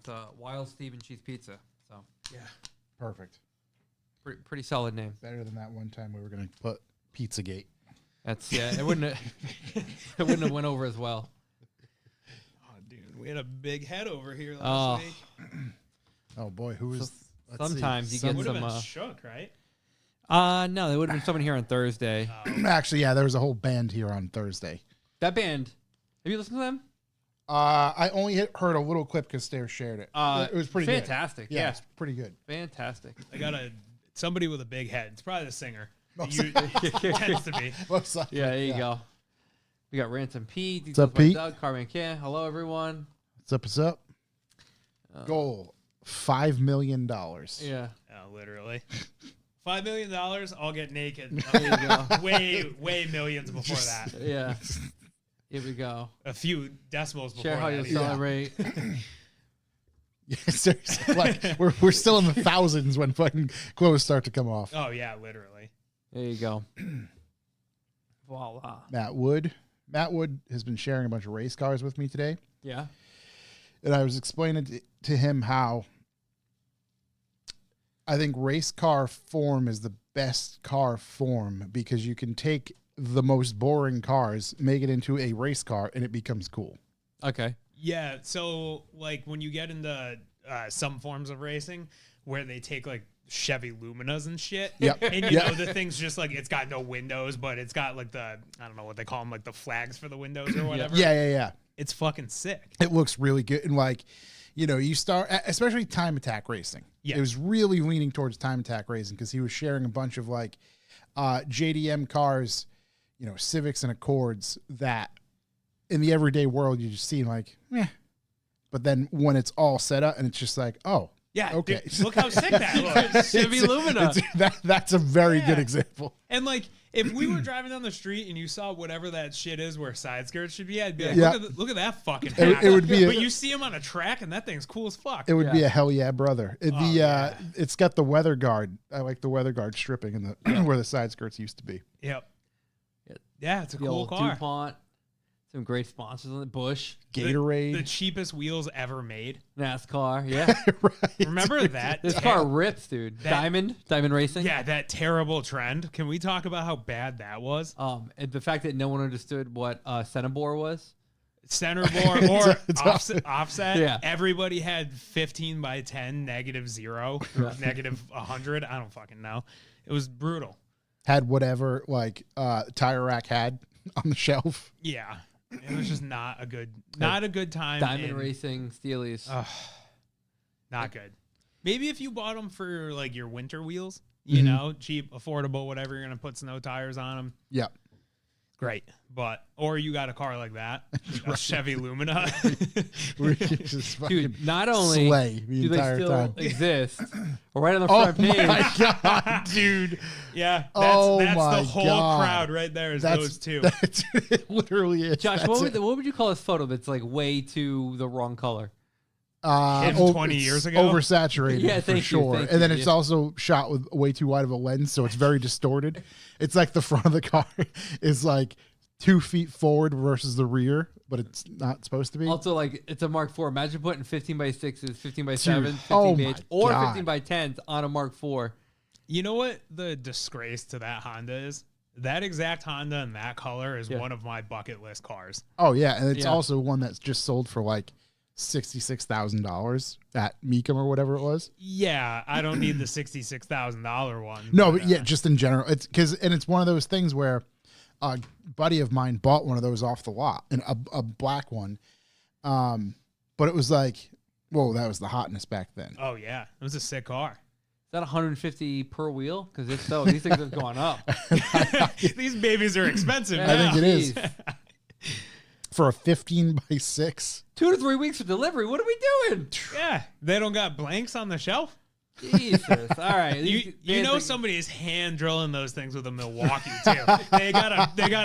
with Wild Steve and Cheese Pizza. So Yeah. Perfect. pretty solid name. Better than that one time we were going to put Pizzagate. That's it wouldn't have went over as well. Oh, dude, we had a big head over here last week. Oh boy, who was? Sometimes you get Would have some. been shook, right? No, there would have been someone here on Thursday. Actually, yeah, there was a whole band here on Thursday. That band. Have you listened to them? I only heard a little clip because Stare shared it. It was pretty fantastic. good. Yeah, it's pretty good. Fantastic. I got somebody with a big head. It's probably the singer. Most Tends to be. Looks like Yeah, it, there you go. We got Ransom Pete. What's up, Pete? Doug, Carmen Can. Hello, everyone. What's up? What's up? Goal $5 million. Yeah. Oh, literally. $5 million, I'll get naked. There you go. way millions before that. Yeah. Here we go. A few decimals before Share how you that. celebrate. Yeah, seriously, like we're still in the thousands when fucking clothes start to come off. Oh, yeah, literally. There you go. Voila. Matt Wood has been sharing a bunch of race cars with me today, Yeah. and I was explaining to him how I think race car form is the best car form because you can take the most boring cars, make it into a race car, and it becomes cool. Okay. Yeah, so, like, when you get into some forms of racing where they take, like, Chevy Luminas and shit. Yep. And, you know, the thing's just, like, it's got no windows, but it's got, like, I don't know what they call them, like, the flags for the windows or whatever. Yeah. It's fucking sick. It looks really good. And like, you know, you start, especially Time Attack Racing. Yeah. It was really leaning towards Time Attack Racing because he was sharing a bunch of like JDM cars, you know, Civics and Accords that in the everyday world you just see like, eh. But then when it's all set up and it's just like, oh, Yeah, okay. dude, look how sick that looks. Chevy Lumina. That's a very good Yeah. example. And like, if we were driving down the street and you saw whatever that shit is where side skirts should be, I'd be like, Yeah. look at that fucking It- hat. it would be a- but you see him on a track and that thing's cool as fuck. It would Yeah. be a hell yeah, brother. yeah. It's got the weather guard. I like the weather guard stripping in the where the side skirts used to be. Yep. Yeah. Yeah, it's a The cool old car. DuPont. Some great sponsors on the Bush. Gatorade. The cheapest wheels ever made. NASCAR. Yeah. Right. Remember that? This car rips, dude. That- Diamond Racing. Yeah, that terrible trend. Can we talk about how bad that was? And the fact that no one understood what Centibore was. Center bore or It's offset. Yeah. Everybody had 15 by 10, -0, Yeah. -100. I don't fucking know. It was brutal. Had whatever like tire rack had on the shelf. Yeah. It was just not a good time. Diamond and Racing Steelies. Not good. Maybe if you bought them for like your winter wheels, you know, cheap, affordable, whatever, you're going to put snow tires on them. Yeah. Great. But, or you got a car like that, a Chevy Lumina. We're just fucking Dude, not only slay the do they entire still time. exist, right on the Oh front page. my god, dude! Yeah. Oh That's my the whole God. crowd right there is those two. That's it literally is. Josh, That's what it. would you call this photo that's like way too the wrong color? Him 20 it's years ago? oversaturated Yeah, for thank you, sure. thank And then you, it's yeah. also shot with way too wide of a lens, so it's very distorted. It's like the front of the car is like 2 feet forward versus the rear, but it's not supposed to be. Also, like it's a Mark IV. Imagine putting 15 by 6s, 15 by 7s, 15 oh by my 8s, or God. 15 by 10s on a Mark IV. You know what the disgrace to that Honda is? That exact Honda in that color is Yeah. one of my bucket list cars. Oh yeah, and it's Yeah. also one that's just sold for like $66,000 at Mecum or whatever it was. Yeah, I don't need the $66,000 one. No, but yeah, just in general, it's one of those things where a buddy of mine bought one of those off the lot, and a black one, but it was like, whoa, that was the hotness back then. Oh yeah, it was a sick car. Is that 150 per wheel? Because if so, these things have gone up. These babies are expensive. I now. think it is. Jeez. For a 15 by 6. 2 to 3 weeks for delivery. What are we doing? Yeah, they don't got blanks on the shelf. Jesus. All right. You know somebody is hand drilling those things with a Milwaukee too. they got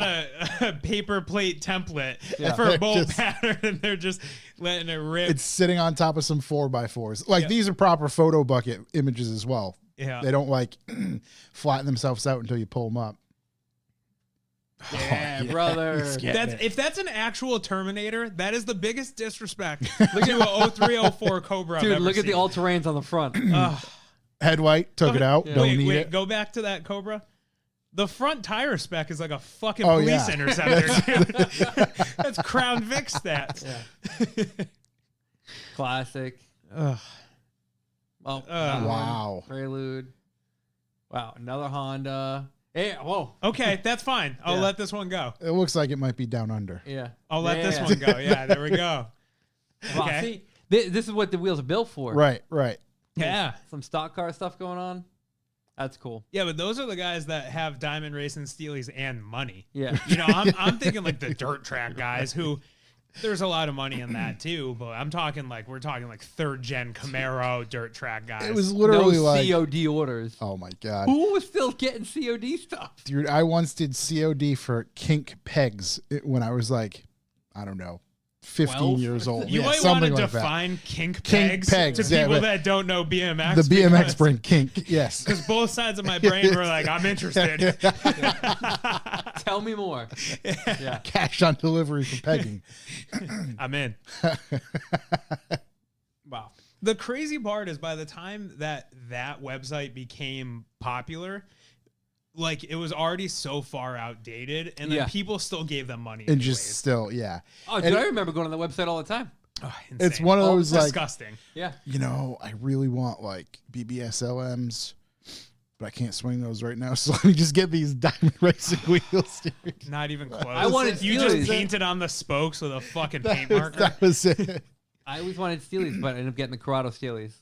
a paper plate template for a bolt Just- pattern, and they're just letting it rip. It's sitting on top of some 4x4s. Like, Yeah. these are proper photo bucket images as well. Yeah. They don't like flatten themselves out until you pull them up. Yeah, yeah. brother. He's getting it. If that's an actual Terminator, that is the biggest disrespect to a 0304 Cobra. I've Dude, ever look at seen. the all-terrains on the front. Ugh. Head white, took it out. Yeah. Don't need it. Go back to that Cobra. The front tire spec is like a fucking Oh, police yeah. interceptor, dude. That's Crown Vic stats. Classic. Ugh. Oh, Wow. Prelude. Wow, another Honda. Hey, whoa. Okay, that's fine. I'll Yeah. let this one go. It looks like it might be down under. Yeah. I'll let this Yeah. one go. Yeah, there we go. Wow, Okay. see, this is what the wheels are built for. Right, right. Yeah. Some stock car stuff going on. That's cool. Yeah, but those are the guys that have Diamond Racing Steelies and money. Yeah. You know, I'm thinking like the dirt track guys who there's a lot of money in that too, but we're talking like third gen Camaro dirt track guys. It was literally no like, COD orders. oh my God. Who was still getting COD stuff? Dude, I once did COD for kink pegs when I was like, I don't know, 15 12? years old. You Yeah, might want something to like that. define kink Kink pegs, pegs, to yeah, people but that don't know BMX. The BMX because- brain kink, yes. Because both sides of my brain were like, I'm interested. Tell me more. Yeah. Cash on delivery for pegging. I'm in. Wow. The crazy part is by the time that website became popular, like it was already so far outdated, and then Yeah. people still gave them money. And just anyways. still, yeah. Oh, And dude, I remember going on the website all the time. Oh, It's insane. one of those like, disgusting. Yeah. you know, I really want like BBS LMs, but I can't swing those right now. So let me just get these diamond racing wheels, dude. Not even close. I wanted you just Steelies. painted on the spokes with a fucking paint marker. That was it. I always wanted Steelies, but I ended up getting the Corrado Steelies,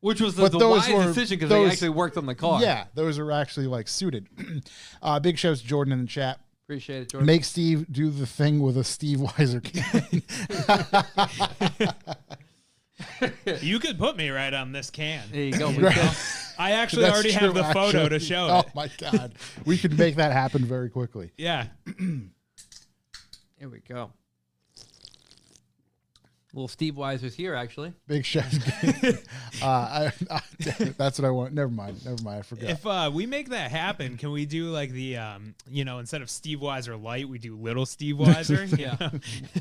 which was the But those wise were- decision because they those- actually worked on the car. Yeah, those are actually like suited. Big shouts to Jordan in the chat. Appreciate it, Jordan. Make Steve do the thing with a Steve Weiser can. You could put me right on this can. There you go. We Right. go. I actually That's already true, have the photo actually. to show Oh it. my God. We could make that happen very quickly. Yeah. Here we go. Little Steve Weiser's here, actually. Big shout. That's what I want. Never mind. I forgot. If we make that happen, can we do like the instead of Steve Weiser Light, we do Little Steve Weiser? Yeah.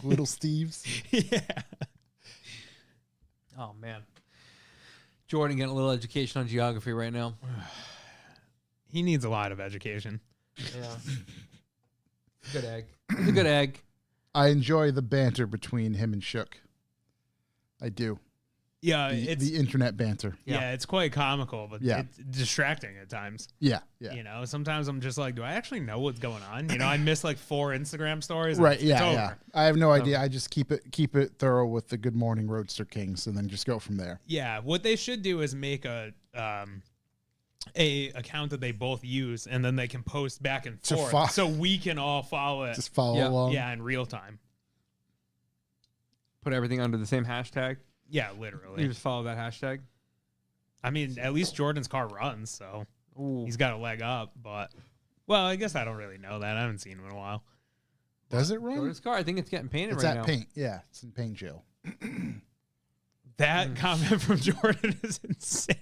Little Steve's. Yeah. Oh, man. Jordan getting a little education on geography right now. He needs a lot of education. Yeah. Good egg. It's a good egg. I enjoy the banter between him and Shook. I do. Yeah, The internet banter. yeah, it's quite comical, but Yeah. it's distracting at times. Yeah. Yeah. You know, sometimes I'm just like, do I actually know what's going on? You know, I miss like 4 Instagram stories. and Right. it's Yeah. over. Yeah. I have no idea. I just keep it thorough with the Good Morning Roadster Kings, and then just go from there. Yeah, what they should do is make a account that they both use, and then they can post back and To forth, fo- so we can all follow it. Just follow Yeah. along. Yeah, in real time. Put everything under the same hashtag. Yeah, You literally. just follow that hashtag. I mean, at least Jordan's car runs, so Ooh. he's got a leg up. But well, I guess I don't really know that. I haven't seen him in a while. Does it run? Jordan's car, I think it's getting painted It's right at now. paint. Yeah. It's in paint jail. That comment from Jordan is insane.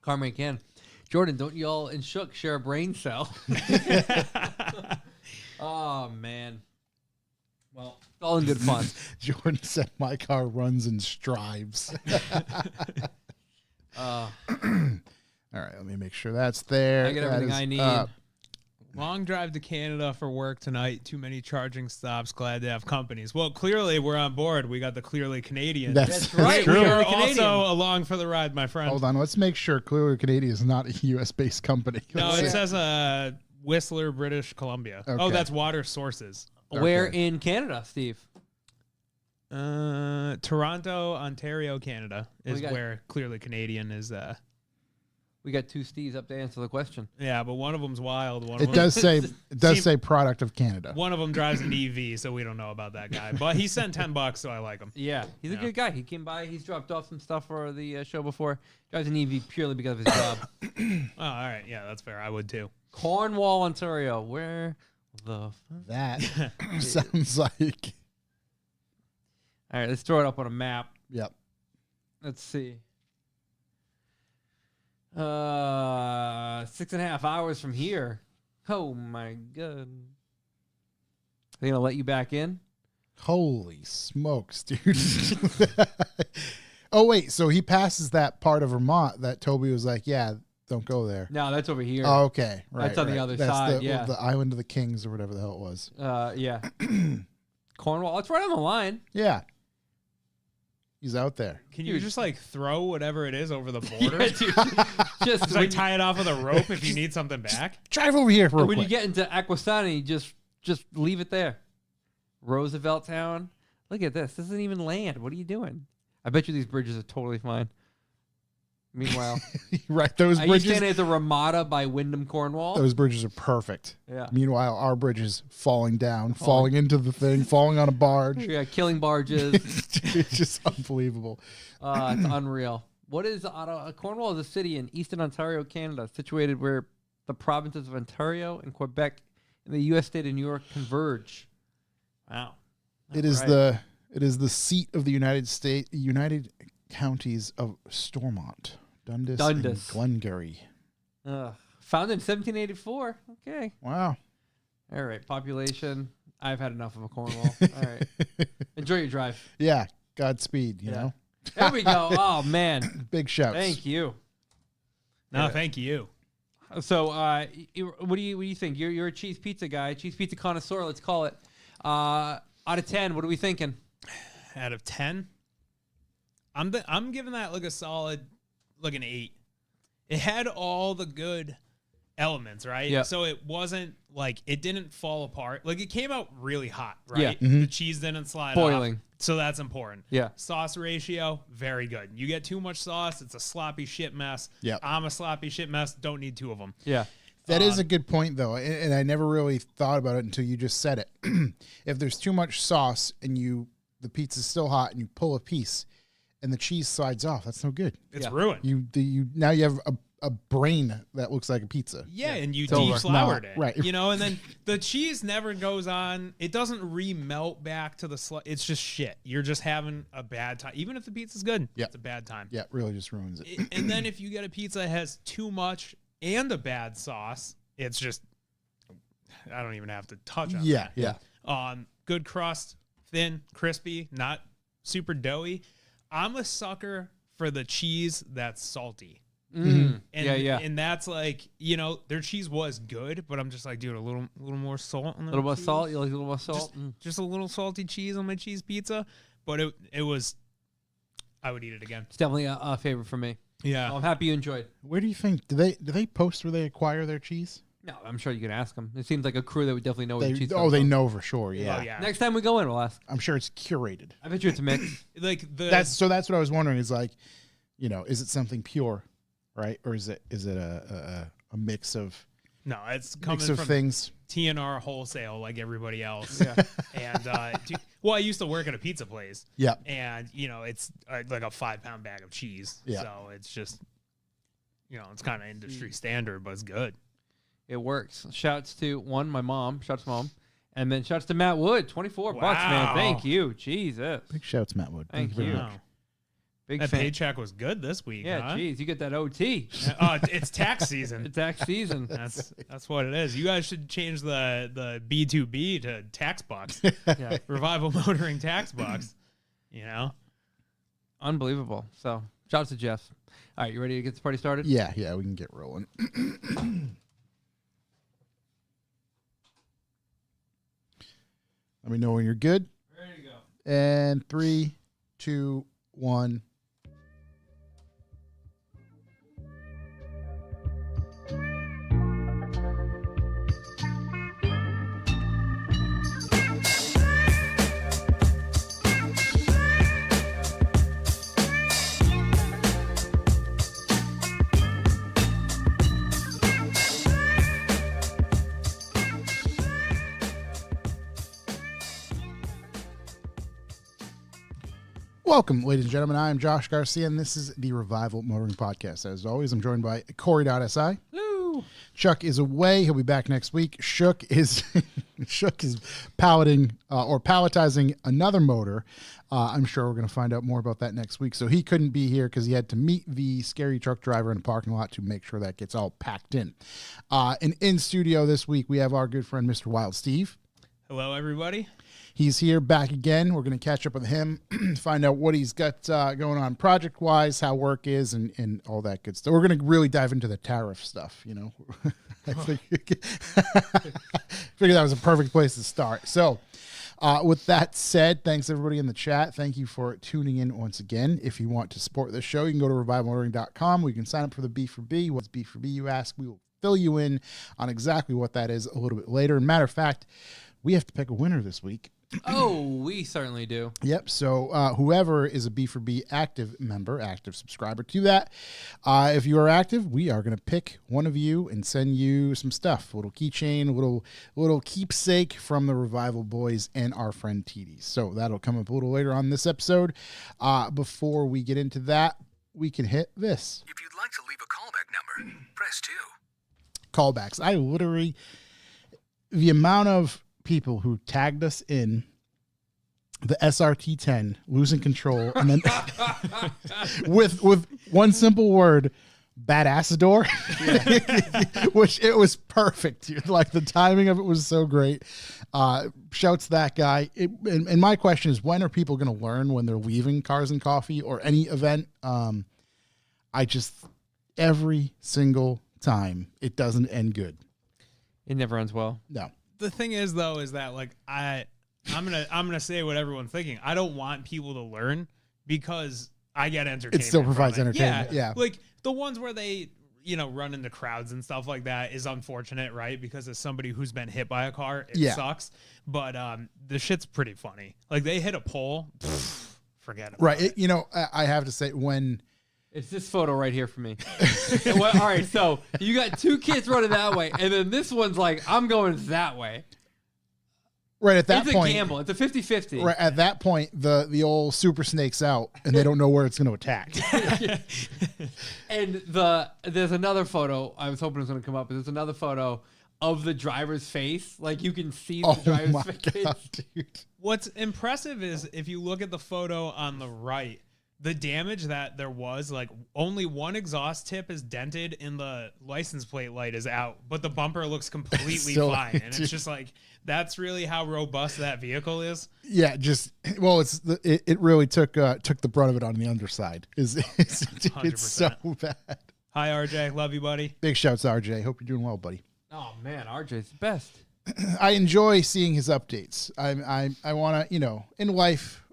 Carmack can. Jordan, don't y'all and Shook share a brain cell? Oh, man. Well, it's all in good fun. Jordan said my car runs and strives. Uh, All right, let me make sure that's there. I get That everything is I need. up. Long drive to Canada for work tonight. Too many charging stops. Glad to have companies. Well, clearly we're on board. We got the Clearly Canadian. That's right. true. We are Clearly Canadian. also along for the ride, my friend. Hold on, let's make sure Clearly Canadian is not a U.S. based company. No, Let's it see. says Whistler, British Columbia. Oh, Okay. that's Water Sources. Where Okay. in Canada, Steve? Toronto, Ontario, Canada is got- where Clearly Canadian is. We got 2 Steves up to answer the question. Yeah, but one of them's wild. One of It them, does Seem- say product of Canada. One of them drives an EV, so we don't know about that guy. But he sent $10, so I like him. Yeah, he's a Yeah. good guy. He came by. He's dropped off some stuff for the show before. Drives an EV purely because of his job. Oh, all right. Yeah, that's fair. I would too. Cornwall, Ontario. Where the fuck? That sounds like. All right, let's throw it up on a map. Yep. Let's see. 6.5 hours from here. Oh my god. They gonna let you back in? Holy smokes, dude. Oh, wait. So he passes that part of Vermont that Toby was like, yeah, don't go there. No, that's over here. Oh, okay. Right. That's on the other side, yeah. The Island of the Kings or whatever the hell it was. Yeah. Cornwall. It's right on the line. Yeah. He's out there. Can you Dude. just like throw whatever it is over the border? Yeah, dude. Just Just like tie it off with a rope if you need something back. Drive over here real when quick. you get into Akwesasne, just leave it there. Roosevelt Town. Look at this. This isn't even land. What are you doing? I bet you these bridges are totally fine. Meanwhile, Right. Those are you bridges. standing at the Ramada by Wyndham, Cornwall? Those bridges are perfect. Yeah. Meanwhile, our bridge is falling down, falling into the thing, falling on a barge. Yeah, killing barges. It's just unbelievable. It's unreal. What is Ottawa? Cornwall is a city in eastern Ontario, Canada, situated where the provinces of Ontario and Quebec and the U.S. state of New York converge. Wow. It is Right. the seat of the United Counties of Stormont, Dundas, and Dundas. Glengarry. Founded in 1784. Okay. Wow. All right. Population. I've had enough of a Cornwall. All right. Enjoy your drive. Yeah. Godspeed. You Yeah. know. There we go. Oh man. Big shouts. Thank you. No, Yeah. thank you. So, what do you think? You're a cheese pizza guy, cheese pizza connoisseur. Let's call it. Out of 10, what are we thinking? Out of 10, I'm giving that like a solid, like an 8. It had all the good elements, right? Yeah. So it wasn't like it didn't fall apart. Like it came out really hot, right? Yeah. The cheese didn't slide Boiling. off. So that's important. Yeah. Sauce ratio, very good. You get too much sauce, it's a sloppy shit mess. Yep. I'm a sloppy shit mess. Don't need 2 of them. Yeah. That is a good point, though, and I never really thought about it until you just said it. If there's too much sauce and the pizza's still hot and you pull a piece and the cheese slides off, that's no good. It's Yeah. ruined. Now you have a brain that looks like a pizza. Yeah, and you It's over. defloured No, it. right. You know, and then the cheese never goes on. It doesn't remelt back to the it's just shit. You're just having a bad time. Even if the pizza's good, Yep. it's a bad time. Yeah, it really just ruins it. And then if you get a pizza that has too much and a bad sauce, it's just I don't even have to touch on Yeah, that. yeah. Good crust, thin, crispy, not super doughy. I'm a sucker for the cheese that's salty. Mm. And, Yeah. And that's like, you know, their cheese was good, but I'm just like, dude, a little more salt on A that. little more salt. You like a little more salt? Just a little salty cheese on my cheese pizza. But it was, I would eat it again. It's definitely a favorite for me. Yeah. Well, I'm happy you enjoyed. Where do you think do they post where they acquire their cheese? No, I'm sure you can ask them. It seems like a crew that would definitely know where They the cheese oh comes they from. know for sure. Yeah. Oh, yeah. Next time we go in, we'll ask. I'm sure it's curated. I bet you it's a mix. Like the That's what I was wondering. Is like, you know, is it something pure, right, or is it a mix of it's coming mix of from things? TNR wholesale like everybody else. Yeah. And well, I used to work at a pizza place. Yeah. And you know, it's like a 5-pound bag of cheese. Yeah. So it's just, you know, it's kind of industry standard, but it's good. It works. Shouts to my mom. Shouts to mom. And then shouts to Matt Wood. 24 bucks, man. Wow. Thank you. Jesus. Big shouts, Matt Wood. Thank very you. much. Wow. Big That fan. paycheck was good this week. Yeah, huh? geez. You get that OT. It's tax season. It's tax season. That's what it is. You guys should change the B2B to tax bucks. Yeah. Revival Motoring tax bucks. You know? Unbelievable. So, shouts to Jeff. All right, you ready to get this party started? Yeah, we can get rolling. Let me know when you're good. Ready to go. And 3, 2, 1. Welcome, ladies and gentlemen. I am Josh Garcia, and this is the Revival Motoring Podcast. As always, I'm joined by Corey.si. Hello. Chuck is away. He'll be back next week. Shook is Shook is palletizing another motor. I'm sure we're going to find out more about that next week. So he couldn't be here because he had to meet the scary truck driver in the parking lot to make sure that gets all packed in. And in studio this week, we have our good friend, Mr. Wild Steve. Hello, everybody. He's here back again. We're going to catch up with him, find out what he's got going on project-wise, how work is, and all that good stuff. We're going to really dive into the tariff stuff, you know. I figured that was a perfect place to start. So with that said, thanks everybody in the chat. Thank you for tuning in once again. If you want to support this show, you can go to revivalmotoring.com where you can sign up for the B4B. What's B4B, you ask? We will fill you in on exactly what that is a little bit later. Matter of fact, we have to pick a winner this week. Oh, we certainly do. Yep. So whoever is a B4B active member, active subscriber to that, if you are active, we are going to pick one of you and send you some stuff, a little keychain, a little keepsake from the Revival Boys and our friend TD. So that'll come up a little later on this episode. Before we get into that, we can hit this. If you'd like to leave a callback number, press 2. Callbacks. I literally, the amount of people who tagged us in the SRT10 losing control and then with one simple word, badassador, which it was perfect, dude. Like the timing of it was so great. Shouts to that guy. And my question is, when are people going to learn when they're leaving Cars and Coffee or any event? Every single time it doesn't end good. It never ends well. No. The thing is, though, is that like I'm gonna say what everyone's thinking. I don't want people to learn because I get entertainment. It still provides from it. entertainment. Yeah. Like the ones where they run into crowds and stuff like that is unfortunate, right? Because as somebody who's been hit by a car, it sucks. But the shit's pretty funny. Like they hit a pole, forget it. Right. I have to say when. It's this photo right here for me. All right, so you got two kids running that way, and then this one's like, I'm going that way. Right at that point. It's a gamble. It's a 50-50. Right at that point, the old super snake's out, and they don't know where it's going to attack. And there's another photo. I was hoping it was going to come up, but there's another photo of the driver's face. Like, you can see the driver's face. God, dude. What's impressive is if you look at the photo on the right, the damage that there was, like only one exhaust tip is dented and the license plate light is out, but the bumper looks completely fine. And it's just like, that's really how robust that vehicle is. Yeah, it really took the brunt of it on the underside. It's so bad. Hi, RJ. Love you, buddy. Big shouts, RJ. Hope you're doing well, buddy. Oh, man, RJ's the best. I enjoy seeing his updates. I want to, in life,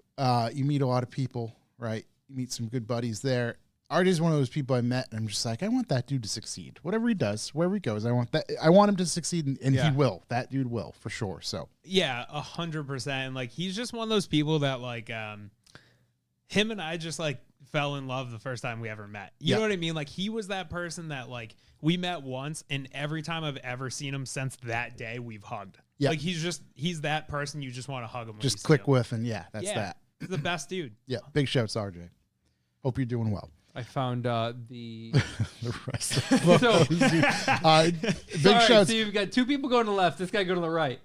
you meet a lot of people, right? You meet some good buddies there. RJ's one of those people I met, and I'm just like, I want that dude to succeed. Whatever he does, wherever he goes, I want him to succeed, and he will. That dude will, for sure. So yeah, 100%. Like he's just one of those people that like him and I just like fell in love the first time we ever met. You know what I mean? Like he was that person that like we met once, and every time I've ever seen him since that day, we've hugged. Yeah, like he's that person you just want to hug him. Just click with, and that's that. He's the best dude. Yeah, big shouts, RJ. Hope you're doing well. I found the the rest of the big shouts. So you've got two people going to the left, this guy going to the right.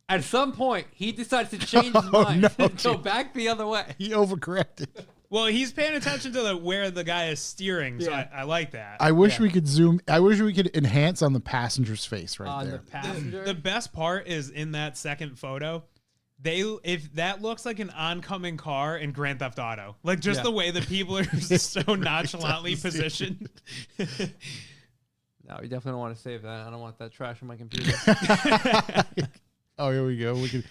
At some point, he decides to change his mind and go back the other way. He overcorrected. Well, he's paying attention to where the guy is steering, so I like that. I wish we could zoom. I wish we could enhance on the passenger's face right there. The passenger. The best part is in that second photo. If that looks like an oncoming car in Grand Theft Auto, like just the way that people are so nonchalantly positioned. No, you definitely don't want to save that. I don't want that trash on my computer. Oh, here we go. We can.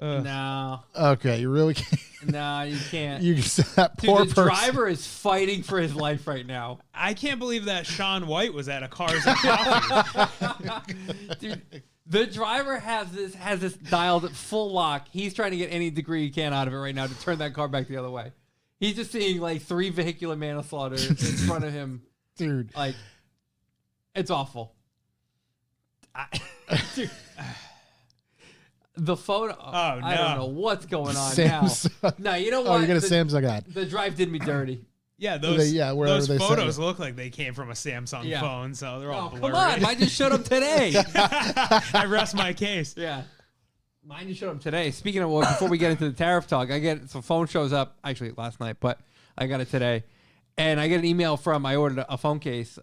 No. Okay, you really can't. No, you can't. You that Dude, poor the person. driver is fighting for his life right now. I can't believe that Sean White was at a Cars and Coffee. Dude, the driver has this dialed at full lock. He's trying to get any degree he can out of it right now to turn that car back the other way. He's just seeing like 3 vehicular manslaughter in front of him. Dude. Like, it's awful. Dude. The photo. Oh, no. I don't know what's going on Samsung. now. No, you know what? Oh, you're going to Samsung ad. The drive did me dirty. Yeah, those they photos look like they came from a Samsung phone, so they're all blurry. Come on, I just showed up today. I rest my case. Yeah. Mine just showed up today. Speaking of, well, before we get into the tariff talk, I get some phone shows up actually last night, but I got it today, and I get an email from I ordered a phone case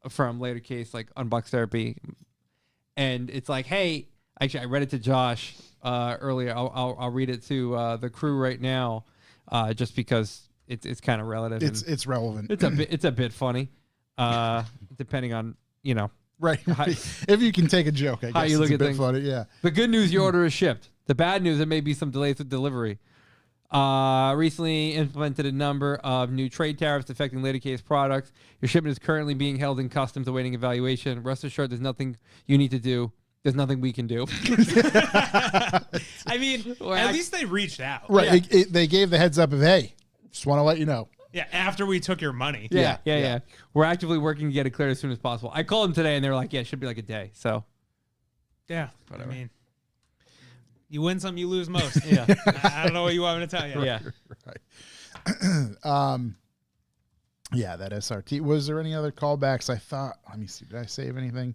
from Later Case, like Unbox Therapy, and it's like, hey, actually I read it to Josh earlier. I'll read it to the crew right now, just because it's kind of relative. It's relevant. It's a bit funny, depending on Right. If you can take a joke, I guess how you look it's a at bit things. funny. Yeah. The good news, your order is shipped. The bad news, there may be some delays with delivery. Recently implemented a number of new trade tariffs affecting Later Case products. Your shipment is currently being held in customs awaiting evaluation. Rest assured, there's nothing you need to do. There's nothing we can do. I mean, at least they reached out. Right. They gave the heads up of, hey, just want to let you know. Yeah, after we took your money. Yeah. We're actively working to get it cleared as soon as possible. I called them today, and they were like, yeah, it should be like a day. So, Yeah. Whatever. I mean, you win some, you lose most. yeah. I don't know what you want me to tell you. Yeah. Yeah, that SRT. Was there any other callbacks? I thought, let me see. Did I save anything?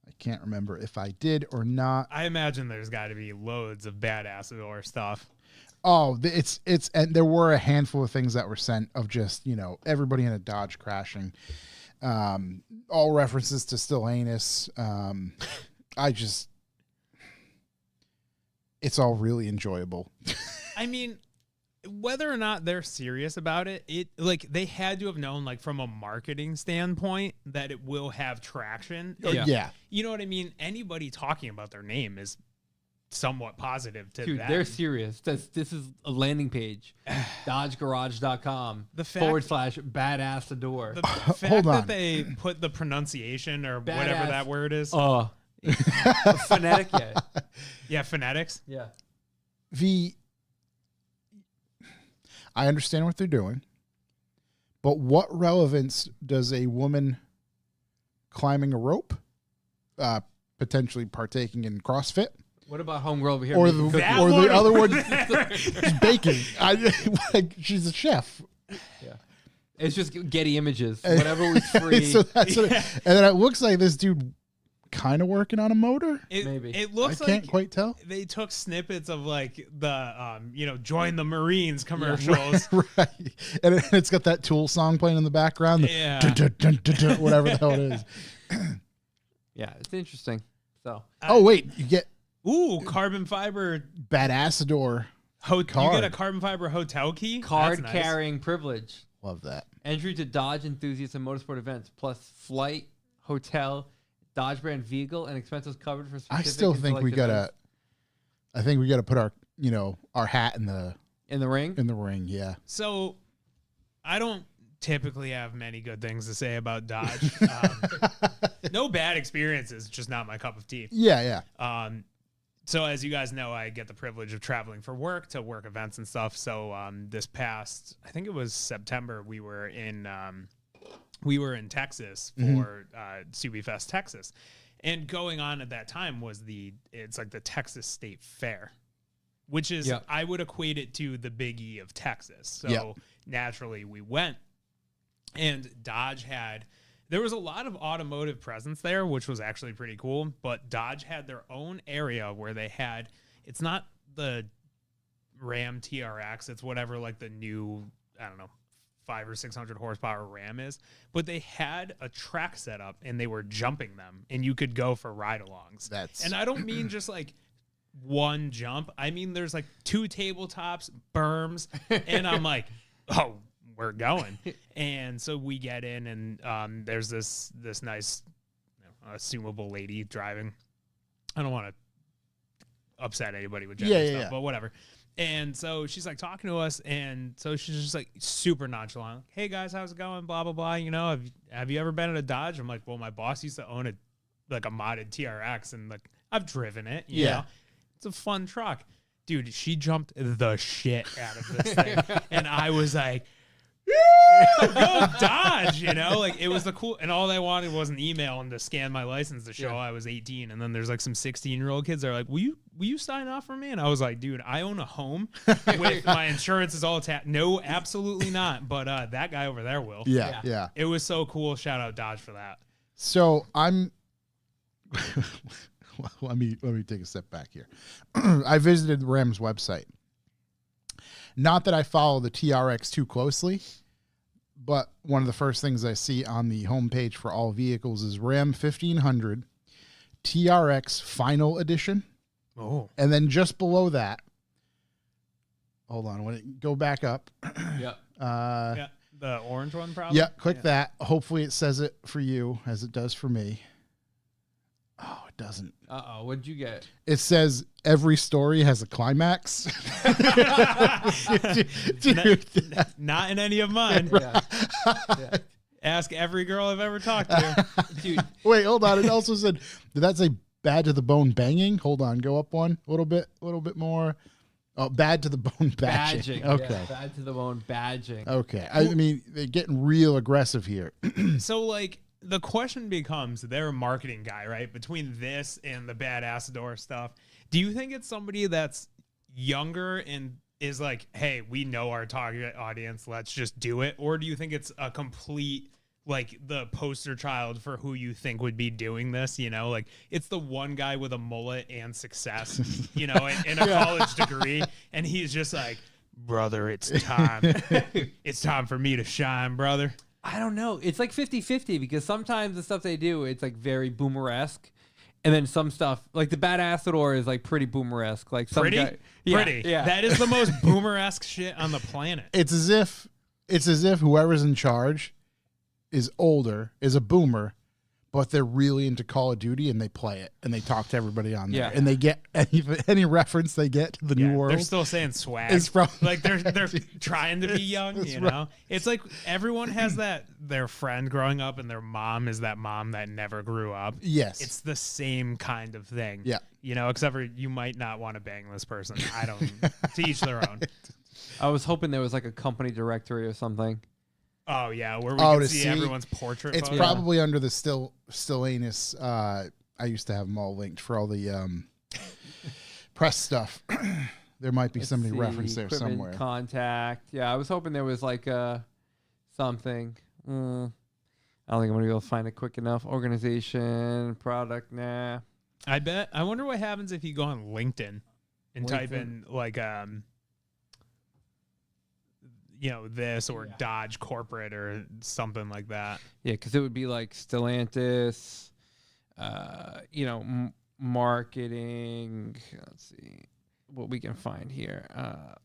I can't remember if I did or not. I imagine there's got to be loads of badass or stuff. Oh, it's and there were a handful of things that were sent of just, everybody in a Dodge crashing. All references to still anus. It's all really enjoyable. I mean, whether or not they're serious about it, they had to have known, like, from a marketing standpoint, that it will have traction. And, Yeah. you know what I mean? Anybody talking about their name is somewhat positive to Dude, that. they're serious. This is a landing page. DodgeGarage.com The fact- /badass adore. The fact Hold on. that they put the pronunciation or whatever Badass. that word is. Phonetic, yeah. Yeah, phonetics. Yeah. I understand what they're doing, but what relevance does a woman climbing a rope, potentially partaking in CrossFit, What about homegirl over here? or making the cookies? other one is baking? She's a chef. It's just Getty Images. Whatever was free. So that's and then it looks like this dude kind of working on a motor. Maybe. It I looks can't like quite tell. they took snippets of, like, the join the Marines commercials. Right, and it's got that Tool song playing in the background. The Yeah. dun, dun, dun, dun, dun, whatever the hell it is. Yeah, it's interesting. So Oh wait, you get Ooh, carbon fiber. Badassador. You Card. get a carbon fiber hotel key. card That's nice. carrying privilege. Love that. Entry to Dodge enthusiasts and motorsport events, plus flight, hotel, Dodge brand vehicle, and expenses covered for specific I still and think we select gotta. events. I think we gotta put our hat in the In the ring? ring. Yeah. So, I don't typically have many good things to say about Dodge. No bad experiences, just not my cup of tea. Yeah. Yeah. So as you guys know, I get the privilege of traveling for work to work events and stuff. So this past, I think it was September, we were in Texas for Subi Fest Texas, and going on at that time was it's like the Texas State Fair, which is I would equate it to the Big E of Texas. So naturally we went, and Dodge there was a lot of automotive presence there, which was actually pretty cool. But Dodge had their own area where they had, it's not the Ram TRX, it's whatever, like, the new, I don't know, 500 or 600 horsepower Ram is. But they had a track set up, and they were jumping them, and you could go for ride-alongs. And I don't mean just, like, one jump. I mean, there's, like, 2 tabletops, berms, and I'm like, oh, we're going. And so we get in, and there's this nice assumable lady driving. I don't want to upset anybody with gender stuff, but whatever. And so she's, like, talking to us, and so she's just, like, super nonchalant, like, hey guys, how's it going, blah blah blah, have you ever been in a Dodge? I'm like, well, my boss used to own a modded TRX, and, like, I've driven it, you know? It's a fun truck. Dude, she jumped the shit out of this thing. And I was like, go Dodge, like, it was the cool, and all I wanted was an email and to scan my license to show I was 18. And then there's, like, some 16-year-old kids that are like, will you sign off for me? And I was like, dude, I own a home with my insurance is all attached. No, absolutely not. But that guy over there will. Yeah. It was so cool. Shout out Dodge for that. So I'm let me take a step back here. I visited Rem's website. Not that I follow the TRX too closely, but one of the first things I see on the homepage for all vehicles is Ram 1500 TRX Final Edition. Oh. And then just below that, hold on, when it go back up. Yep. Yeah, the orange one probably. Yeah, click that. Hopefully it says it for you as it does for me. Oh, it doesn't. Uh-oh, what'd you get? It says every story has a climax. Dude, Not in any of mine. Yeah. Yeah. Ask every girl I've ever talked to. Dude, wait, hold on. It also said, did that say bad to the bone banging? Hold on, go up one a little bit more. Oh, bad to the bone badging. Okay. Yeah, bad to the bone badging. Okay. I mean, they're getting real aggressive here. So, like, the question becomes, they're a marketing guy, right? Between this and the Badassador stuff, do you think it's somebody that's younger and is like, hey, we know our target audience, let's just do it? Or do you think it's a complete, like, the poster child for who you think would be doing this? You know, like, it's the one guy with a mullet and success, you know, and a college degree. And he's just like, brother, it's time. It's time for me to shine, brother. I don't know. It's like 50-50 because sometimes the stuff they do, it's like very boomer-esque. And then some stuff, like the Badassador is like pretty boomer-esque. Like some Pretty? guy, Pretty. Yeah. That is the most boomer-esque shit on the planet. It's as if whoever's in charge is older, is a boomer, but they're really into Call of Duty and they play it and they talk to everybody on there. Yeah. And they get any reference they get to the new world. They're still saying swag. It's from- like they're trying to be young, you know? It's like everyone has their friend growing up and their mom is that mom that never grew up. Yes. It's the same kind of thing. Yeah. You know, except for you might not want to bang this person. I don't to each their own. I was hoping there was like a company directory or something. Oh yeah, where we Oh, can to see see- everyone's portrait. It's photo. probably under the Stellantis. I used to have them all linked for all the press stuff. There might be somebody Let's see, referenced there equipment somewhere. Contact. Yeah, I was hoping there was like something. I don't think I'm gonna be able to find it quick enough. Organization, product, nah. I wonder what happens if you go on LinkedIn and type LinkedIn. in like you know, this or Dodge corporate or something like that. Yeah, because it would be like Stellantis, marketing. Let's see what we can find here.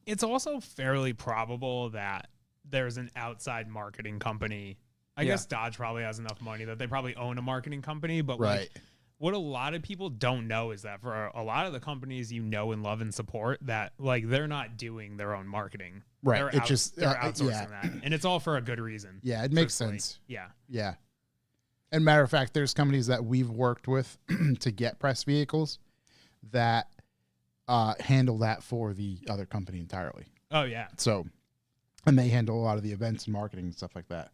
It's also fairly probable that there's an outside marketing company. I Yeah. guess Dodge probably has enough money that they probably own a marketing company, but Right. like, what a lot of people don't know is that for a lot of the companies you know and love and support, that like they're not doing their own marketing. Right. They're It just they're outsourcing yeah. that, and it's all for a good reason. Yeah, it makes truthfully. sense. Yeah. Yeah. And matter of fact, there's companies that we've worked with to get press vehicles that handle that for the other company entirely. Oh yeah. So, and they handle a lot of the events and marketing and stuff like that.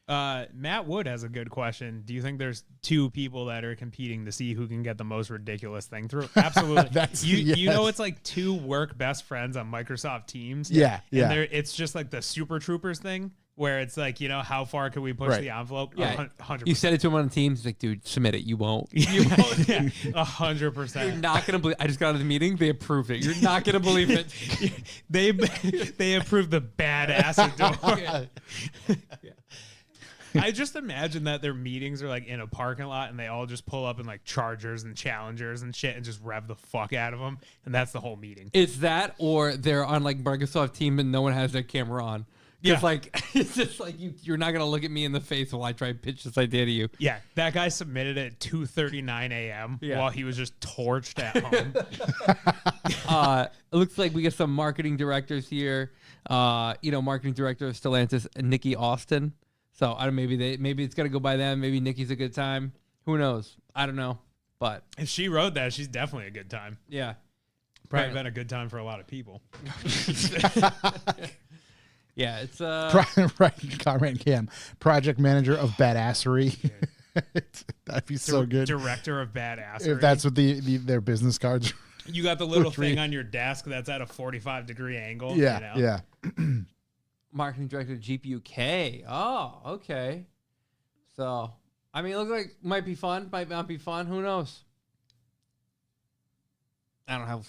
Matt Wood has a good question. Do you think there's two people that are competing to see who can get the most ridiculous thing through? Absolutely. You know, yes. it's like two work best friends on Microsoft Teams. Yeah, And yeah. it's just like the Super Troopers thing where it's like, you know, how far can we push Right. the envelope? Yeah. 100%. You said it to him on Teams. He's like, dude, submit it. You won't. You won't. Yeah, You're 100%. not gonna believe. I just got out of the meeting. They approved it. You're not gonna believe it. They approved the Badassador. I just imagine that their meetings are like in a parking lot and they all just pull up in like Chargers and Challengers and shit and just rev the fuck out of them. And that's the whole meeting. It's that, or they're on like Microsoft Teams and no one has their camera on. Yeah. It's like it's just like you're not gonna look at me in the face while I try and pitch this idea to you. Yeah, that guy submitted it at 2:39 a.m. Yeah. while he was just torched at home. It looks like we get some marketing directors here. Marketing director of Stellantis, Nikki Austin. So I don't. Maybe it's gonna go by them. Maybe Nikki's a good time. Who knows? I don't know. But If she wrote that, she's definitely a good time. yeah, Probably Right. been a good time for a lot of people. yeah. It's Right, Conrad Cam, project manager of badassery. That'd be so good Director of Badassery. if that's what their business cards. You got the little Three. thing on your desk that's at a 45-degree angle. Yeah, you know? yeah. marketing director of GPUK. Oh, okay. So I mean, it looks like might be fun, might not be fun. Who knows? I don't have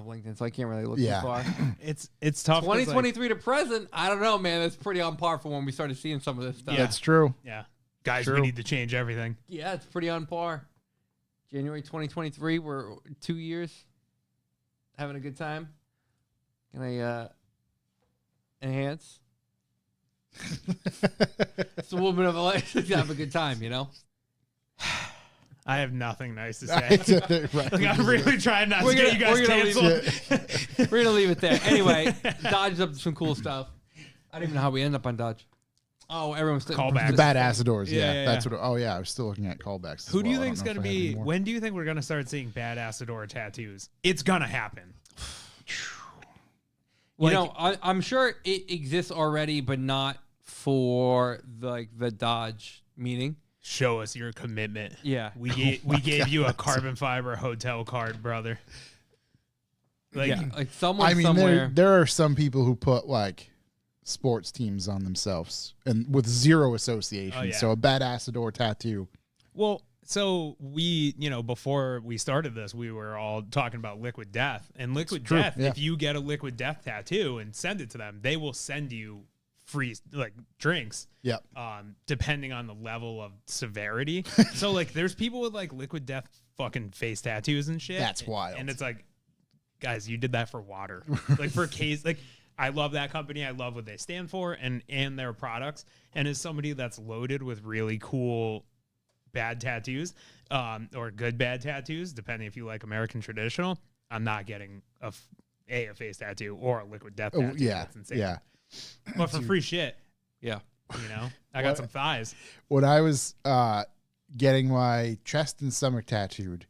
LinkedIn, so I can't really look too far. It's tough. 2023 to present, I don't know, man. That's pretty on par for when we started seeing some of this stuff. Yeah, it's true. Yeah, guys, True. we need to change everything. Yeah, it's pretty on par. January 2023, we're 2 years having a good time. Can I enhance? It's a woman of a life to have a good time, you know? I have nothing nice to say. Right. Like, I'm really trying not to get you guys canceled. We're going to leave it there. Anyway, Dodge is up to some cool stuff. I don't even know how we end up on Dodge. Oh, everyone's still Callback. The bad Acidors, Yeah. that's what. Oh yeah, I was still looking at callbacks. as Who do you well. I think's don't know going to if I have be? any more. When do you think we're going to start seeing bad Acidor tattoos? It's going to happen. You know, I'm sure it exists already, but not for the Dodge meaning. Show us your commitment. Yeah. We gave you a carbon fiber hotel card, brother. Like, Yeah, like someone I mean, somewhere. there are some people who put like sports teams on themselves and with zero association. Oh, yeah. So a bad Acidor tattoo. well, so we, before we started this, we were all talking about Liquid Death. And Liquid true, Death, yeah. if you get a Liquid Death tattoo and send it to them, they will send you free drinks. Yep. Depending on the level of severity. So like there's people with like Liquid Death fucking face tattoos and shit. That's wild. And it's like, guys, you did that for water. Like for case, like I love that company. I love what they stand for and their products. And as somebody that's loaded with really cool bad tattoos, or good bad tattoos, depending if you like American traditional, I'm not getting a face tattoo or a Liquid Death tattoo. Oh, yeah. That's insane. Yeah. But for free shit, Yeah. I got some thighs. When I was getting my chest and stomach tattooed,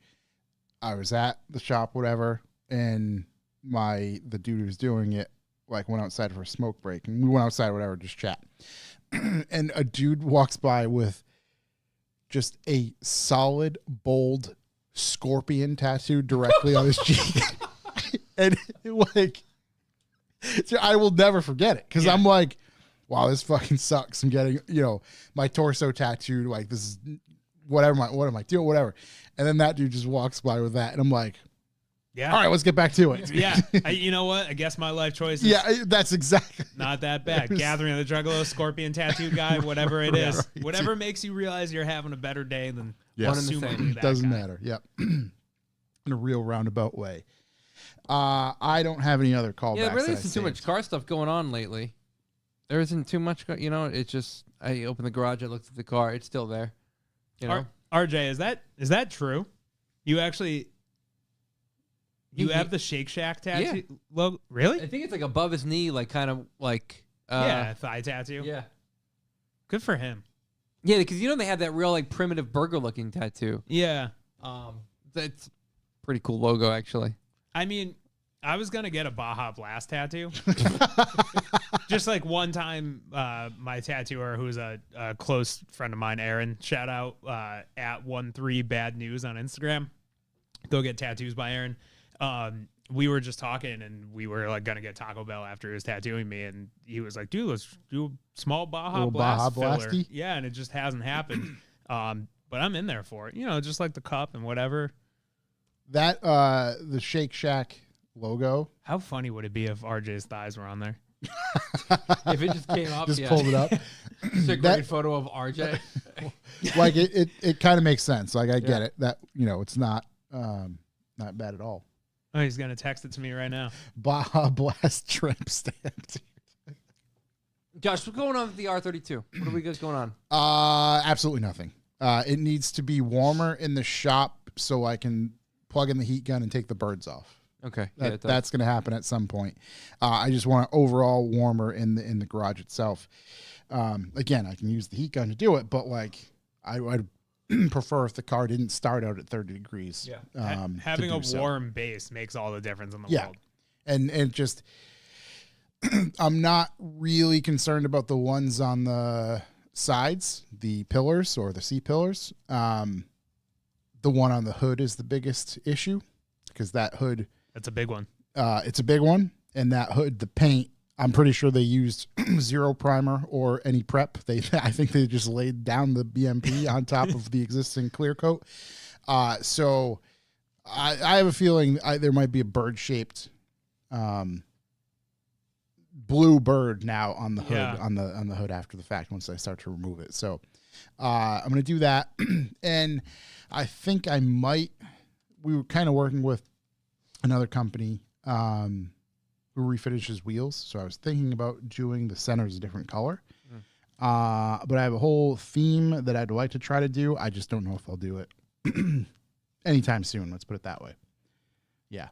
I was at the shop, whatever, and the dude who was doing it like went outside for a smoke break, and we went outside, whatever, just chat. And a dude walks by with just a solid, bold scorpion tattooed directly on his cheek, and I will never forget it because I'm like, wow, this fucking sucks. I'm getting, my torso tattooed. Like, this is what am I doing? Whatever. And then that dude just walks by with that. And I'm like, Yeah. all right, let's get back to it. Yeah. You know what? I guess my life choice is Yeah, that's exactly. not that bad. Gathering of the Juggalos, Scorpion tattoo guy, whatever it is. Right. Whatever makes you realize you're having a better day than Yes. One and the same. assumably that Doesn't guy. matter. Yep. In a real roundabout way. I don't have any other callbacks. Yeah, there really that I isn't too much saved. car stuff going on lately. There isn't too much, it's just, I opened the garage, I looked at the car, it's still there. RJ, is that true? You actually You have the Shake Shack tattoo Yeah. logo? Really? I think it's like above his knee, like kind of like. Yeah, thigh tattoo. Yeah. Good for him. Yeah, because they have that real like primitive burger looking tattoo. Yeah. That's pretty cool logo actually. I mean, I was gonna get a Baja Blast tattoo. Just like one time, my tattooer, who's a close friend of mine, Aaron, shout out at 13 Bad News on Instagram. Go get tattoos by Aaron. We were just talking, and we were like gonna get Taco Bell after he was tattooing me, and he was like, "Dude, let's do a small Baja Little Blast Baja filler." Blasty? Yeah, and it just hasn't happened. But I'm in there for it. Just like the cup and whatever. That the Shake Shack logo. How funny would it be if RJ's thighs were on there? If it just came up, Just yeah. pulled it up. It's a great That- photo of RJ. Like it kind of makes sense. Like I get it. That it's not bad at all. Oh, he's gonna text it to me right now. Baja Blast tramp stamp. Josh, what's going on with the R32? What are we guys going on? Absolutely nothing. It needs to be warmer in the shop so I can plug in the heat gun and take the birds off. Okay, yeah, it does. That's going to happen at some point. I just want it overall warmer in the garage itself. Again, I can use the heat gun to do it, but like I'd prefer if the car didn't start out at 30 degrees. Yeah. to Having a do so. warm base makes all the difference in the Yeah. world. And just I'm not really concerned about the ones on the sides, the pillars or the C pillars. The one on the hood is the biggest issue because that hood, That's a big one. it's a big one, and that hood, the paint, I'm pretty sure they used zero primer or any prep. I think they just laid down the BMP on top of the existing clear coat. So I have a feeling there might be a bird-shaped blue bird now on the hood on the hood after the fact once I start to remove it. So I'm going to do that, and I think I might. We were kind of working with another company who refinishes wheels, so I was thinking about doing the centers a different color. But I have a whole theme that I'd like to try to do. I just don't know if I'll do it anytime soon. Let's put it that way. Yeah.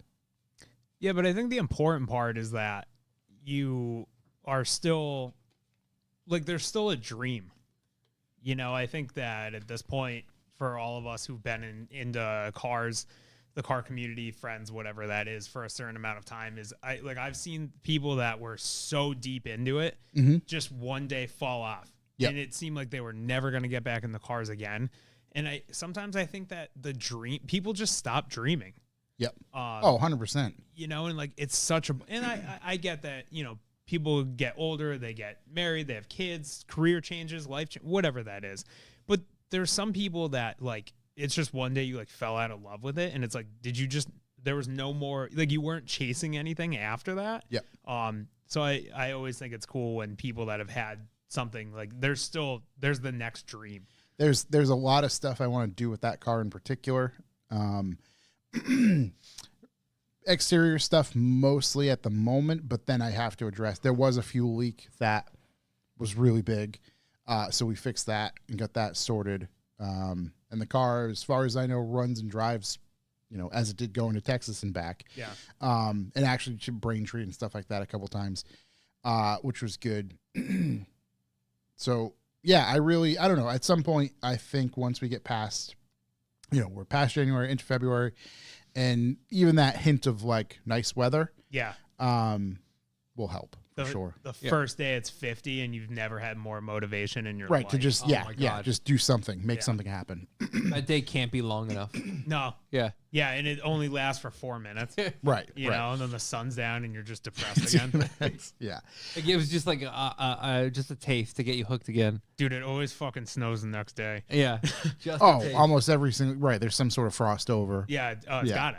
Yeah, but I think the important part is that you are still, like, there's still a dream. You know, I think that at this point, for all of us who've been into cars, the car community, friends, whatever that is, for a certain amount of time, is I've seen people that were so deep into it, just one day fall off. Yep. And it seemed like they were never going to get back in the cars again. And sometimes I think that people just stop dreaming. Yep. 100%. You know, and like, it's such a, and I get that, you know, people get older, they get married, they have kids, career changes, whatever that is. But there's some people that, like, it's just one day you, like, fell out of love with it. And it's like, there was no more, like, you weren't chasing anything after that. Yep. So I always think it's cool when people that have had something, like, there's the next dream. There's a lot of stuff I want to do with that car in particular. Exterior stuff mostly at the moment, but then I have to address, there was a fuel leak that was really big. So we fixed that and got that sorted. And the car, as far as I know, runs and drives, you know, as it did going to Texas and back. Yeah. And actually to Braintree and stuff like that a couple times, which was good. So yeah, I don't know. At some point, I think once we get past, you know, we're past January into February, and even that hint of like nice weather, Yeah. will help for sure. The first day it's 50 and you've never had more motivation in your Right. life. To just, Oh my God. just do something, make something happen. That day can't be long enough. No. Yeah. Yeah, and it only lasts for 4 minutes. Right. You know, and then the sun's down and you're just depressed again. Yeah. It gives just like just a taste to get you hooked again. Dude, it always fucking snows the next day. Yeah. Just a Oh, taste. almost every single, right. There's some sort of frost over. Yeah, it's Yeah. gotta.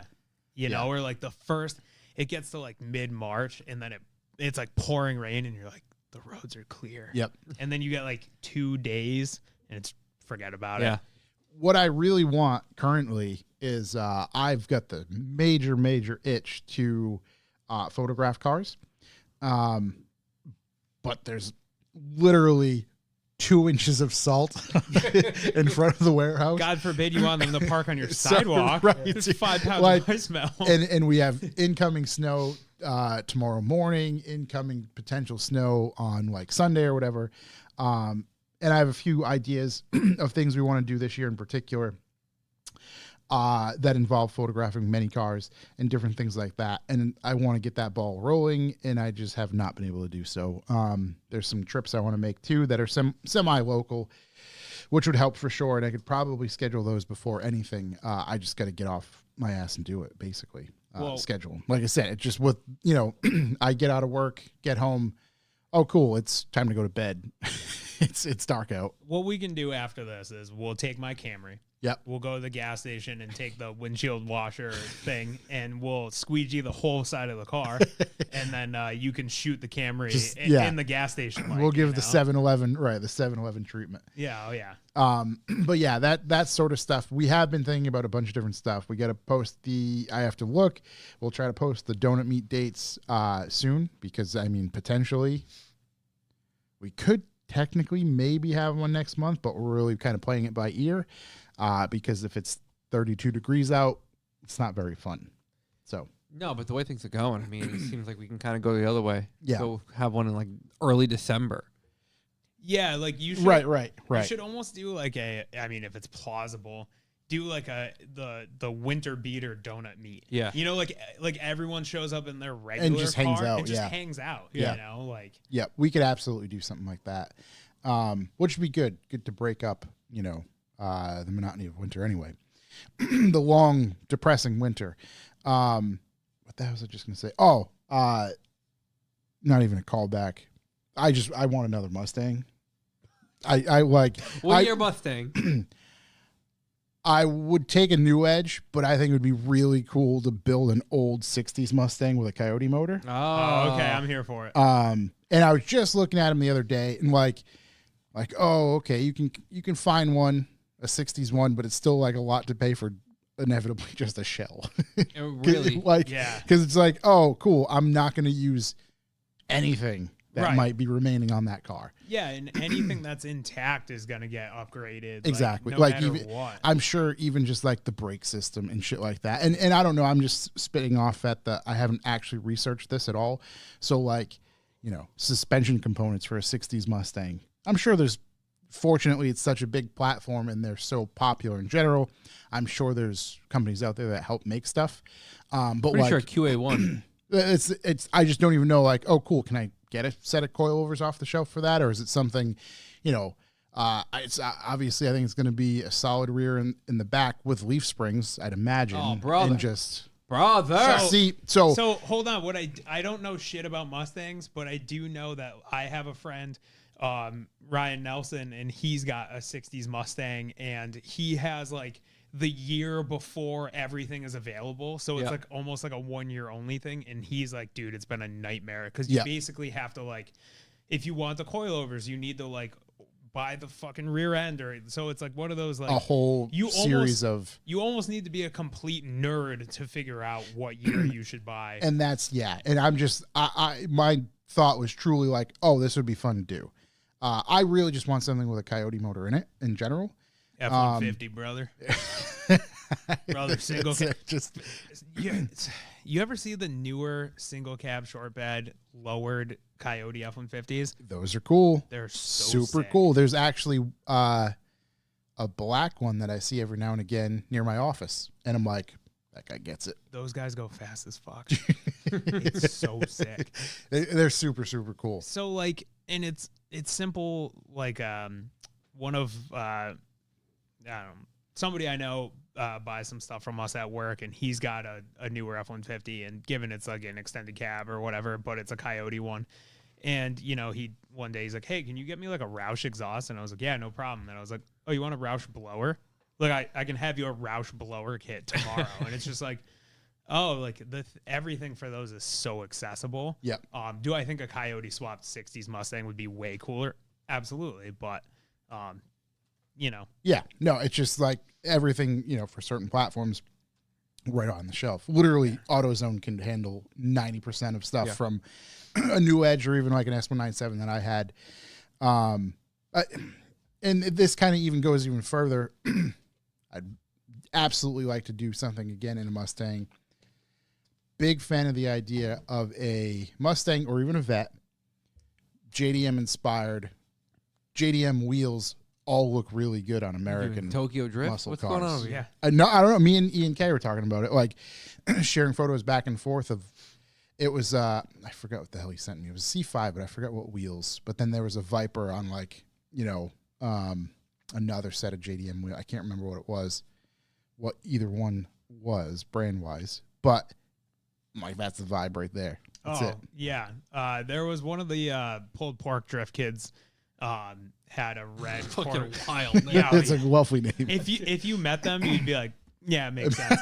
You know, or like it gets to like mid-March and then it's like pouring rain and you're like, the roads are clear. Yep. And then you get like 2 days and it's forget about Yeah. it. What I really want currently is I've got the major itch to photograph cars. But there's literally 2 inches of salt in front of the warehouse. God forbid you want them to park on your So, sidewalk. right. It's 5 pounds Like, of ice melt. And we have incoming snow tomorrow morning, incoming potential snow on like Sunday or whatever. And I have a few ideas of things we want to do this year in particular that involve photographing many cars and different things like that. And I want to get that ball rolling, and I just have not been able to do so. There's some trips I want to make too that are semi-local, which would help for sure. And I could probably schedule those before anything. I just got to get off my ass and do it, basically. Schedule. Like I said, it's just with, you know, I get out of work, get home. Oh, cool. It's time to go to bed. It's dark out. What we can do after this is we'll take my Camry. Yep. We'll go to the gas station and take the windshield washer thing, and we'll squeegee the whole side of the car, and then you can shoot the Camry in the gas station. We'll give the 7-Eleven, right, the 7-Eleven treatment. Yeah, oh yeah. But yeah, that sort of stuff. We have been thinking about a bunch of different stuff. We got to post I have to look. We'll try to post the donut meat dates soon, because I mean, potentially we could technically maybe have one next month, but we're really kind of playing it by ear. Because if it's 32 degrees out, it's not very fun. So No, but the way things are going, I mean, it seems like we can kind of go the other way. Yeah. Go have one in like early December. Yeah, like you should. right. You should almost do like I mean, if it's plausible, do like the winter beater donut meet. Yeah. You know, like everyone shows up in their regular just car hangs out, and just yeah. hangs out. Yeah. You know, like Yeah, we could absolutely do something like that, which would be good to break up, you know, the monotony of winter anyway. The long, depressing winter. What the hell was I just going to say? Oh, not even a callback. I want another Mustang. I like What year Mustang? I would take a new Edge, but I think it would be really cool to build an old 60s Mustang with a Coyote motor. Oh, okay. I'm here for it. And I was just looking at them the other day and like, oh, okay, you can find one, a 60s one, but it's still like a lot to pay for inevitably just a shell. Really? Like, Yeah. because it's like, oh, cool, I'm not going to use anything that Right. might be remaining on that car. Yeah, and anything that's intact is gonna get upgraded. Exactly. No Like, matter even, what. I'm sure even just like the brake system and shit like that. And I don't know, I'm just spitting off at I haven't actually researched this at all. So like, suspension components for a 60s Mustang. I'm sure fortunately it's such a big platform and they're so popular in general. I'm sure there's companies out there that help make stuff. But Pretty like sure QA1. it's I just don't even know, like, oh cool, can I get a set of coilovers off the shelf for that, or is it something, it's obviously I think it's going to be a solid rear in the back with leaf springs, I'd imagine. Oh, brother. And just Brother. so Hold on. What I don't know shit about Mustangs, but I do know that I have a friend, Ryan Nelson, and he's got a 60s Mustang, and he has like the year before everything is available. So it's Yeah. like almost like a 1 year only thing. And he's like, dude, it's been a nightmare because you Yeah. basically have to like, if you want the coilovers, you need to like buy the fucking rear end, or so it's like one of those like a whole you series of, you almost need to be a complete nerd to figure out what year you should buy. and that's, yeah. And I'm just, my thought was truly like, oh, this would be fun to do. I really just want something with a Coyote motor in it in general. F-150, brother. Brother, single It's, cab. just You ever see the newer single cab short bed lowered Coyote F-150s? those are cool. They're so Super sick. cool. There's actually a black one that I see every now and again near my office, and I'm like, that guy gets it. Those guys go fast as fuck. It's so sick. They're super, super cool. So like, and it's simple. Like one of I don't know, somebody I know buys some stuff from us at work, and he's got a newer F-150, and given it's like an extended cab or whatever, but it's a Coyote one. And he one day he's like, hey, can you get me like a Roush exhaust? And I was like, yeah, no problem. And I was like, oh, you want a Roush blower? Look, I can have you a Roush blower kit tomorrow. And it's just like, oh, like everything for those is so accessible. Yep. Do I think a Coyote swapped 60s Mustang would be way cooler? Absolutely. But, Yeah. No, it's just like everything, for certain platforms right on the shelf. Literally, AutoZone can handle 90% of stuff from a new Edge or even like an S197 that I had. And this kind of even goes even further. I'd absolutely like to do something again in a Mustang. Big fan of the idea of a Mustang or even a Vet, JDM inspired. JDM wheels all look really good on American Tokyo Drift. muscle What's cars. going on over here? yeah. No, I don't know. Me and Ian K were talking about it, like sharing photos back and forth of. It was I forgot what the hell he sent me. It was a C5, but I forgot what wheels. But then there was a Viper on like another set of JDM wheel. I can't remember what it was, what either one was brand wise, but I'm like, that's the vibe right there. That's it. Yeah. There was one of the pulled pork drift kids had a red Fucking wild. Man. Yeah. It's a lovely name. If you met them, you'd be like, yeah, it makes sense.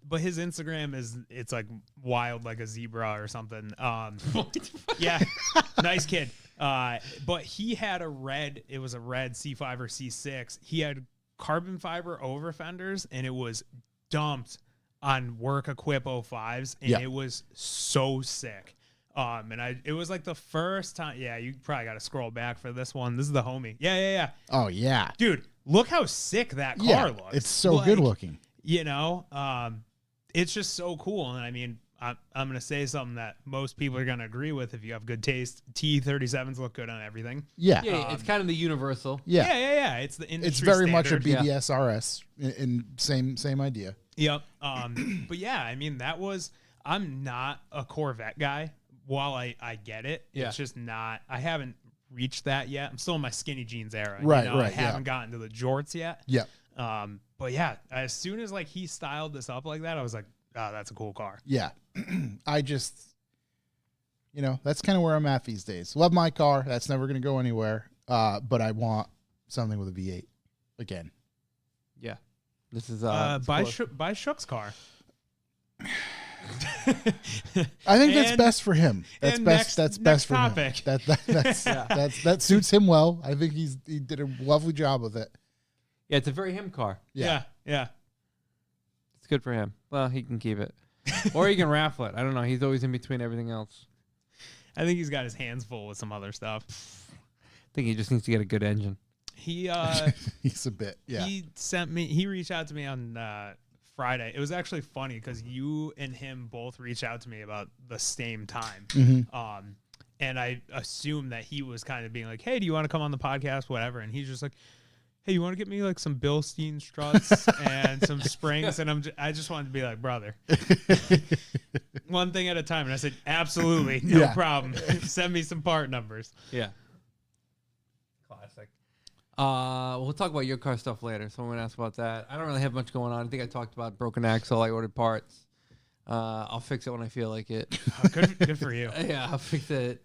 But his Instagram it's like wild like a zebra or something. Yeah, nice kid. But he had it was a red C5 or C6. He had carbon fiber over fenders, and it was dumped on work Equip 05s, and it was so sick. It was like the first time. Yeah, you probably got to scroll back for this one. This is the homie. Yeah. Oh yeah, Dude, look how sick that car looks. It's so good looking. It's just so cool. And I mean, I'm going to say something that most people are going to agree with if you have good taste. T37s look good on everything. Yeah. Yeah, it's kind of the universal. Yeah. It's the industry It's very much a standard. BBS RS in same idea. Yep. But yeah, I mean, I'm not a Corvette guy. While I get it, it's just not, I haven't reached that yet. I'm still in my skinny jeans era. Right. I haven't gotten to the jorts yet. Yeah. But yeah, as soon as like he styled this up like that, I was like, oh, that's a cool car. Yeah. You know, that's kind of where I'm at these days. Love my car. That's never going to go anywhere. But I want something with a V8 again. Yeah. This is buy close. buy Shook's car. I think that's And- best for him. That's and best. That's next best for topic. him. That suits him well. I think he did a lovely job with it. Yeah, it's a very him car. Yeah. It's good for him. Well, he can keep it. Or he can raffle it. I don't know. He's always in between everything else. I think he's got his hands full with some other stuff. I think he just needs to get a good engine. He He's a bit. Yeah. he reached out to me on Friday. It was actually funny because you and him both reached out to me about the same time. And I assumed that he was kind of being like, hey, do you want to come on the podcast? Whatever. And he's just like, hey, you want to get me like some Bilstein struts and some springs? And I just wanted to be like, brother, one thing at a time. And I said, absolutely, no Yeah. problem. Send me some part numbers. Yeah. Classic. We'll talk about your car stuff later. So I'm going to ask about that. I don't really have much going on. I think I talked about broken axle. I ordered parts. I'll fix it when I feel like it. Oh, good for you. Yeah, I'll fix it.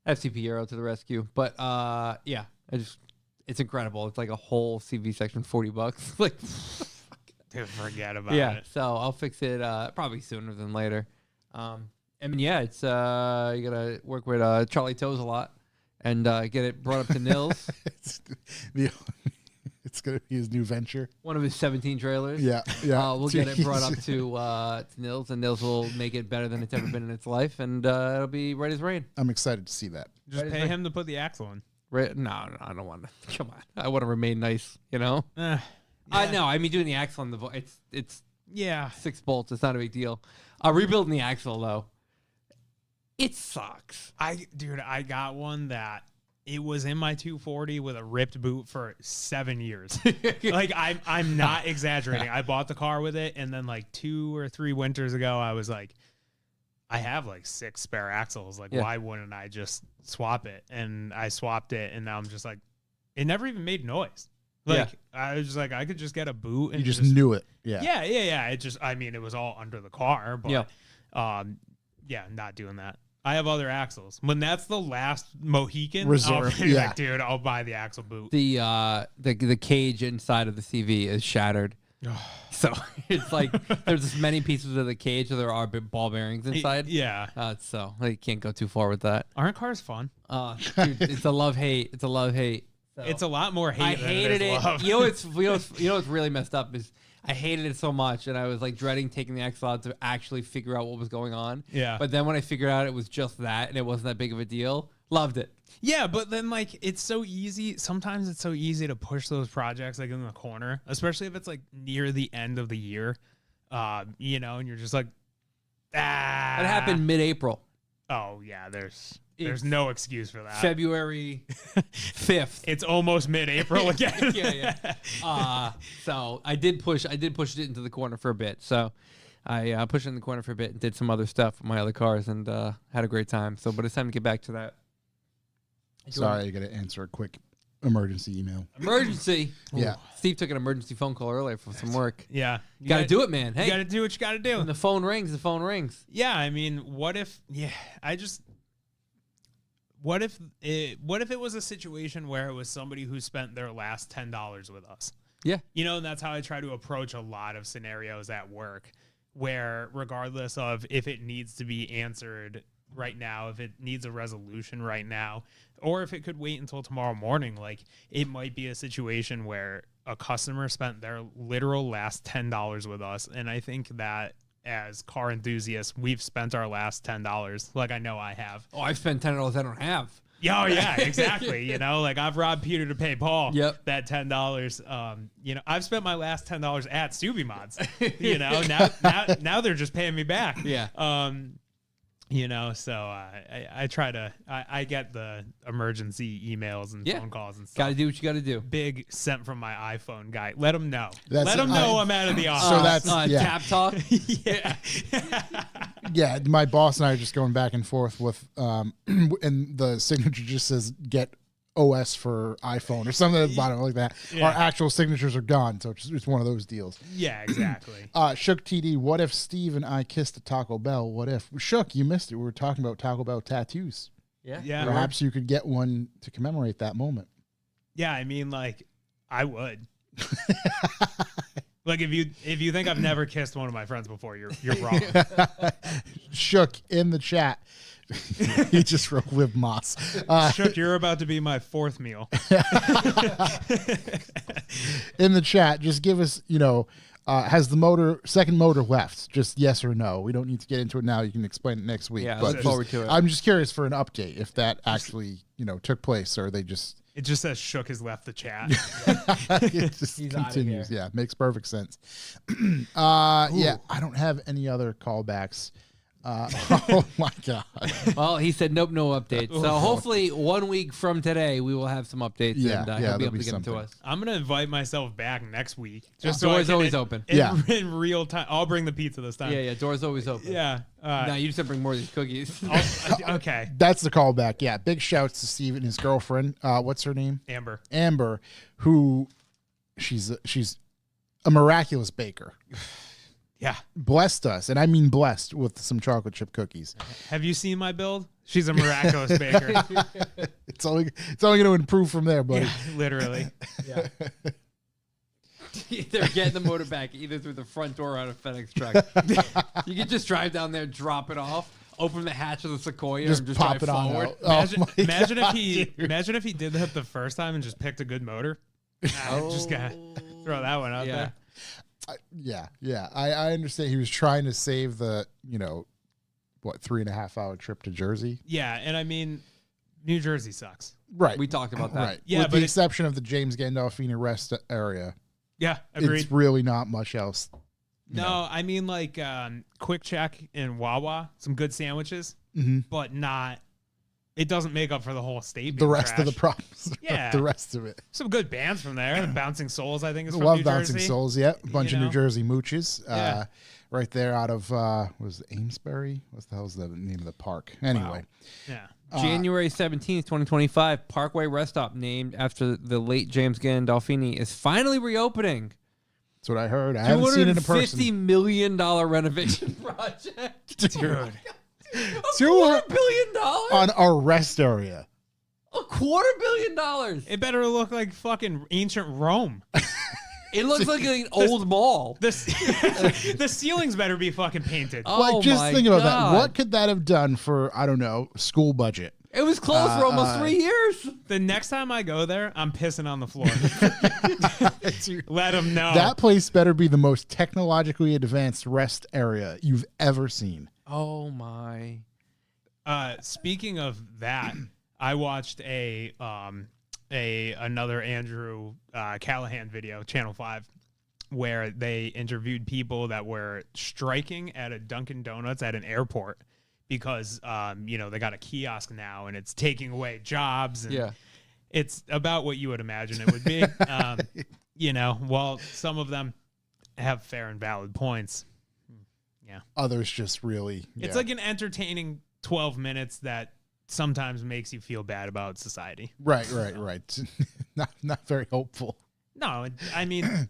FCP Euro to the rescue. But yeah, it's incredible. It's like a whole CV section, $40. Like, Dude, forget about yeah. it. So I'll fix it probably sooner than later. I mean, yeah, it's you gotta work with Charlie Toes a lot and get it brought up to Nils, It's gonna be his new venture. one of his 17 trailers. Yeah. We'll get it brought up to Nils, and Nils will make it better than it's ever been in its life, and it'll be right as rain. I'm excited to see that. Just pay him to put the axle in. Right? No, I don't want to. Come on, I want to remain nice. You know. Yeah. No, I mean doing the axle on the it's Yeah. 6 bolts. It's not a big deal. Rebuilding the axle though, it sucks. I got one that it was in my 240 with a ripped boot for 7 years. Like I'm not exaggerating. I bought the car with it, and then like 2 or 3 winters ago, I was like, I have like 6 spare axles. Like, Yeah. why wouldn't I just swap it? And I swapped it, and now I'm just like, it never even made noise. Like I was just like, I could just get a boot and You just knew it. Yeah. Yeah. It just, I mean, it was all under the car, but yeah, not doing that. I have other axles. When that's the last Mohican, Reserve, I'll be yeah. like, dude, I'll buy the axle boot. The cage inside of the CV is shattered. So it's like there's as many pieces of the cage as there are ball bearings inside. Yeah. So you can't go too far with that. Aren't cars fun? Dude, it's a love hate. It's a love hate. So, It's a lot more hate I than hated it is it. love. You know what's really messed up is I hated it so much, and I was like dreading taking the axle out to actually figure out what was going on. Yeah. But then when I figured out it was just that, and it wasn't that big of a deal, loved it. Yeah, but then like it's so easy. Sometimes it's so easy to push those projects like in the corner, especially if it's like near the end of the year. You know, and you're just like, ah. It happened mid-April. Oh yeah, there's It's no excuse for that. February 5th. It's almost mid-April again. yeah. So I did push it into the corner for a bit. So I pushed it in the corner for a bit and did some other stuff with my other cars and had a great time. So, but it's time to get back to that. Sorry, I got to answer a quick emergency email. Emergency. Yeah. Steve took an emergency phone call earlier for some work. Yeah. You got to do it, man. Hey, You got to do what you got to do. when the phone rings, the phone rings. Yeah, I mean, what if it was a situation where it was somebody who spent their last $10 with us? Yeah. You know, and that's how I try to approach a lot of scenarios at work, where regardless of if it needs to be answered right now, if it needs a resolution right now, or if it could wait until tomorrow morning, like it might be a situation where a customer spent their literal last $10 with us. And I think that as car enthusiasts, we've spent our last $10. Like I know I have. Oh, I've spent $10 I don't have. Oh yeah, exactly. You know, like I've robbed Peter to pay Paul. Yep. That $10. You know, I've spent my last $10 at Stubby Mods. You know, now they're just paying me back. Yeah. You know, so I try to I get the emergency emails and phone calls and stuff. Got to do what you got to do. Big sent from my iPhone guy. Let him know. That's Let him it. know I'm out of the office. So that's yeah. Tap talk. yeah. Yeah, my boss and I are just going back and forth with, and the signature just says "get OS for iPhone or something at the bottom like that. Yeah. Our actual signatures are gone, so it's one of those deals. Yeah, exactly. Shook TD, what if Steve and I kissed at Taco Bell? What if? Shook, you missed it. We were talking about Taco Bell tattoos. Yeah. Perhaps you could get one to commemorate that moment. Yeah, I mean, like, I would. Like, if you think I've never kissed one of my friends before, you're wrong. Shook in the chat. He just wrote Liv Moss. Shook, you're about to be my fourth meal. In the chat, just give us, has the second motor left? Just yes or no. We don't need to get into it now. You can explain it next week. Yeah, but look forward to it. I'm just curious for an update if that actually, took place, or they just It just says Shook has left the chat. it just He's outta continues. here. Yeah, makes perfect sense. Yeah, I don't have any other callbacks. Oh my god. Well, he said nope, no updates. So hopefully 1 week from today we will have some updates, Yeah, and yeah, he'll be there'll able be to get them to something. us. I'm gonna invite myself back next week. Just so I doors can- always open. in real time. I'll bring the pizza this time. Yeah, doors always open. Yeah. No, you just have to bring more of these cookies. Okay. That's the callback. Yeah, big shouts to Steve and his girlfriend. What's her name? Amber. Who she's a miraculous baker. Yeah. Blessed us, and I mean blessed, with some chocolate chip cookies. Have you seen my build? She's a miraculous baker. It's only going to improve from there, buddy. Yeah, literally. Yeah. They're getting the motor back either through the front door or on a FedEx truck. You can just drive down there, drop it off, open the hatch of the Sequoia, Just and just pop drive it on forward. out. Oh my Imagine God, imagine if he did that the first time and just picked a good motor. Just gotta throw that one out there. Yeah. I understand he was trying to save the 3.5 hour trip to Jersey. Yeah, and I mean, New Jersey sucks. Right. We talked about that. Right. Yeah, With but the exception of the James Gandolfini rest area. Yeah, agreed. It's really not much else. No, I mean like Quick Check and Wawa, some good sandwiches, but not. It doesn't make up for the whole state. The being rest of the trash. problems. Yeah. The rest of it. Some good bands from there. Bouncing Souls, I think, is from Love New Bouncing Jersey. Souls. Yeah. A bunch of New Jersey mooches. Yeah. Right there out of, was it Amesbury? What the hell's the name of the park? Anyway. Yeah. January 17th, 2025, Parkway Rest Stop, named after the late James Gandolfini, is finally reopening. That's what I heard. I haven't seen it in person. $250 million renovation project. Dude. $250 million On our rest area. $250 million. It better look like fucking ancient Rome. It looks like an old mall. The ceilings better be fucking painted. Oh Just my think about that. God. What could that have done for, I don't know, school budget? It was closed for almost 3 years. The next time I go there, I'm pissing on the floor. Let them know. That place better be the most technologically advanced rest area you've ever seen. Oh my. Speaking of that, I watched another Andrew Callahan video, Channel 5, where they interviewed people that were striking at a Dunkin' Donuts at an airport because they got a kiosk now and it's taking away jobs. And Yeah. it's about what you would imagine it would be. While some of them have fair and valid points. Yeah. Others just really. It's like an entertaining 12 minutes that sometimes makes you feel bad about society. Right. Not very hopeful. No, I mean,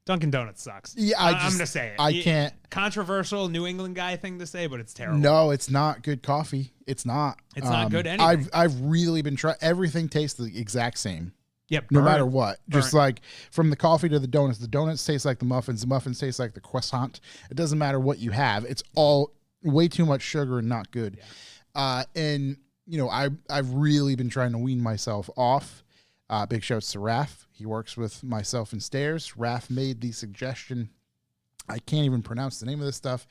Dunkin' Donuts sucks. Yeah, I'm going to say it. I can't. Controversial New England guy thing to say, but it's terrible. No, it's not good coffee. It's not. It's not good anything. I've really been trying. Everything tastes the exact same. Yep. No matter what. Just Burnt. like from the coffee to the donuts taste like the muffins taste like the croissant. It doesn't matter what you have. It's all way too much sugar and not good. Yeah. I've really been trying to wean myself off. Big shouts to Raf. He works with myself and Stairs. Raf made the suggestion. I can't even pronounce the name of this stuff.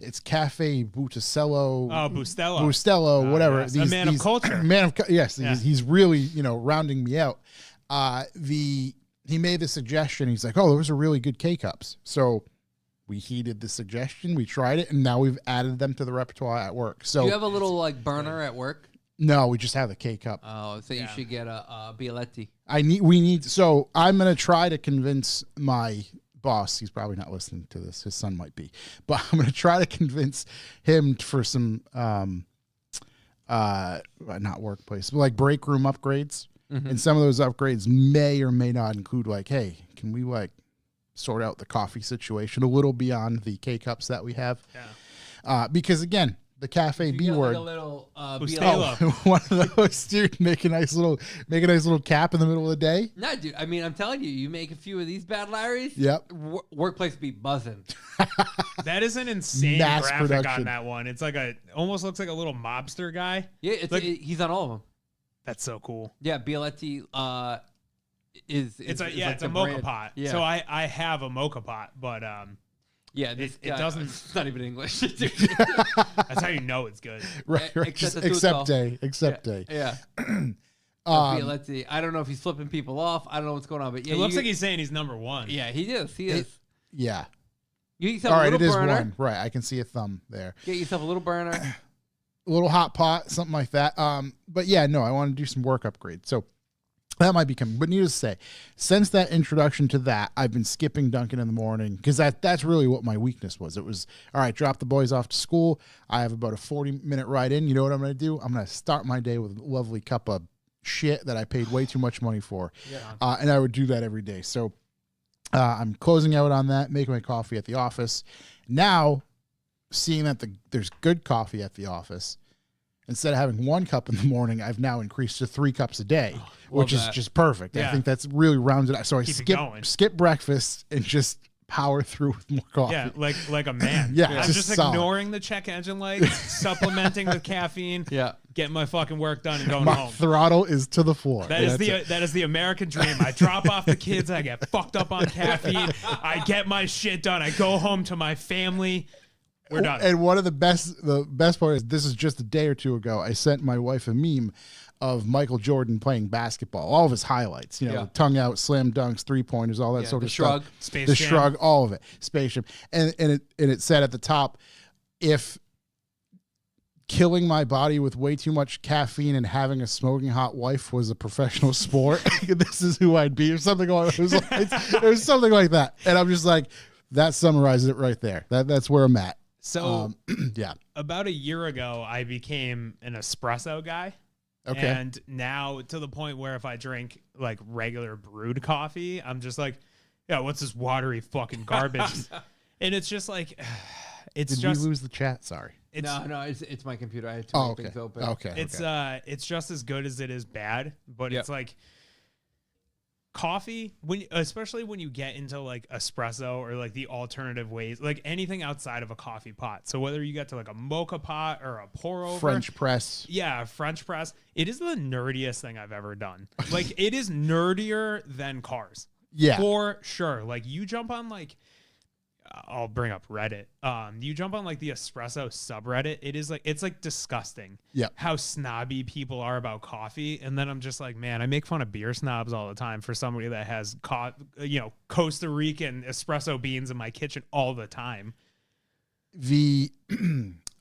It's Cafe Bustelo. Oh, Bustelo. Bustelo, whatever. Yes. A man of culture. Yes, Yeah. he's really, rounding me out. He made the suggestion. He's like, oh, those are really good K-Cups. So we heeded the suggestion. We tried it, and now we've added them to the repertoire at work. So Do you have a little burner at work? no, we just have the K-Cup. Oh, so you should get a Bialetti. So I'm going to try to convince my boss. He's probably not listening to this. His son might be, but I'm going to try to convince him for some, not workplace, but like break room upgrades. And some of those upgrades may or may not include like, hey, can we like sort out the coffee situation a little beyond the K-Cups that we have? Yeah. Because again, the cafe B Like word. a little, Bustelo. One of those, dude, make a nice little cap in the middle of the day. No, dude. I mean, I'm telling you, you make a few of these bad Larrys. Yep. Workplace be buzzing. That is an insane Mass graphic production. on that one. It's like almost looks like a little mobster guy. Yeah, it's Like- he's on all of them. That's so cool. Yeah, Bialetti is It's like it's the a mocha brand. pot. Yeah. So I have a mocha pot, but Yeah, this it guy- doesn't- It's not even English. that's how you know it's good. Right. Except the Except tutto. day. Except day. Yeah. Bialetti. I don't know if he's flipping people off. I don't know what's going on, but yeah, It looks like he's saying he's number one. Yeah, he is. He is. Yeah. You get yourself All a right, little it is burner. one. Right. I can see a thumb there. Get yourself a little burner. A little hot pot, something like that. But yeah, no, I want to do some work upgrades. So that might be coming. But needless to say, since that introduction to that, I've been skipping Dunkin' in the morning because that's really what my weakness was. It was, all right, drop the boys off to school. I have about a 40-minute ride in. You know what I'm going to do? I'm going to start my day with a lovely cup of shit that I paid way too much money for. Yeah. And I would do that every day. So I'm closing out on that, making my coffee at the office. Now, seeing that there's good coffee at the office, instead of having 1 cup in the morning, I've now increased to 3 cups a day, which is that. just perfect. I Yeah. think that's really rounded out. So I Keep it going. skip breakfast and just power through with more coffee. Yeah, like a man. Yeah, I'm just just solid. ignoring the check engine lights, supplementing with caffeine, Yeah. getting my fucking work done and going My home. throttle is to the floor. That is That's it. that is the American dream. I drop off the kids, I get fucked up on caffeine, I get my shit done, I go home to my family. We're done. And one of the best part is this is just a day or two ago. I sent my wife a meme of Michael Jordan playing basketball, all of his highlights, you know, Yeah. tongue out, slam dunks, 3-pointers, all that Yeah, sort the of shrug. stuff. Space the Jam. shrug, all of it. Space Jam. And it said at the top, if killing my body with way too much caffeine and having a smoking hot wife was a professional sport, this is who I'd be, or something like it was something like that. And I'm just like, that summarizes it right there. That's where I'm at. So Yeah. about a year ago, I became an espresso guy. Okay. And now to the point where if I drink like regular brewed coffee, I'm just like, yeah, what's this watery fucking garbage? And it's just like, it's Did just we lose the chat? Sorry. it's No, it's my computer. I had too Oh, many okay. things open. Okay. it's just as good as it is bad, but Yep. it's like coffee especially when you get into like espresso or like the alternative ways, like anything outside of a coffee pot. So whether you get to like a mocha pot or a pour over, French press. yeah, French press, it is the nerdiest thing I've ever done. Like it is nerdier than cars. Yeah. For sure. Like you jump on like I'll bring up Reddit. You jump on like the espresso subreddit. It is like it's like disgusting. Yeah. How snobby people are about coffee, and then I'm just like, man, I make fun of beer snobs all the time for somebody that has Costa Rican espresso beans in my kitchen all the time. The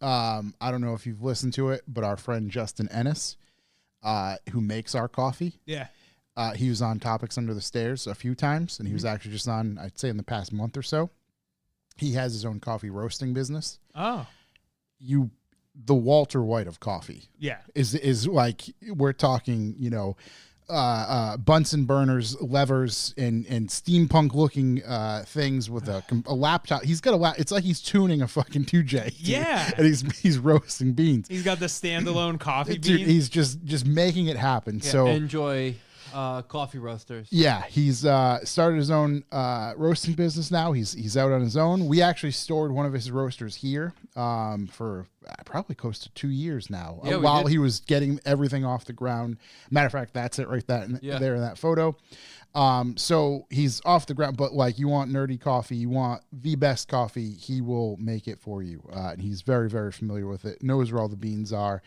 I don't know if you've listened to it, but our friend Justin Ennis, who makes our coffee, Yeah. he was on Topics Under the Stairs a few times, and he was actually just on, I'd say, in the past month or so. He has his own coffee roasting business. Oh. The Walter White of coffee Yeah. is like, we're talking, Bunsen burners, levers, and steampunk looking things with a laptop. He's got it's like he's tuning a fucking 2J. dude. Yeah. And he's roasting beans. He's got the standalone coffee Dude, bean. he's just making it happen. Yeah, So enjoy coffee roasters. yeah, he's started his own roasting business now. He's out on his own. We actually stored one of his roasters here for probably close to 2 years now. Yeah, we while did. he was getting everything off the ground. Matter of fact, that's it right Yeah. there in that photo. So he's off the ground, but like you want nerdy coffee, you want the best coffee, he will make it for you. And he's very, very familiar with it, knows where all the beans are.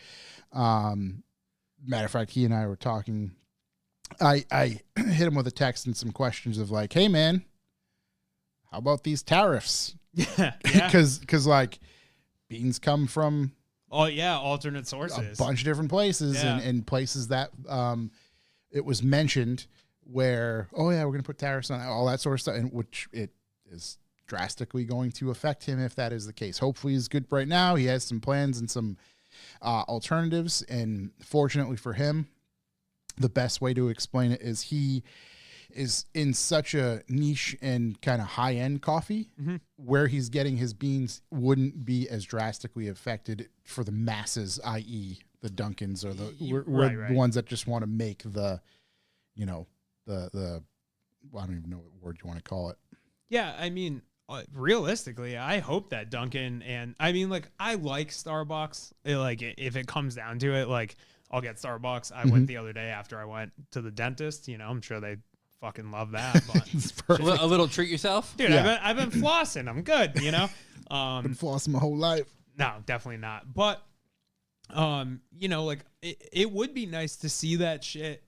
Matter of fact, he and I were talking. I hit him with a text and some questions of like, hey man, how about these tariffs? yeah. Because like beans come from Oh yeah, alternate a sources. bunch of different places Yeah. and places that it was mentioned where, oh yeah, we're going to put tariffs on all that sort of stuff, and which it is drastically going to affect him if that is the case. Hopefully he's good right now. He has some plans and some alternatives, and fortunately for him, the best way to explain it is he is in such a niche and kind of high end coffee where he's getting his beans wouldn't be as drastically affected for the masses, i.e. the Dunkins or the ones that just want to make the, you know, the I don't even know what word you want to call it. Yeah, I mean, realistically, I hope that Dunkin' and I mean, like, I like Starbucks. Like, if it comes down to it, like, I'll get Starbucks. I went the other day after I went to the dentist. You know, I'm sure they fucking love that. But A little treat yourself, dude, Yeah. I've been flossing. I'm good. You know, Been flossing my whole life. no, definitely not. But you know, like it would be nice to see that shit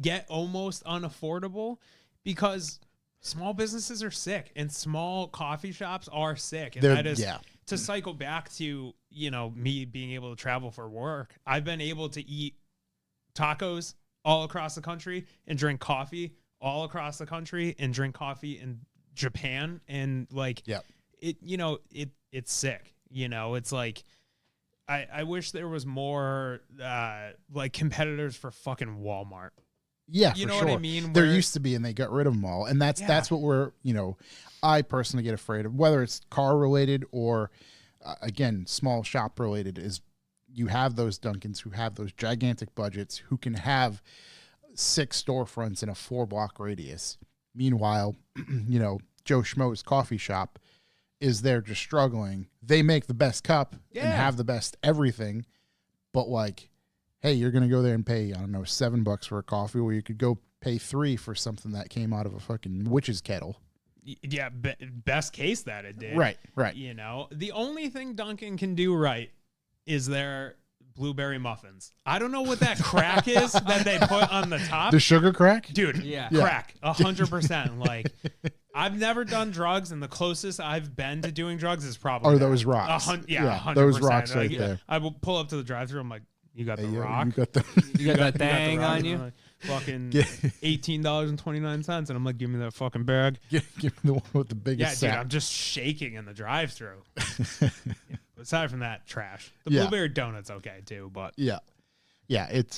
get almost unaffordable because small businesses are sick and small coffee shops are sick. And that is to cycle back to, you know, me being able to travel for work. I've been able to eat tacos all across the country and drink coffee all across the country and drink coffee in Japan. And like, it, you know, it's sick. You know, it's like, I wish there was more like competitors for fucking Walmart. Yeah, you for know sure. what I mean? There used to be, and they got rid of them all. And that's what we're, you know, I personally get afraid of, whether it's car related or, again, small shop related, is you have those Dunkins who have those gigantic budgets who can have 6 storefronts in a 4-block radius. Meanwhile, you know, Joe Schmo's coffee shop is there just struggling. They make the best cup and have the best everything, but like, hey, you're going to go there and pay, I don't know, $7 for a coffee, where you could go pay $3 for something that came out of a fucking witch's kettle. Yeah, best case that it did. Right. You know, the only thing Dunkin' can do right is their blueberry muffins. I don't know what that crack is that they put on the top. The sugar crack? Dude, crack, 100%. Like, I've never done drugs, and the closest I've been to doing drugs is probably those rocks. 100%. Those rocks right there. I will pull up to the drive-thru. I'm like, you got the Hey, rock. You got the you got that the thing rock. on you. Like, fucking $18.29, and I'm like, give me that fucking bag. give me the one with the Yeah, biggest dude, sack. I'm just shaking in the drive-thru. Aside from that, trash. The Yeah. blueberry donut's okay too, but Yeah. It's,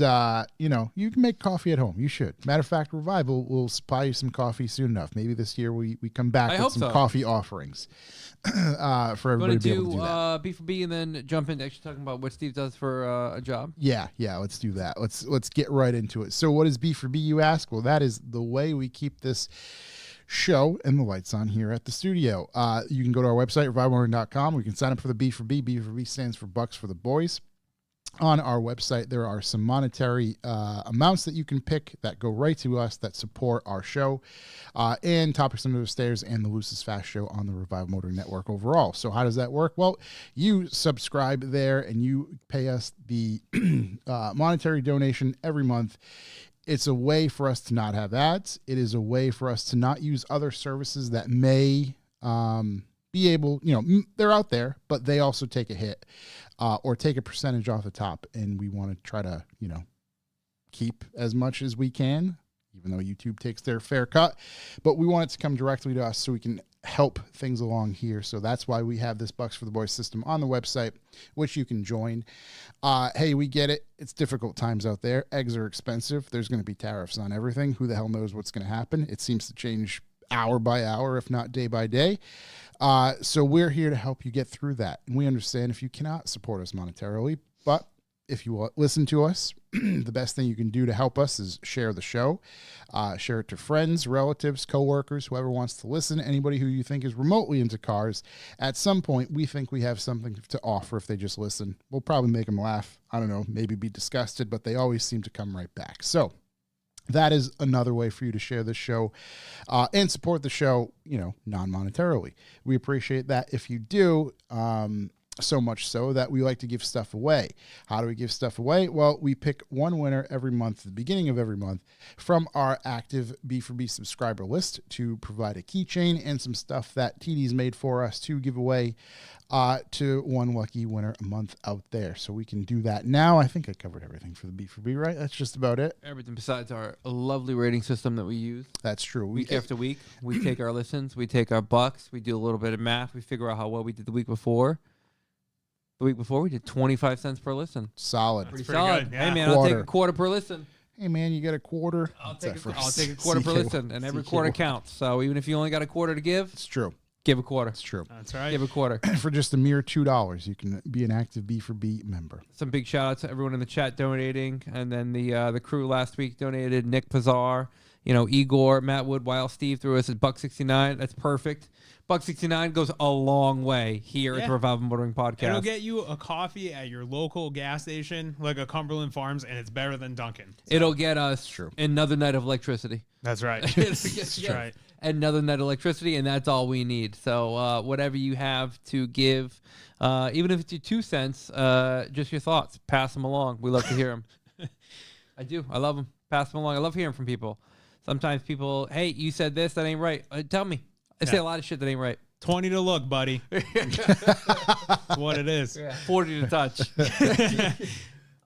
you know, you can make coffee at home. You should. Matter of fact, Revival will supply you some coffee soon enough. Maybe this year we come back with some coffee offerings for everybody to be able to do that. B for B and then jump into actually talking about what Steve does for a job. Yeah, let's do that. Let's get right into it. So what is B for B, you ask? Well, that is the way we keep this show and the lights on here at the studio. You can go to our website, revivalmorning.com. We can sign up for the B for B. B for B stands for Bucks for the Boys. On our website, there are some monetary amounts that you can pick that go right to us that support our show and Topics Under the Stairs and the Loosest Fast Show on the Revival Motoring Network overall. So how does that work? Well, you subscribe there and you pay us the monetary donation every month. It's a way for us to not have ads. It is a way for us to not use other services that may be able, you know, they're out there, but they also take a hit. Or take a percentage off the top, and we want to try to, you know, keep as much as we can, even though YouTube takes their fair cut. But we want it to come directly to us so we can help things along here. So that's why we have this Bucks for the Boys system on the website, which you can join. Hey, we get it. It's difficult times out there. Eggs are expensive. There's going to be tariffs on everything. Who the hell knows what's going to happen? It seems to change hour by hour, if not day by day. So we're here to help you get through that. And we understand if you cannot support us monetarily, but if you will listen to us, the best thing you can do to help us is share the show, share it to friends, relatives, coworkers, whoever wants to listen, anybody who you think is remotely into cars. At some point, we think we have something to offer if they just listen. We'll probably make them laugh. I don't know, maybe be disgusted, but they always seem to come right back. So that is another way for you to share this show and support the show, you know, non-monetarily. We appreciate that if you do, so much so that we like to give stuff away. How do we give stuff away? Well, we pick one winner every month, at the beginning of every month, from our active B4B subscriber list to provide a keychain and some stuff that TD's made for us to give away to one lucky winner a month out there. So we can do that now. I think I covered everything for the B4B, right? That's just about it. Everything besides our lovely rating system that we use. That's true. Week after week, we take our listens, we take our bucks, we do a little bit of math, we figure out how well we did the week before. The week before, we did 25 cents per listen. Solid. Pretty pretty solid. good, yeah. Hey, man, I'll take a quarter per listen. hey man, you get a quarter. I'll What's take that for a quarter per CK1? listen, and every quarter counts. So even if you only got a quarter to give, It's true. give a quarter. It's true. That's right. Give a quarter. For just a mere $2, you can be an active B4B member. Some big shout outs to everyone in the chat donating, and then the crew last week donated. Nick Pazar, Igor, Matt Wood, Wild Steve threw us at $1.69. That's perfect. $1.69 goes a long way here at the Revival Motoring Podcast. It'll get you a coffee at your local gas station, like a Cumberland Farms, and it's better than Dunkin'. So. It'll get us True. another night of electricity. That's right. That's right. Another night of electricity, and that's all we need. So whatever you have to give, even if it's your 2 cents, just your thoughts, pass them along. We love to hear them. I do. I love them. Pass them along. I love hearing from people. Sometimes people, hey, you said this, that ain't right. Tell me. I say a lot of shit that ain't right. 20 to look, buddy. That's what it is. 40 to touch.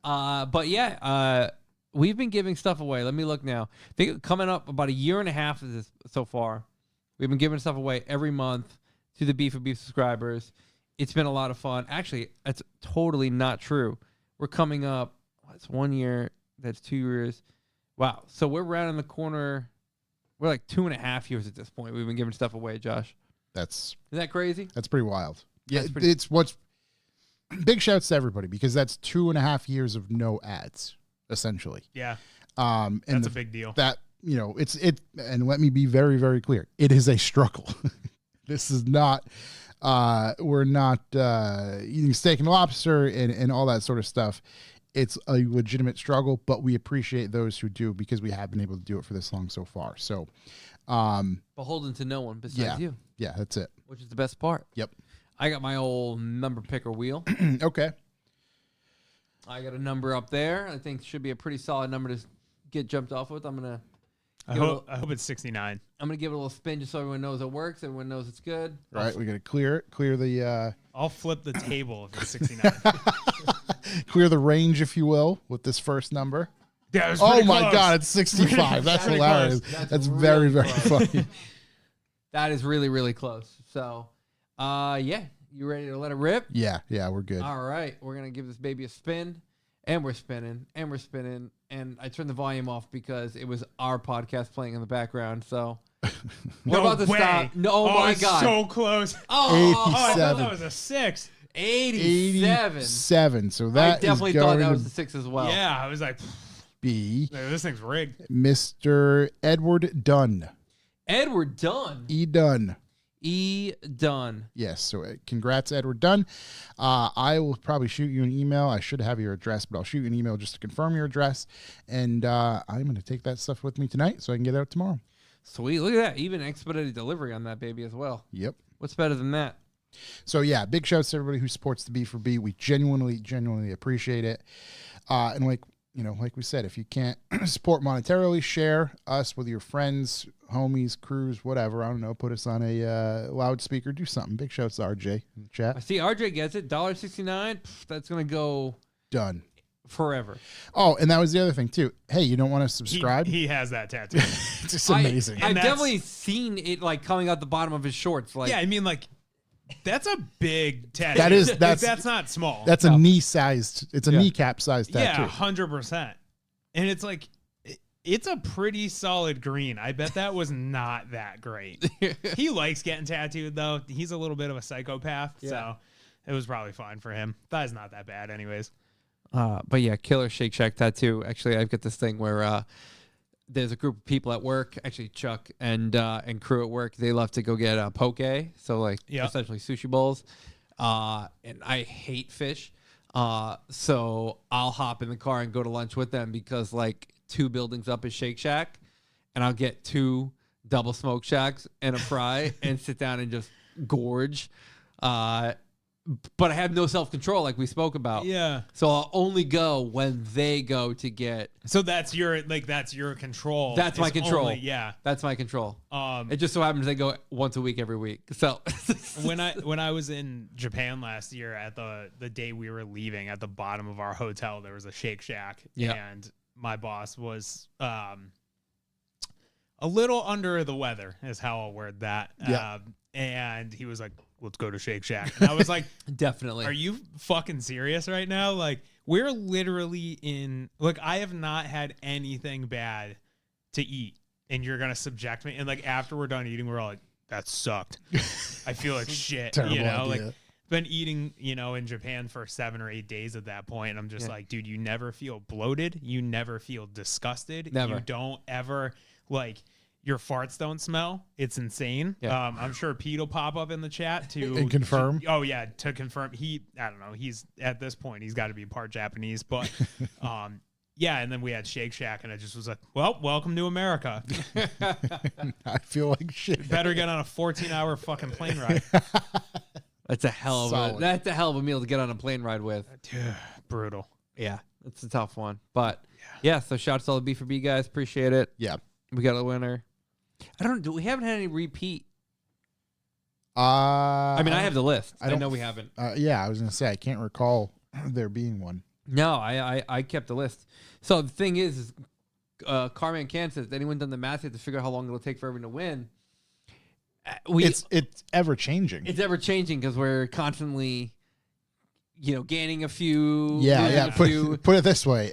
But yeah, we've been giving stuff away. Let me look now. I think coming up about a year and a half of this so far. We've been giving stuff away every month to the Beef for Beef subscribers. It's been a lot of fun. Actually, that's totally not true. We're coming up. That's 1 year. That's 2 years. Wow. So we're rounding the corner. We're like 2.5 years at this point. We've been giving stuff away, Josh. That's Isn't that crazy? pretty wild. Yeah, That's pretty- it's what's big shouts to everybody because that's 2.5 years of no ads, essentially. Yeah. And That's a big deal. That it's and let me be very, very clear. It is a struggle. This is not we're not eating steak and lobster and all that sort of stuff. It's a legitimate struggle, but we appreciate those who do because we have been able to do it for this long so far. So Beholden to no one besides you, yeah, that's it. which is the best part. Yep. I got my old number picker wheel. Okay. I got a number up there. I think should be a pretty solid number to get jumped off with. I'm gonna I hope it's 69. give it a little spin just so everyone knows it works. Everyone knows it's good. All right, we got to clear the I'll flip the table if it's 69. clear the range, if you will, with this first number. Yeah, it was Oh pretty my close. God, it's 65. That's Pretty hilarious. close. That's really very, very close. funny. That is really, really close. So, yeah, you ready to let it rip? Yeah, we're good. All right, we're gonna give this baby a spin, and we're spinning, and we're spinning, and I turned the volume off because it was our podcast playing in the background. So we're about to way. stop. No, oh my it's God! so close. Oh, I thought 87. that was a 6. 87. 87. So I that is definitely going thought that to was the 6 as well. Yeah, I was like, be this thing's rigged. Mr. Edward Dunn. Edward Dunn. E. Dunn. E. Dunn. Yes. So congrats, Edward Dunn. I will probably shoot you an email. I should have your address, but I'll shoot you an email just to confirm your address. And I'm going to take that stuff with me tonight so I can get it out tomorrow. Sweet. Look at that. Even expedited delivery on that baby as well. Yep. What's better than that? So yeah, big shouts to everybody who supports the B4B. We genuinely appreciate it. And like we said, if you can't support monetarily, share us with your friends, homies, crews, whatever. I don't know. Put us on a loudspeaker. Do something. Big shouts to RJ in the I chat. see RJ gets it. $1.69. That's gonna go Done. forever. Oh, and that was the other thing too. Hey, you don't want to subscribe? He has that tattoo. It's just amazing. I've that's- definitely seen it like coming out the bottom of his shorts. Like, Yeah, I mean, like, that's a big tattoo. That's not small. That's a knee sized. It's a Yeah. kneecap sized tattoo. Yeah, 100%. And it's like, it's a pretty solid green. I bet that was not that great. He likes getting tattooed, though. He's a little bit of a psychopath, so it was probably fine for him. That is not that bad, anyways. But yeah, killer Shake Shack tattoo. Actually, I've got this thing where there's a group of people at work, actually Chuck and crew at work. They love to go get poke, so like essentially sushi bowls. And I hate fish, so I'll hop in the car and go to lunch with them because like 2 buildings up is Shake Shack, and I'll get 2 double smoke shacks and a fry and sit down and just gorge. But I have no self-control like we spoke about. Yeah. So I'll only go when they go to get. So that's your control. That's my It's control. only- yeah. That's my control. Um, It just so happens they go once a week every week. So when I was in Japan last year at the day we were leaving, at the bottom of our hotel there was a Shake Shack, and my boss was a little under the weather is how I'll word that. Yeah. And he was like, let's go to Shake Shack. And I was like, definitely. are you fucking serious right now? Like, we're literally in, look, I have not had anything bad to eat, and you're going to subject me. And like after we're done eating, we're all like, that sucked. I feel like shit, Terrible you know, idea. like been eating, you know, in Japan for 7 or 8 days at that point. And I'm just like, dude, you never feel bloated. You never feel disgusted. Never. You don't ever like your farts don't smell. It's insane. Yeah. I'm sure Pete will pop up in the chat to And confirm. Oh yeah, to confirm. I don't know. He's at this point, he's got to be part Japanese, but yeah. And then we had Shake Shack, and I just was like, well, welcome to America. I feel like shit. Better get on a 14-hour fucking plane ride. That's a hell of Solid. that's a hell of a meal to get on a plane ride with. Brutal. Yeah, it's a tough one. But yeah, so shouts to all the B4B guys. Appreciate it. Yeah. We got a winner. I don't know. We haven't had any repeat. I I have the list. I I don't- know we haven't. Yeah, I was gonna say I can't recall there being one. No, I kept the list. So the thing is Carman Kansas, anyone done the math, you have to figure out how long it'll take for everyone to win. It's ever changing. It's ever changing because we're constantly, gaining a few. Yeah, losing yeah. a few. Put it this way.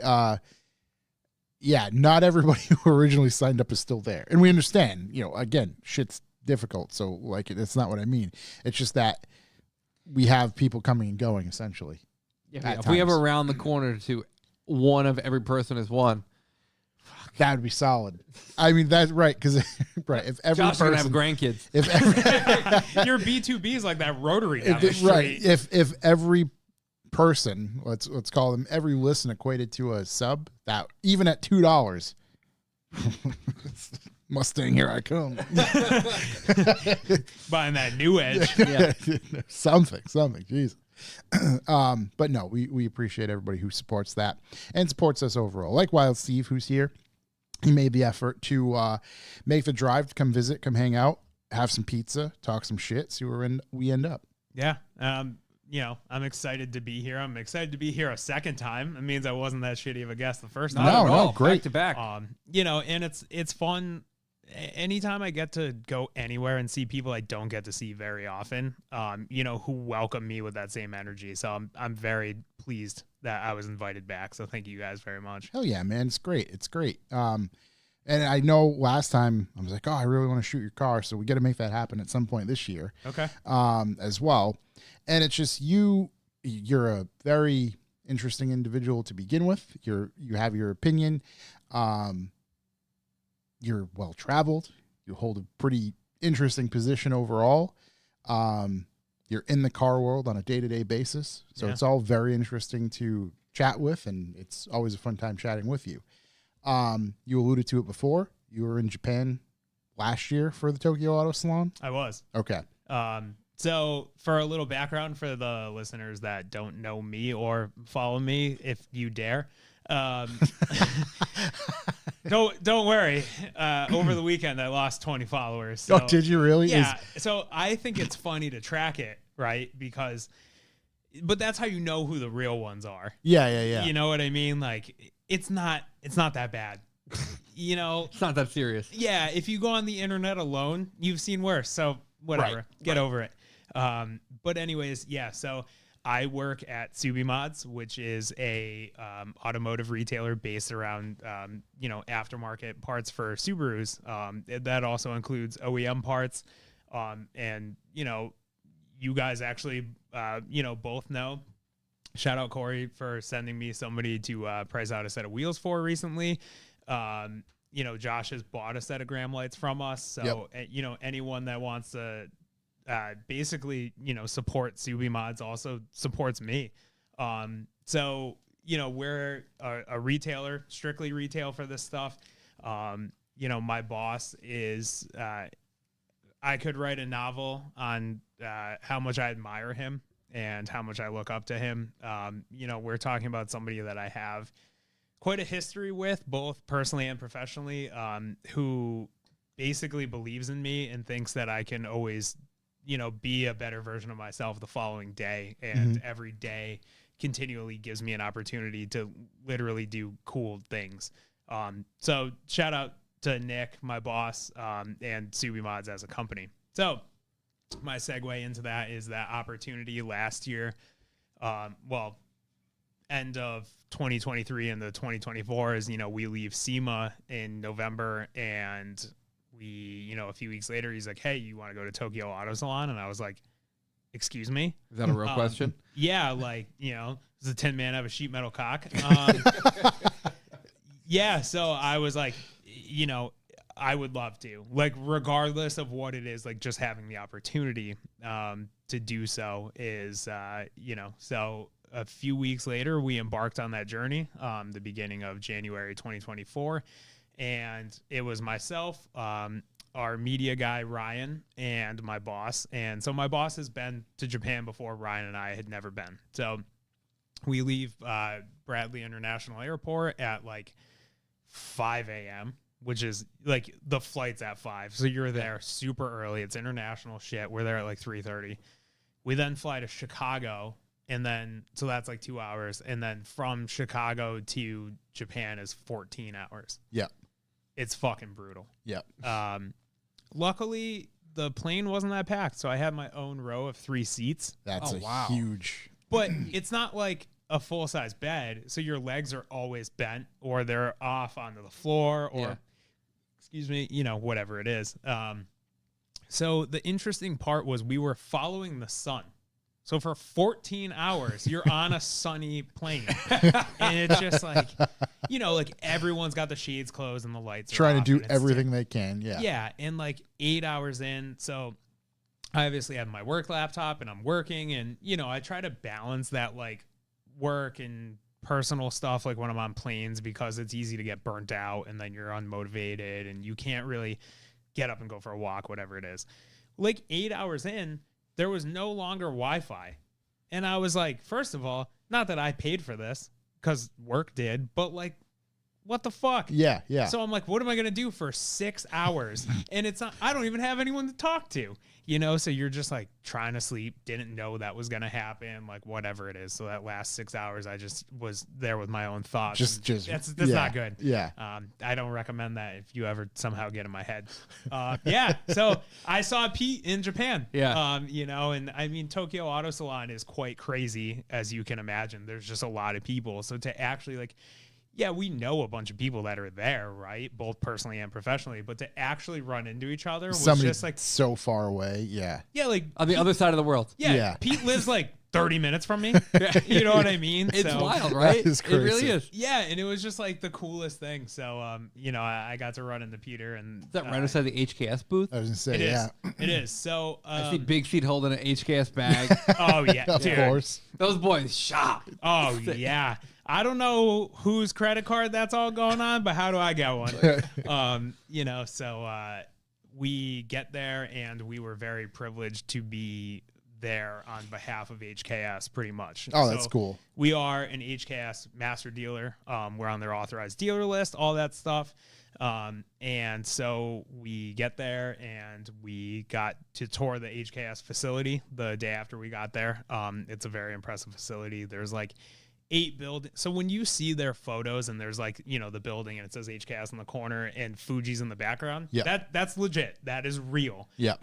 Yeah, not everybody who originally signed up is still there, and we understand. Again, shit's difficult, so like it's not what I mean. It's just that we have people coming and going essentially. Yeah, at if we have times. around the corner to one of every person is one. That would be solid. I mean, that's right because right. If every Josh is gonna have person, grandkids. if every, Your B2B is like that rotary down the right, street. if every person, let's call them every listen equated to a sub, that even at $2, Mustang, here I come. Buying that new edge. Yeah. something, Jesus. But no, we appreciate everybody who supports that and supports us overall. Like Wild Steve, who's here, he made the effort to make the drive to come visit, come hang out, have some pizza, talk some shit, see where we end up. Yeah. I'm excited to be here. I'm excited to be here a second time. It means I wasn't that shitty of a guest the first time. Not at all. great. Back to back. And it's fun. Anytime I get to go anywhere and see people I don't get to see very often, who welcome me with that same energy. So I'm very pleased that I was invited back. So thank you guys very much. Hell yeah, man. It's great. It's great. And I know last time I was like, oh, I really want to shoot your car. So we got to make that happen at some point this year. Okay. As well. And it's just you're a very interesting individual to begin with. You have your opinion. You're well traveled. You hold a pretty interesting position overall. You're in the car world on a day-to-day basis. So Yeah. it's all very interesting to chat with, and it's always a fun time chatting with you. You alluded to it before. You were in Japan last year for the Tokyo Auto Salon. I was. Okay. So for a little background for the listeners that don't know me or follow me, if you dare, don't worry. Over the weekend, I lost 20 followers. So, Oh, did you really? Yeah. So I think it's funny to track it, right? But that's how you know who the real ones are. Yeah. You know what I mean? Like it's not that bad. It's not that serious. Yeah, if you go on the internet alone, you've seen worse. So whatever, get over it. But anyways, yeah. So I work at Subi Mods, which is a automotive retailer based around aftermarket parts for Subarus. That also includes OEM parts, and you guys actually both know. Shout out Corey for sending me somebody to price out a set of wheels for recently. Josh has bought a set of Graham lights from us. So, anyone that wants to basically, support Subi Mods also supports me. So, we're a retailer, strictly retail for this stuff. My boss is, I could write a novel on how much I admire him and how much I look up to him. We're talking about somebody that I have quite a history with, both personally and professionally, who basically believes in me and thinks that I can always, be a better version of myself the following day. And every day continually gives me an opportunity to literally do cool things. So shout out to Nick, my boss, and Subi Mods as a company. So my segue into that is that opportunity last year. end of 2023 and the 2024 is, we leave SEMA in November, and we, a few weeks later, he's like, hey, you want to go to Tokyo Auto Salon? And I was like, excuse me? Is that a real question? Yeah, does a tin man have a sheet metal cock? Yeah, so I was like, I would love to, regardless of what it is, just having the opportunity to do so is, so a few weeks later, we embarked on that journey, the beginning of January 2024, and it was myself, our media guy, Ryan, and my boss. And so my boss has been to Japan before. Ryan and I had never been. So we leave Bradley International Airport at 5 a.m., which is the flight's at 5. So you're there super early. It's international shit. We're there at 3:30. We then fly to Chicago, and then so that's 2 hours. And then from Chicago to Japan is 14 hours. Yeah. It's fucking brutal. Yeah. Luckily, the plane wasn't that packed, so I had my own row of 3 seats. That's huge. But it's not like a full-size bed, so your legs are always bent, or they're off onto the floor, or, excuse me, whatever it is. So the interesting part was we were following the sun. So for 14 hours, you're on a sunny plane. And it's just everyone's got the shades closed and the lights are trying off, to do everything they can. Yeah. Yeah. And 8 hours in. So I obviously have my work laptop and I'm working, and, I try to balance that work and personal stuff when I'm on planes, because it's easy to get burnt out and then you're unmotivated and you can't really get up and go for a walk, whatever it is. 8 hours in, there was no longer Wi-Fi. And I was like, first of all, not that I paid for this, because work did, but what the fuck? Yeah, yeah. So I'm like, what am I going to do for 6 hours? And it's not, I don't even have anyone to talk to, so you're just trying to sleep, didn't know that was going to happen, whatever it is. So that last 6 hours, I just was there with my own thoughts. That's not good. Yeah. I don't recommend that if you ever somehow get in my head. Yeah. So I saw Pete in Japan. Yeah. And I mean, Tokyo Auto Salon is quite crazy, as you can imagine. There's just a lot of people. So to actually yeah, we know a bunch of people that are there, right? Both personally and professionally, but to actually run into each other was somebody just so far away. Yeah. Yeah, on the other side of the world. Yeah. Pete lives 30 minutes from me. You know what I mean? It's wild, right? That is It really crazy. is. Yeah, and it was just the coolest thing. So, I got to run into Peter, and Is that right outside the HKS booth? I was gonna say, it yeah. is. It is. So, I see Big Feet holding an HKS bag. oh yeah, Of dude. course. Those boys shop. Oh yeah. I don't know whose credit card that's all going on, but how do I get one? So we get there, and we were very privileged to be there on behalf of HKS, pretty much. Oh, that's cool. We are an HKS master dealer. We're on their authorized dealer list, all that stuff. And so we get there, and we got to tour the HKS facility the day after we got there. It's a very impressive facility. There's 8 buildings. So when you see their photos and there's the building and it says HKS in the corner and Fuji's in the background, that's legit. That is real. Yeah.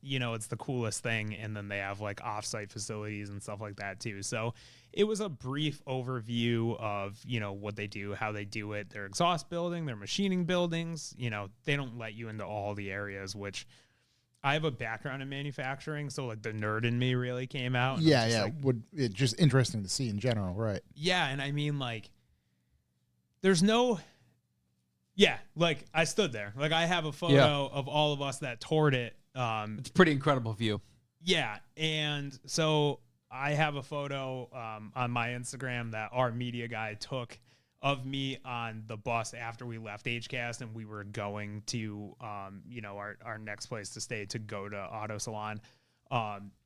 It's the coolest thing. And then they have offsite facilities and stuff like that too. So it was a brief overview of, what they do, how they do it, their exhaust building, their machining buildings. They don't let you into all the areas, which I have a background in manufacturing, so the nerd in me really came out. Yeah, yeah. It's just interesting to see in general, right? Yeah, and I mean, there's no. Yeah, I stood there. I have a photo of all of us that toured it. It's a pretty incredible view. Yeah, and so I have a photo on my Instagram that our media guy took of me on the bus after we left HCast, and we were going to, our next place to stay to go to Auto Salon,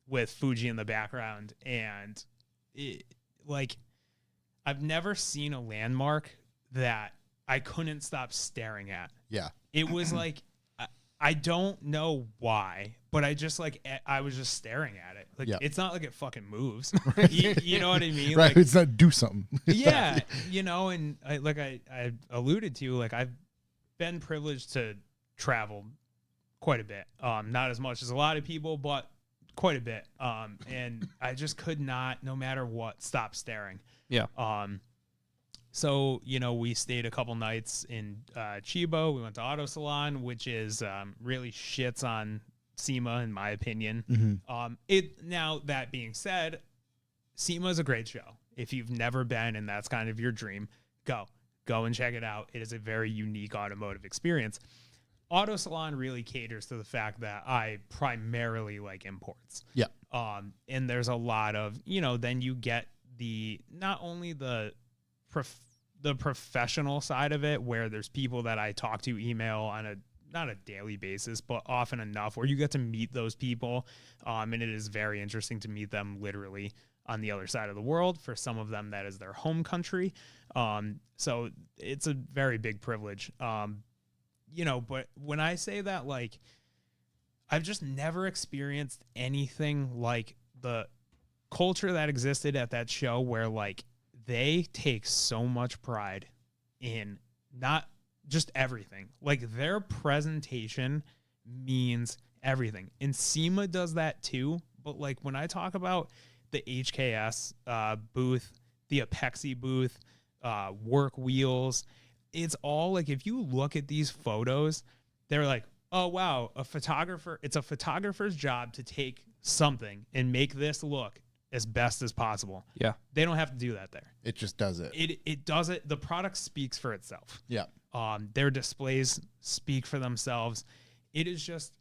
with Fuji in the background. And I've never seen a landmark that I couldn't stop staring at. Yeah. It was I don't know why, but I just I was just staring at it. It's not like it fucking moves. you know what I mean? Right. It's not do something. Yeah. And I alluded to, I've been privileged to travel quite a bit. Not as much as a lot of people, but quite a bit. And I just could not, no matter what, stop staring. Yeah. So, you know, we stayed a couple nights in Chibo. We went to Auto Salon, which is really shits on SEMA, in my opinion. Now, that being said, SEMA is a great show. If you've never been and that's kind of your dream, go and check it out. It is a very unique automotive experience. Auto Salon really caters to the fact that I primarily like imports. Yeah. And there's a lot of, you know, then you get not only the professional side of it, where there's people that I talk to, email on not a daily basis, but often enough where you get to meet those people. And it is very interesting to meet them literally on the other side of the world. For some of them, that is their home country. So it's a very big privilege. You know, but when I say that, like, I've just never experienced anything like the culture that existed at that show, where like they take so much pride in not just everything. Like, their presentation means everything. And SEMA does that too. But like, when I talk about the HKS booth, the Apexi booth, Work Wheels, it's all like, if you look at these photos, they're like, oh wow, it's a photographer's job to take something and make this look as best as possible. Yeah. They don't have to do that there. It just does it. It does it. The product speaks for itself. Yeah. Their displays speak for themselves. It is just,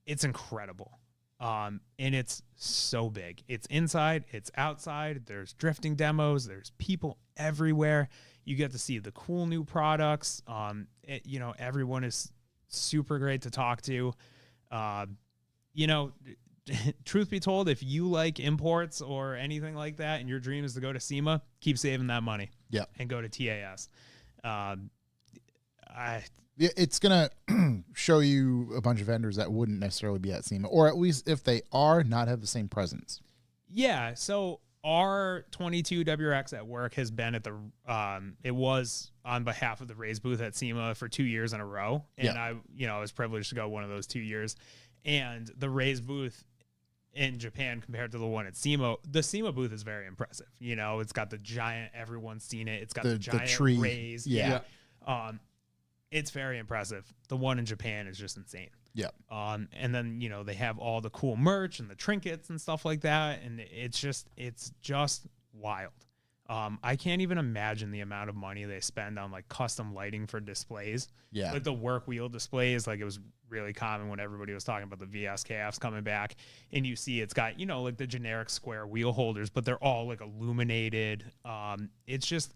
it's incredible. And it's so big. It's inside, it's outside. There's drifting demos. There's people everywhere. You get to see the cool new products. You know, everyone is super great to talk to. You know, truth be told, if you like imports or anything like that, and your dream is to go to SEMA, keep saving that money. Yeah. And go to TAS. It's going to show you a bunch of vendors that wouldn't necessarily be at SEMA, or at least if they are, not have the same presence. Yeah. So our 22WRX at work has been at the, it was on behalf of the Raise booth at SEMA for 2 years in a row. And I was privileged to go one of those 2 years. And the Raise booth in Japan compared to the one at SEMA, the SEMA booth is very impressive. You know, it's got the giant, everyone's seen it. It's got the giant tree. Raise. Yeah. It's very impressive. The one in Japan is just insane. Yeah. And then, you know, they have all the cool merch and the trinkets and stuff like that. And it's just wild. I can't even imagine the amount of money they spend on like custom lighting for displays. Yeah. Like the Work Wheel displays, like it was really common when everybody was talking about the VSKFs coming back, and you see it's got, you know, like the generic square wheel holders, but they're all like illuminated. It's just,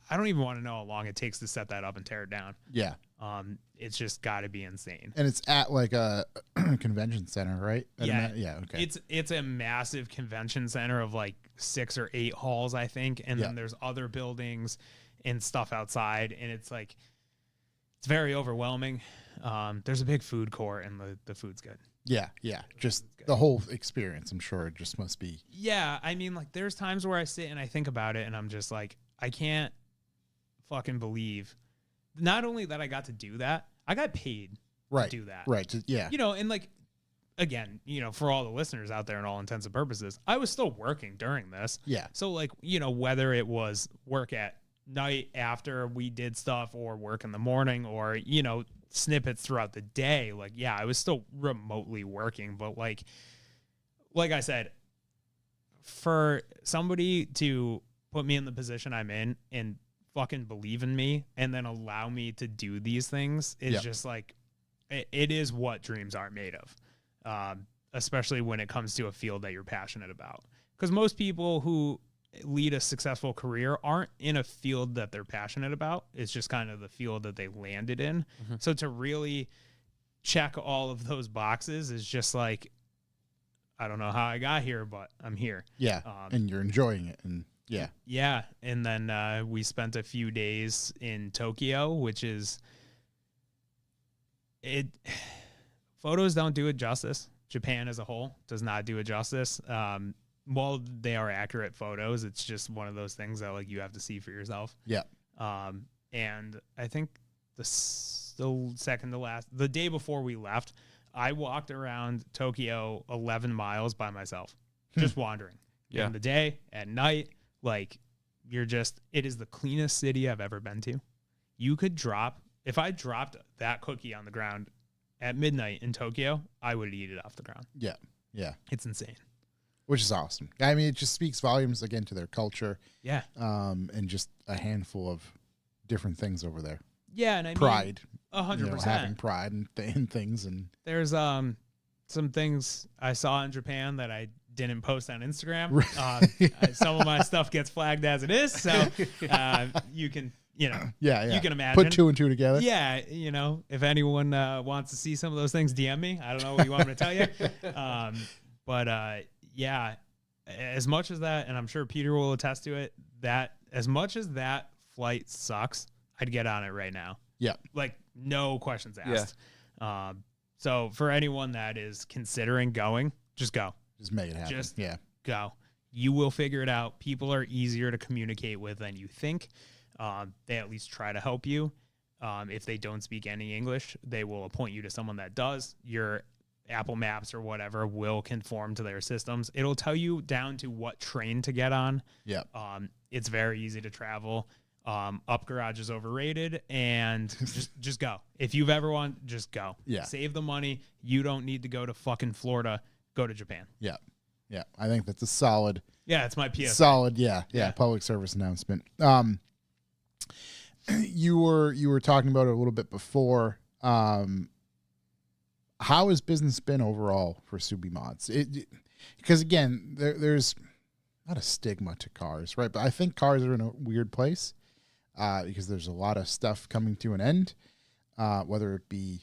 I don't even want to know how long it takes to set that up and tear it down. Yeah. It's just got to be insane. And it's at like a convention center, right? Yeah. Okay. It's a massive convention center of like 6 or 8 halls, I think. And then there's other buildings and stuff outside. And it's like, it's very overwhelming. There's a big food court, and the food's good. Yeah. Just the whole experience, I'm sure it just must be. Yeah. I mean, like, there's times where I sit and I think about it, and I'm just like, I can't fucking believe not only that I got to do that, I got paid to do that. Right. Yeah. You know, and like, again, you know, for all the listeners out there and all intents and purposes, I was still working during this. Yeah. So like, you know, whether it was work at night after we did stuff, or work in the morning, or, you know, snippets throughout the day, like, yeah, I was still remotely working. But like I said, for somebody to put me in the position I'm in and fucking believe in me and then allow me to do these things is just like, it is what dreams are made of. Especially when it comes to a field that you're passionate about. Because most people who lead a successful career aren't in a field that they're passionate about. It's just kind of the field that they landed in. Mm-hmm. So to really check all of those boxes is just like, I don't know how I got here, but I'm here. Yeah. And you're enjoying it. And yeah. Yeah. And then we spent a few days in Tokyo, which is photos don't do it justice. Japan as a whole does not do it justice. While they are accurate photos, it's just one of those things that like you have to see for yourself. Yeah. And I think the second to last, the day before we left, I walked around Tokyo 11 miles by myself, just wandering. Yeah. In the day, at night, like it is the cleanest city I've ever been to. You could if I dropped that cookie on the ground at midnight in Tokyo, I would eat it off the ground. Yeah. Yeah. It's insane. Which is awesome. I mean, it just speaks volumes again to their culture. Yeah. And just a handful of different things over there. Yeah. And I Pride. mean, 100%. Having pride in things. And there's some things I saw in Japan that I didn't post on Instagram. Some of my stuff gets flagged as it is. So you can, you can imagine. Put two and two together. Yeah. If anyone wants to see some of those things, DM me. I don't know what you want me to tell you. Yeah, as much as that, and I'm sure Peter will attest to it, that as much as that flight sucks, I'd get on it right now. Yeah. Like, no questions asked. Yeah. So for anyone that is considering going, just go. Just make it happen. Just go. You will figure it out. People are easier to communicate with than you think. They at least try to help you. If they don't speak any English, they will appoint you to someone that does. Your Apple Maps or whatever will conform to their systems. It'll tell you down to what train to get on. Yeah. It's very easy to travel. Up Garage is overrated, and just go. If you've ever wanted, just go. Yeah. Save the money. You don't need to go to fucking Florida. Go to Japan. Yeah. Yeah. I think that's a solid. Yeah, it's my PSA. Solid. Yeah. Public service announcement. You were talking about it a little bit before. How has business been overall for Subi Mods? Because again, there's not a stigma to cars, right? But I think cars are in a weird place because there's a lot of stuff coming to an end, whether it be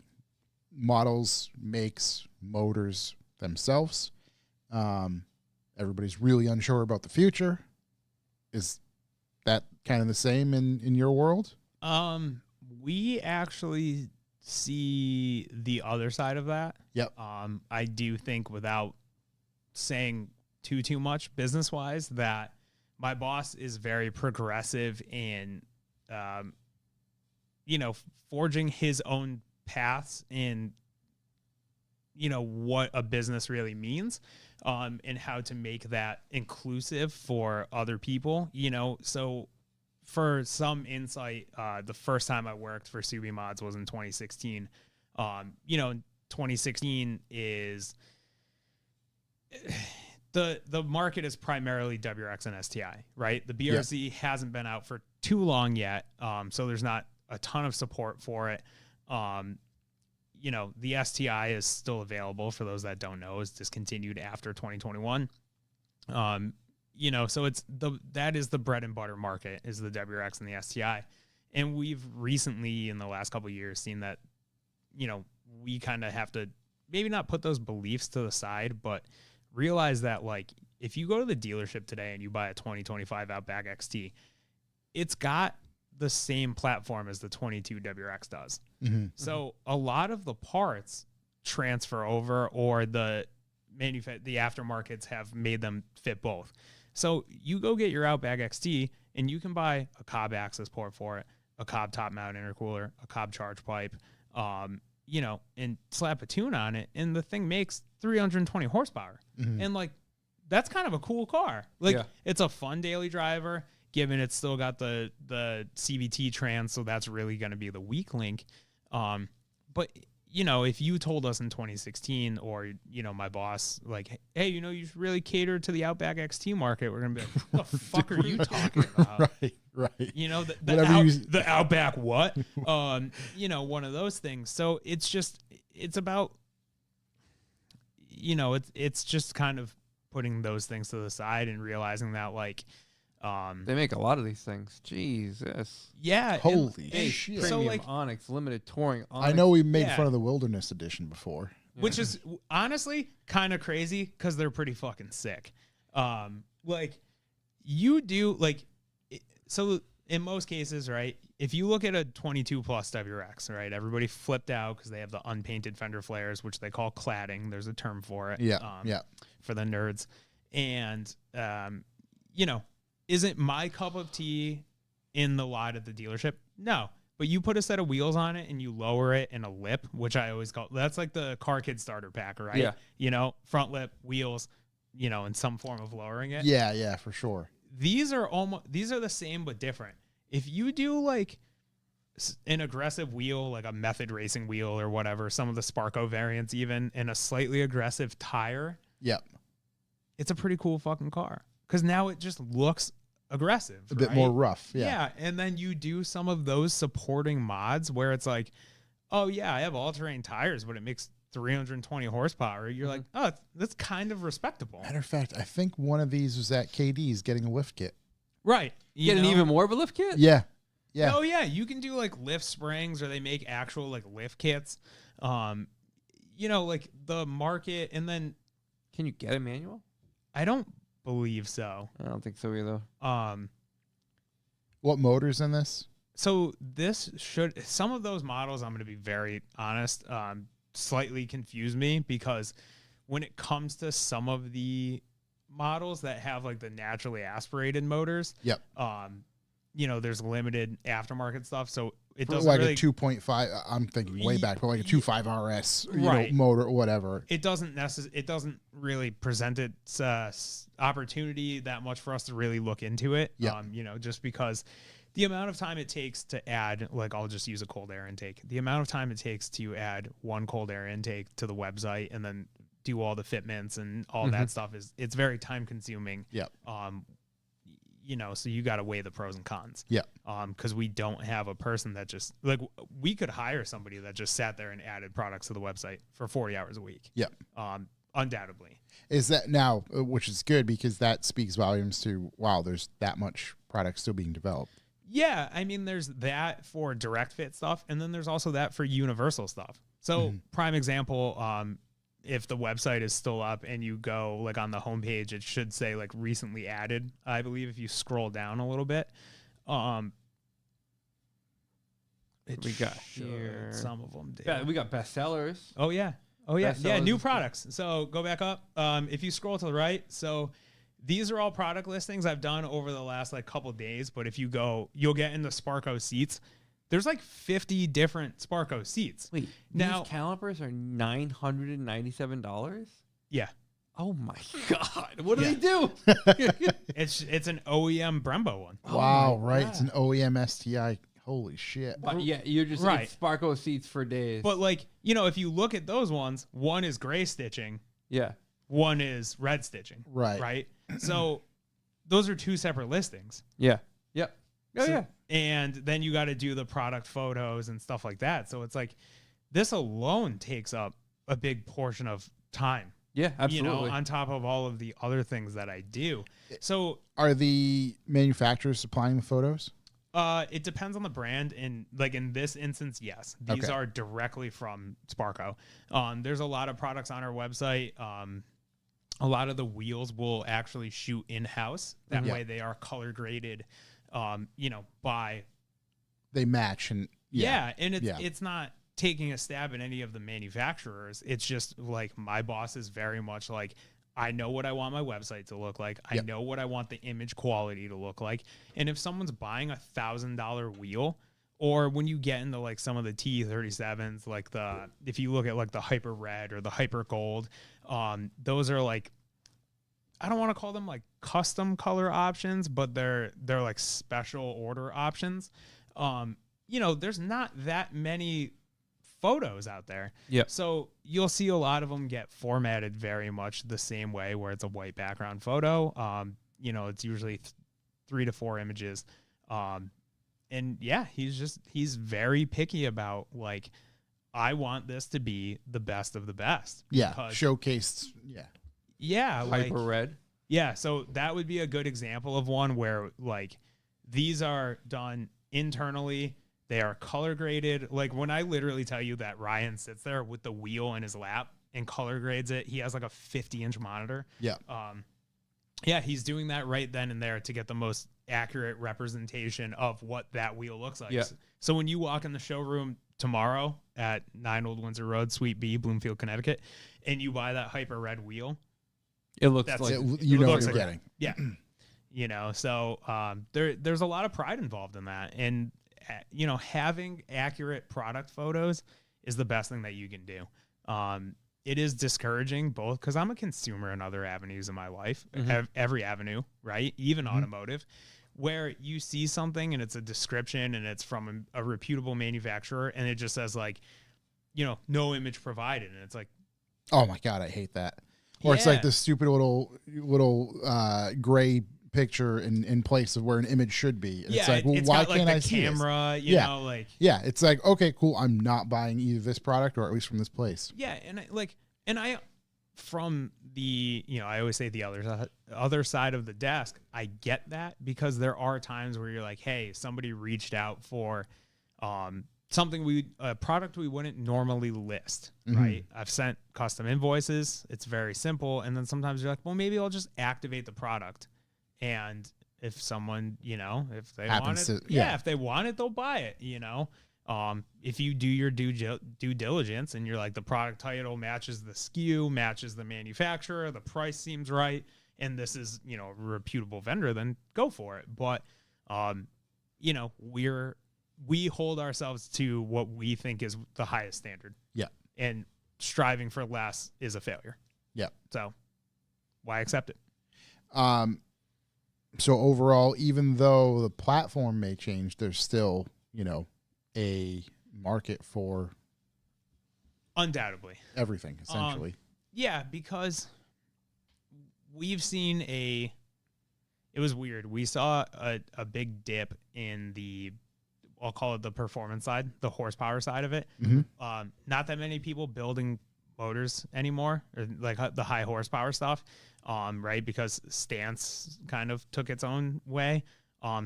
models, makes, motors themselves. Everybody's really unsure about the future. Is that kind of the same in your world? We actually see the other side of that. Yep. I do think, without saying too much business wise, that my boss is very progressive in forging his own paths in what a business really means, and how to make that inclusive for other people. So for some insight, the first time I worked for Subi Mods was in 2016. 2016 is the market is primarily WRX and STI, right? The BRZ hasn't been out for too long yet, so there's not a ton of support for it. The STI is still available, for those that don't know, is discontinued after 2021. So that is the bread and butter market, is the WRX and the STI. And we've recently, in the last couple of years, seen that, we kind of have to maybe not put those beliefs to the side, but realize that, like, if you go to the dealership today and you buy a 2025 Outback XT, it's got the same platform as the 22 WRX does. Mm-hmm. So a lot of the parts transfer over, or the aftermarkets have made them fit both. So you go get your Outback XT and you can buy a Cobb access port for it, a Cobb top mount intercooler, a Cobb charge pipe, and slap a tune on it, and the thing makes 320 horsepower. Mm-hmm. And like, that's kind of a cool car. Like, it's a fun daily driver, given it's still got the CVT trans, so that's really going to be the weak link. But if you told us in 2016, or, my boss, like, hey, you should really cater to the Outback XT market, we're going to be like, what the fuck are you talking about? Right. The Outback what? One of those things. So it's about, it's just kind of putting those things to the side and realizing that, like, they make a lot of these things. Jesus. Yeah. Holy shit. Premium so, like, Onyx, limited touring Onyx. I know we made fun of the Wilderness Edition before. Which is honestly kind of crazy, because they're pretty fucking sick. So in most cases, right, if you look at a 22 plus WRX, right, everybody flipped out because they have the unpainted fender flares, which they call cladding. There's a term for it. For the nerds. And, isn't my cup of tea in the lot at the dealership? No. but you put a set of wheels on it and you lower it in a lip, which I always call, that's like the car kid starter pack, right? Yeah. You know, front lip, wheels, you know, in some form of lowering it. Yeah, for sure. These are the same but different. If you do like an aggressive wheel, like a Method Racing wheel or whatever, some of the Sparco variants even, and a slightly aggressive tire, Yep. it's a pretty cool fucking car. Because now it just looks aggressive. A bit more rough. Yeah. And then you do some of those supporting mods where it's like, oh yeah, I have all-terrain tires, but it makes 320 horsepower. You're like, oh, that's kind of respectable. Matter of fact, I think one of these was at KD's getting a lift kit. Right. You get an even more of a lift kit? Yeah. Yeah. Oh yeah, you can do like lift springs, or they make actual like lift kits. You know, like the market, and then Can you get a manual? I don't believe so. I don't think so either. What motor's in this? So this should, some of those models, I'm going to be very honest, slightly confuse me, because when it comes to some of the models that have like the naturally aspirated motors, Yep. you know, there's limited aftermarket stuff, so it For doesn't like really a 2.5, I'm thinking way back, but like a 2.5 RS, you Right. know, motor or whatever. it doesn't really present its opportunity that much for us to really look into it. Yeah. You know, just because the amount of time it takes to add, like, I'll just use a cold air intake. The amount of time it takes to add one cold air intake to the website and then do all the fitments and all that stuff it's very time consuming. Yep. You know, so you got to weigh the pros and cons. Yep. Because we don't have a person that just, like, we could hire somebody that just sat there and added products to the website for 40 hours a week. Yep. Undoubtedly. Is that now, which is good because that speaks volumes to, wow, there's that much product still being developed. Yeah, I mean, there's that for direct fit stuff, and then there's also that for universal stuff. So, prime example, if the website is still up and you go like on the homepage, it should say like recently added, I believe, if you scroll down a little bit. We got here. Some of them do. Yeah, we got bestsellers. Oh yeah. Yeah, Bestsellers new and stuff. products. So go back up. If you scroll to the right, so these are all product listings I've done over the last like couple days, but if you go, you'll get in the Sparco seats. There's like 50 different Sparco seats. Wait, now these calipers are $997? Yeah. Oh my god! What do Yeah. they do? It's an OEM Brembo one. Wow, my right? God. It's an OEM STI. Holy shit. But yeah, you're just Right. it's Sparco seats for days. But like, you know, if you look at those ones, one is gray stitching, yeah, one is red stitching. Right. Right. So those are two separate listings. yeah, yep. Oh So- yeah, And then you got to do the product photos and stuff like that. So it's like this alone takes up a big portion of time, yeah, absolutely. you know, on top of all of the other things that I do. So Are the manufacturers supplying the photos? it depends on the brand. And like in this instance, yes, these Okay. are directly from Sparco. There's a lot of products on our website. A lot of the wheels will actually shoot in-house. That Yeah. way they are color graded, you know, by They match and Yeah, and Yeah. it's not taking a stab at any of the manufacturers. It's just like my boss is very much like, I know what I want my website to look like. I Yep. know what I want the image quality to look like. And if someone's buying $1,000 wheel, or when you get into like some of the T37s, like if you look at like the Hyper Red or the Hyper Gold, those are like, I don't want to call them like custom color options, but they're like special order options. You know, there's not that many photos out there. Yep. So you'll see a lot of them get formatted very much the same way, where it's a white background photo. You know, it's usually 3 to 4 images. And yeah, he's very picky about like, I want this to be the best of the best. Yeah. because- Showcased. Yeah. yeah, like, Hyper red. yeah, so that would be a good example of one where like these are done internally. They are color graded. Like when I literally tell you that Ryan sits there with the wheel in his lap and color grades it, he has like a 50-inch monitor. Yeah. Yeah, he's doing that right then and there to get the most accurate representation of what that wheel looks like. Yeah. So when you walk in the showroom tomorrow at 9 Old Windsor Road, Suite B, Bloomfield, Connecticut, and you buy that Hyper Red wheel, It looks That's like You know what looks you're like- getting. yeah. You know, so there's a lot of pride involved in that. And having accurate product photos is the best thing that you can do. It is discouraging both because I'm a consumer in other avenues in my life, every avenue, right? Even automotive, where you see something and it's a description and it's from a reputable manufacturer and it just says like, no image provided. And it's like, oh my God, I hate that. Or it's like this stupid little gray picture in place of where an image should be. And it's like, well, why can't I see camera, this? It's like, okay, cool. I'm not buying either this product or at least from this place. Yeah. And I from the, I always say the other side of the desk, I get that because there are times where you're like, hey, somebody reached out for a product we wouldn't normally list, right? I've sent custom invoices. It's very simple. And then sometimes you're like, well, maybe I'll just activate the product. And if someone, if they want it, if they want it, they'll buy it, if you do your due diligence and you're like, the product title matches the SKU, matches the manufacturer, the price seems right, and this is, a reputable vendor, then go for it. But, we hold ourselves to what we think is the highest standard. Yeah. And striving for less is a failure. Yeah. So why accept it? So overall, even though the platform may change, there's still, a market for undoubtedly everything, essentially. Yeah, because we've seen it was weird. We saw a big dip in I'll call it the performance side, the horsepower side of it. Not that many people building motors anymore, or like the high horsepower stuff, right? Because Stance kind of took its own way.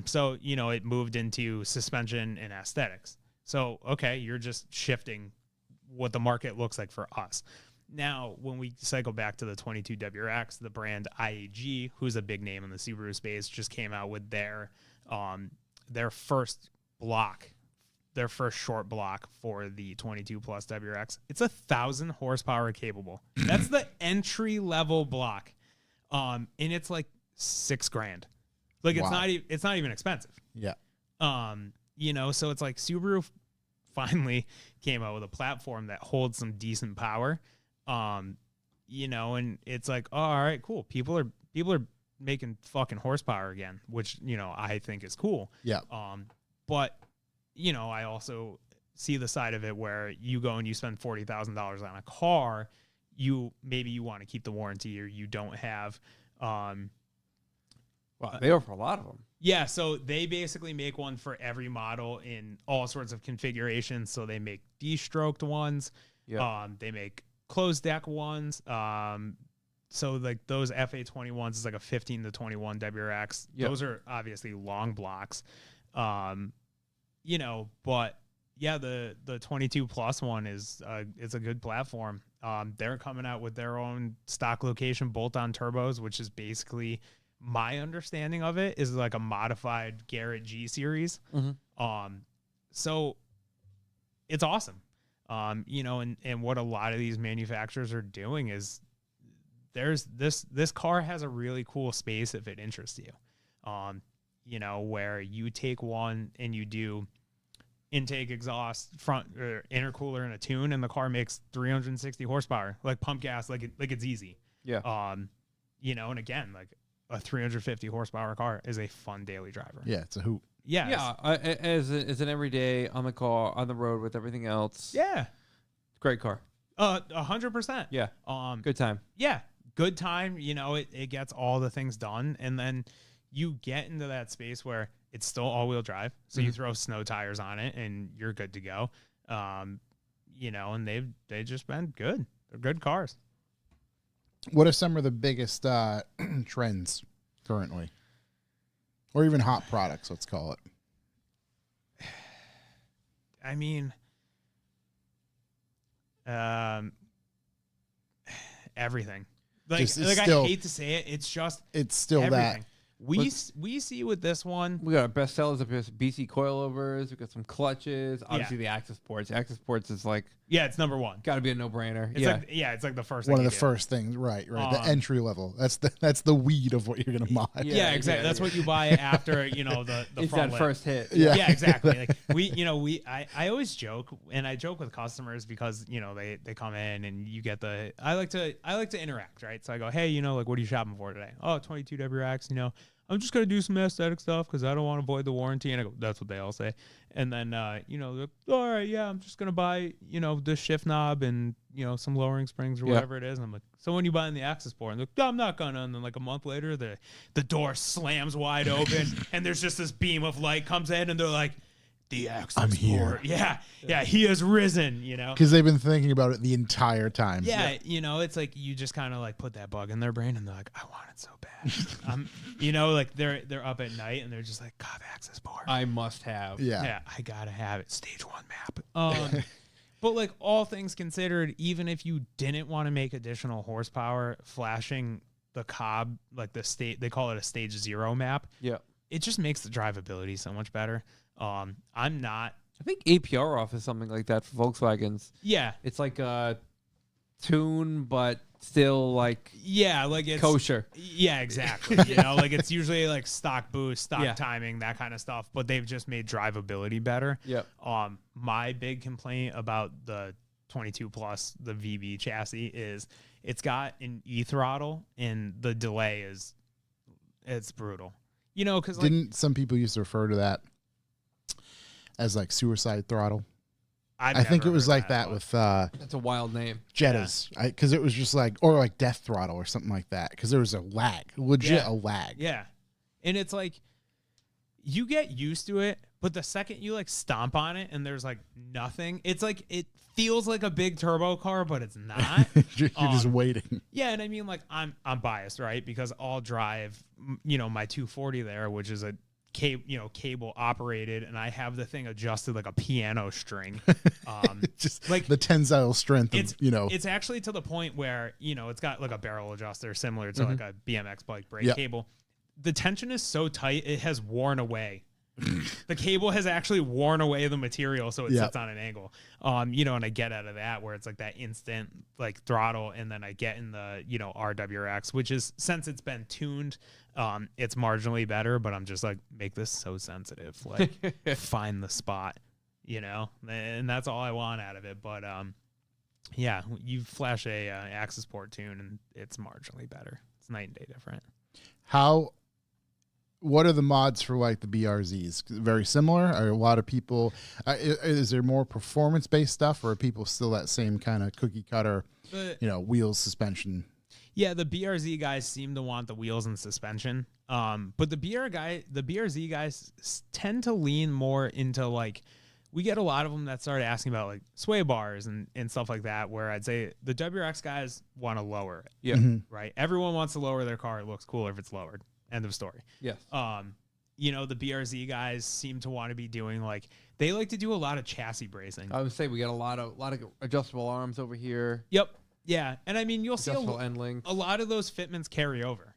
So, it moved into suspension and aesthetics. So, okay, you're just shifting what the market looks like for us. Now, when we cycle back to the 22WRX, the brand IAG, who's a big name in the Subaru space, just came out with their first short block for the 22 Plus WRX. It's 1,000 horsepower capable. That's the entry level block. And it's like $6,000. Like it's not even expensive. Yeah. So it's like Subaru finally came out with a platform that holds some decent power. And it's like, oh, all right, cool. People are making fucking horsepower again, which, I think is cool. Yeah. But I also see the side of it where you go and you spend $40,000 on a car, maybe you want to keep the warranty or you don't have, well, they offer a lot of them. Yeah, so they basically make one for every model in all sorts of configurations. So they make de-stroked ones. Yeah. They make closed deck ones. So like those FA21s is like a 15 to 21 WRX. Yep. Those are obviously long blocks. But yeah, the 22 Plus one is it's a good platform. They're coming out with their own stock location bolt-on turbos, which is basically, my understanding of it is like a modified Garrett G series. So it's awesome. And what a lot of these manufacturers are doing is this car has a really cool space if it interests you. Where you take one and you do intake, exhaust, front or intercooler and a tune, and the car makes 360 horsepower, like pump gas, like it's easy. Yeah. And again, like a 350 horsepower car is a fun daily driver. Yeah, it's a hoot. Yeah. Yeah. As an everyday on the road with everything else. Yeah. Great car. 100%. Yeah. Good time. Yeah. Good time. It gets all the things done. And then you get into that space where it's still all-wheel drive. So you throw snow tires on it and you're good to go. And they've just been good. They're good cars. What are some of the biggest trends currently? Or even hot products, let's call it. I mean, everything. I hate to say it, it's still everything. that. We see with this one. We got our best sellers up here, BC coilovers. We got some clutches. Obviously, the Access Ports. Access Ports is like Yeah, it's number one. Got to be a no-brainer. It's Yeah. it's like the first One thing of the you do. first things, right? The entry level. That's the weed of what you're gonna mod. Yeah, exactly. That's what you buy after the It's front that lip. first hit. Yeah, exactly. Like I always joke, and I joke with customers because they come in and you get I like to interact, right? So I go, hey, like what are you shopping for today? Oh, 22 WRX, I'm just gonna do some aesthetic stuff because I don't want to void the warranty. And I go, that's what they all say. And then they're like, all right, yeah, I'm just gonna buy this shift knob and some lowering springs or whatever it is. And I'm like, so when you buying the access port? And they're like, no, I'm not gonna. And then like a month later, the door slams wide open and there's just this beam of light comes in and they're like, the access I'm here. port. Yeah, he has risen. Because they've been thinking about it the entire time. Yeah, it's like you just kind of like put that bug in their brain and they're like, I want it so bad. Like they're up at night and they're just like, God, access port. I must have. Yeah. I gotta have it. Stage 1 map. But like all things considered, even if you didn't want to make additional horsepower, flashing the Cobb, like they call it a stage 0 map. Yeah. It just makes the drivability so much better. I'm not. I think APR offers something like that for Volkswagens. Yeah. It's like a tune, but still like Like it's kosher. Yeah, exactly. Like it's usually like stock boost, stock timing, that kind of stuff, but they've just made drivability better. Yep. My big complaint about the 22 Plus, the VB chassis, is it's got an e-throttle and the delay it's brutal. Because Didn't some people used to refer to that as like suicide throttle? I think it was like that with That's a wild name. Jettas, because it was just like, or like death throttle or something like that, because there was a lag, legit a lag. Yeah, and it's like you get used to it, but the second you like stomp on it and there's like nothing, it's like it feels like a big turbo car, but it's not. You're just waiting. Yeah, and I mean, like I'm biased, right? Because I'll drive, my 240 there, which is a cable operated, and I have the thing adjusted like a piano string. Just like the tensile strength. It's actually to the point where it's got like a barrel adjuster similar to like a BMX bike brake cable. The tension is so tight it has worn away. The cable has actually worn away the material, so it sits on an angle. And I get out of that where it's like that instant like throttle, and then I get in the RWX, which is, since it's been tuned, it's marginally better, but I'm just like, make this so sensitive, like find the spot, and that's all I want out of it. But you flash a access port tune and it's marginally better. It's night and day different. What are the mods for like the BRZs? Very similar? Are a lot of people, is there more performance based stuff, or are people still that same kind of cookie cutter, wheels, suspension? Yeah, the BRZ guys seem to want the wheels and suspension. But the BRZ guys tend to lean more into like, we get a lot of them that start asking about like sway bars and stuff like that, where I'd say the WRX guys want to lower it. Yeah. Right. Everyone wants to lower their car. It looks cooler if it's lowered. End of story. Yes. The BRZ guys seem to want to be doing like, they like to do a lot of chassis bracing. I would say we got a lot of adjustable arms over here. Yep. Yeah. And I mean, you'll see Adjustable end lengths. a lot of those fitments carry over.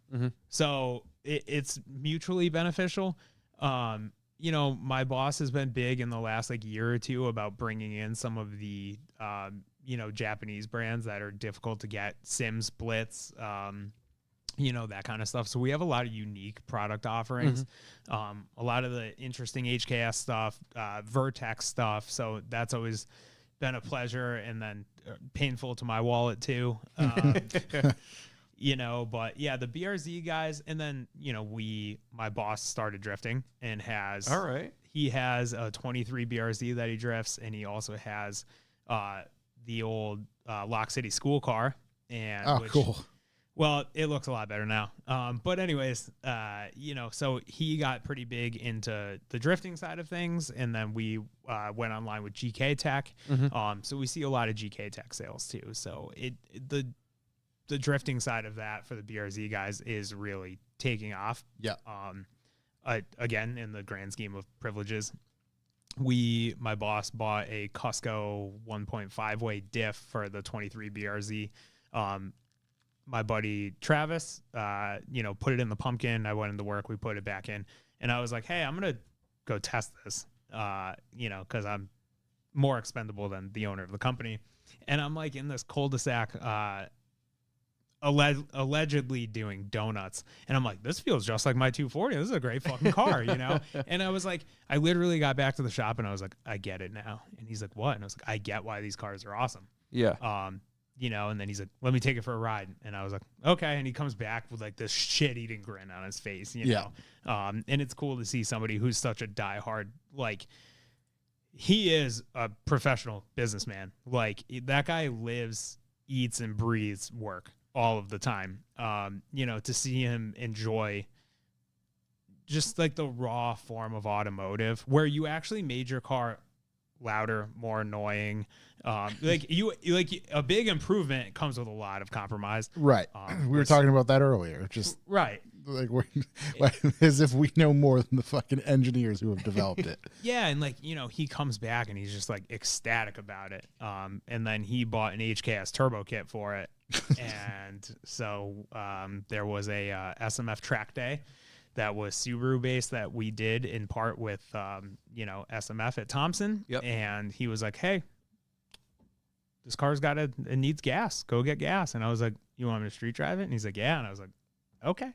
So it's mutually beneficial. My boss has been big in the last like year or two about bringing in some of the, Japanese brands that are difficult to get, Sims, Blitz, that kind of stuff. So we have a lot of unique product offerings, a lot of the interesting HKS stuff, Vertex stuff. So that's always been a pleasure, and then painful to my wallet too. But yeah, the BRZ guys. And then, my boss started drifting and he has a 23 BRZ that he drifts. And he also has, the old, Lock City school car. And cool. Well, it looks a lot better now. But anyways, so he got pretty big into the drifting side of things. And then we went online with GK Tech. So we see a lot of GK Tech sales too. So the drifting side of that for the BRZ guys is really taking off. Yeah. Again, in the grand scheme of privileges, my boss bought a Cusco 1.5 way diff for the 23 BRZ. My buddy Travis, put it in the pumpkin. I went into work. We put it back in, and I was like, "Hey, I'm gonna go test this," because I'm more expendable than the owner of the company. And I'm like in this cul-de-sac, allegedly doing donuts, and I'm like, this feels just like my 240. This is a great fucking car, you know. And I was like, I literally got back to the shop and I was like, I get it now. And he's like, what? And I was like, I get why these cars are awesome. Yeah. You know, and then he's like, let me take it for a ride. And I was like, okay. And he comes back with like this shit-eating grin on his face, you know. And it's cool to see somebody who's such a diehard, like, he is a professional businessman. Like, that guy lives, eats, and breathes work all of the time. You know, to see him enjoy just like the raw form of automotive where you actually made your car louder, more annoying. Like a big improvement comes with a lot of compromise. Right. We were talking about that earlier. Just right. like we're as if we know more than the fucking engineers who have developed it. Yeah, and like, you know, he comes back and he's just like ecstatic about it. And then he bought an HKS turbo kit for it. And so there was a SMF track day that was Subaru based that we did in part with you know, SMF at Thompson. Yep. And he was like, hey, this car's it needs gas. Go get gas. And I was like, you want me to street drive it? And he's like, yeah. And I was like, okay.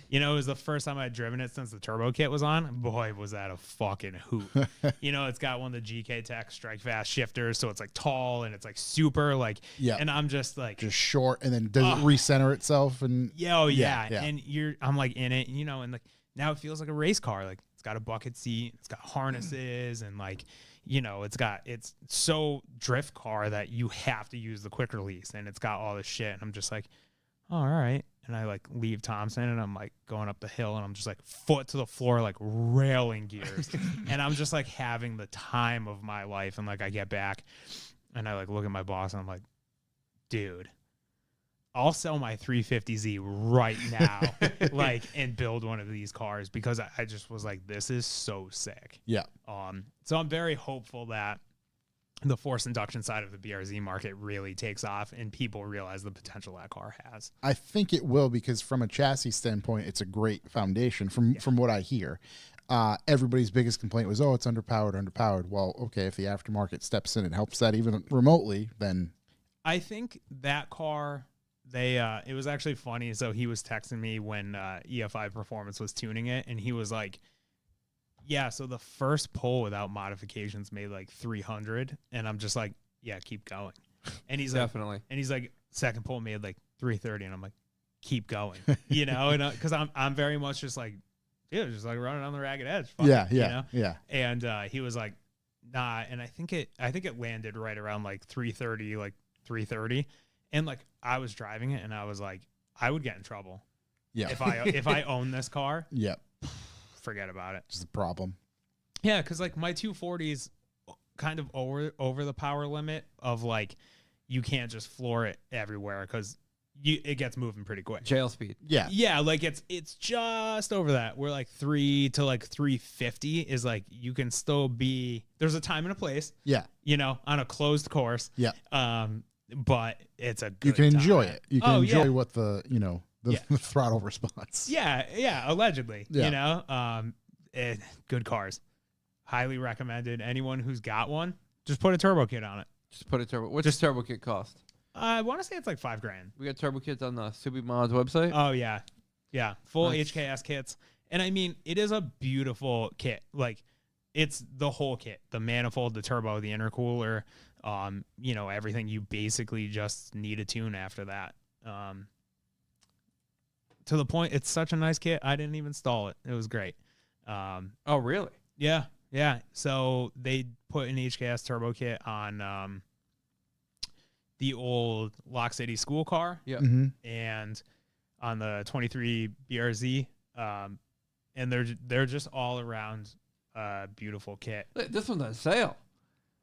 You know, it was the first time I'd driven it since the turbo kit was on. Boy, was that a fucking hoot. You know, it's got one of the GK Tech strike fast shifters, so it's like tall and it's like super like, yeah. And I'm just like, just short, and then does it recenter itself? And yeah. And I'm like in it, you know, and like now it feels like a race car. Like it's got a bucket seat, it's got harnesses, and like, you know, it's so drift car that you have to use the quick release, and it's got all this shit. And I'm just like, oh, all right. And I like leave Thompson and I'm like going up the hill and I'm just like foot to the floor, like railing gears. And I'm just like having the time of my life. And like I get back and I like look at my boss and I'm like, dude, I'll sell my 350Z right now, like, and build one of these cars, because I just was like, this is so sick. Yeah. So I'm very hopeful that the forced induction side of the BRZ market really takes off and people realize the potential that car has. I think it will, because from a chassis standpoint, it's a great foundation from what I hear. Everybody's biggest complaint was, oh, it's underpowered. Well, okay, if the aftermarket steps in and helps that even remotely, then I think that car, it was actually funny. So he was texting me when EFI Performance was tuning it, and he was like, yeah, so the first pull without modifications made like 300, and I'm just like, yeah, keep going. And he's Definitely. like, and he's like, second pull made like 330, and I'm like, keep going, you know, and because I'm very much just like, dude, just like running on the ragged edge. Fuck it, you know? Yeah. And he was like, nah, and I think it landed right around like 330, and like I was driving it, and I was like, I would get in trouble. Yeah. If I own this car. Yeah. Forget about it. Just a problem. Yeah, because like my 240 is kind of over the power limit of like, you can't just floor it everywhere because it gets moving pretty quick. Jail speed. Yeah. Yeah, like it's just over that. We're like 3 to like 350 is like, you can still be, there's a time and a place. Yeah. You know, on a closed course. Yeah. But it's a good you can time. enjoy it. You can enjoy yeah. what the throttle response. Yeah, allegedly. Yeah. You know, good cars. Highly recommended. Anyone who's got one, just put a turbo kit on it. Just put a turbo. What's this turbo kit cost? I want to say it's like $5,000. We got turbo kits on the Subi Mods website. Oh yeah, full Nice. HKS kits. And I mean, it is a beautiful kit. Like, it's the whole kit: the manifold, the turbo, the intercooler. You know, everything. You basically just need a tune after that. To the point, it's such a nice kit. I didn't even install it. It was great. Oh, really? Yeah. So they put an HKS turbo kit on the old Lock City school car. Yeah. Mm-hmm. And on the 23 BRZ. And they're just all around beautiful kit. Look, this one's on sale.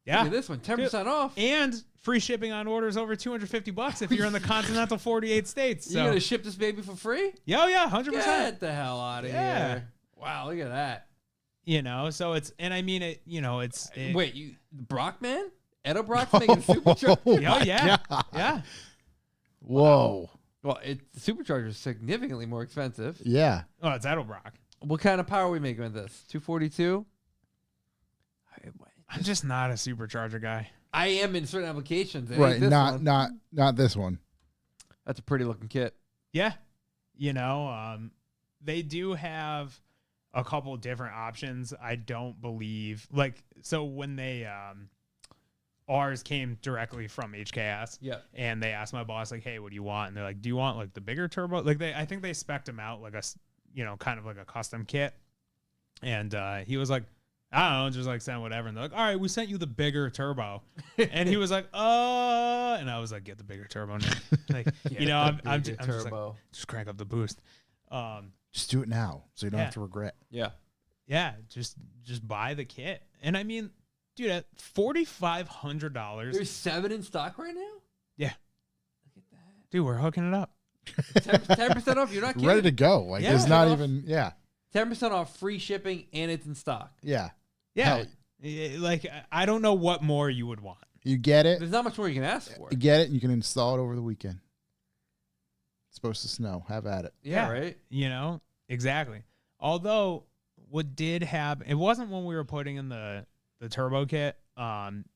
Yeah. Look at this one, 10% off. And free shipping on orders over $250 if you're in the continental 48 states. So You gonna ship this baby for free? yeah, 100%. Get the hell out of here! Wow, look at that. You know, so it's, and I mean it. You know, Wait, you Brockman? Edo Brock's making a supercharger. Oh yeah, God. yeah. Whoa. Well, the supercharger is significantly more expensive. Yeah. Oh, it's Edelbrock. What kind of power are we making with this? 242. I'm just not a supercharger guy. I am in certain applications. It ain't Right. this Not one. not this one. That's a pretty looking kit. Yeah. They do have a couple different options. I don't believe so when they ours came directly from HKS. Yeah. And they asked my boss like, "Hey, what do you want?" And they're like, "Do you want like the bigger turbo?" Like I think they spec'd them out like kind of like a custom kit. And he was like, "I don't know, just like send whatever." And they're like, "All right, we sent you the bigger turbo." And he was like, and I was like, "Get the bigger turbo now." Like, I'm just like, turbo. just crank up the boost. Just do it now, so you don't Yeah. have to regret. Yeah, just buy the kit. And I mean, dude, at $4,500, There's 7 in stock right now. yeah, Look at dude, we're hooking it up. that. 10% off. You're not kidding. Ready to go. Like Yeah. there's not Off. even. Yeah. 10% off, free shipping, and it's in stock. Yeah. Yeah, Hell, like I don't know what more you would want. you get it. There's not much more you can ask for. You get it, and you can install it over the weekend. It's supposed to snow. Have at it. Yeah, Yeah. right. Exactly. Although what did happen, it wasn't when we were putting in the turbo kit.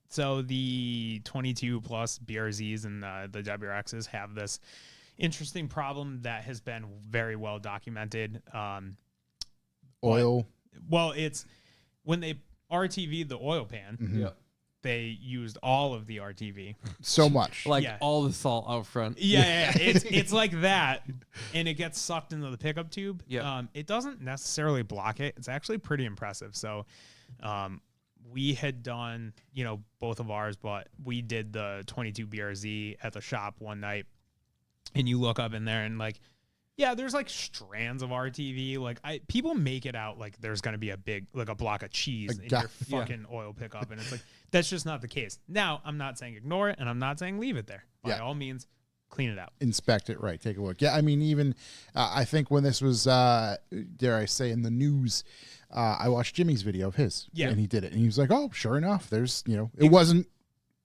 So the 22 plus BRZs and the WRXs have this interesting problem that has been very well documented. Oil. Well, it's when they RTV'd the oil pan, Mhm. Yeah. they used all of the RTV. So much. Like Yeah. all the salt out front. Yeah. It's like that, and it gets sucked into the pickup tube. Yeah. It doesn't necessarily block it. It's actually pretty impressive. So, we had done, both of ours, but we did the 22 BRZ at the shop one night, and you look up in there and like, yeah, there's like strands of RTV. Like people make it out like there's gonna be a block of cheese in your fucking oil pickup, and it's like that's just not the case. Now, I'm not saying ignore it, and I'm not saying leave it there. By all means, clean it out. Inspect it, right? Take a look. Yeah, I mean, even I think when this was, dare I say, in the news, I watched Jimmy's video of his. Yeah. And he did it, and he was like, "Oh, sure enough, there's, it wasn't."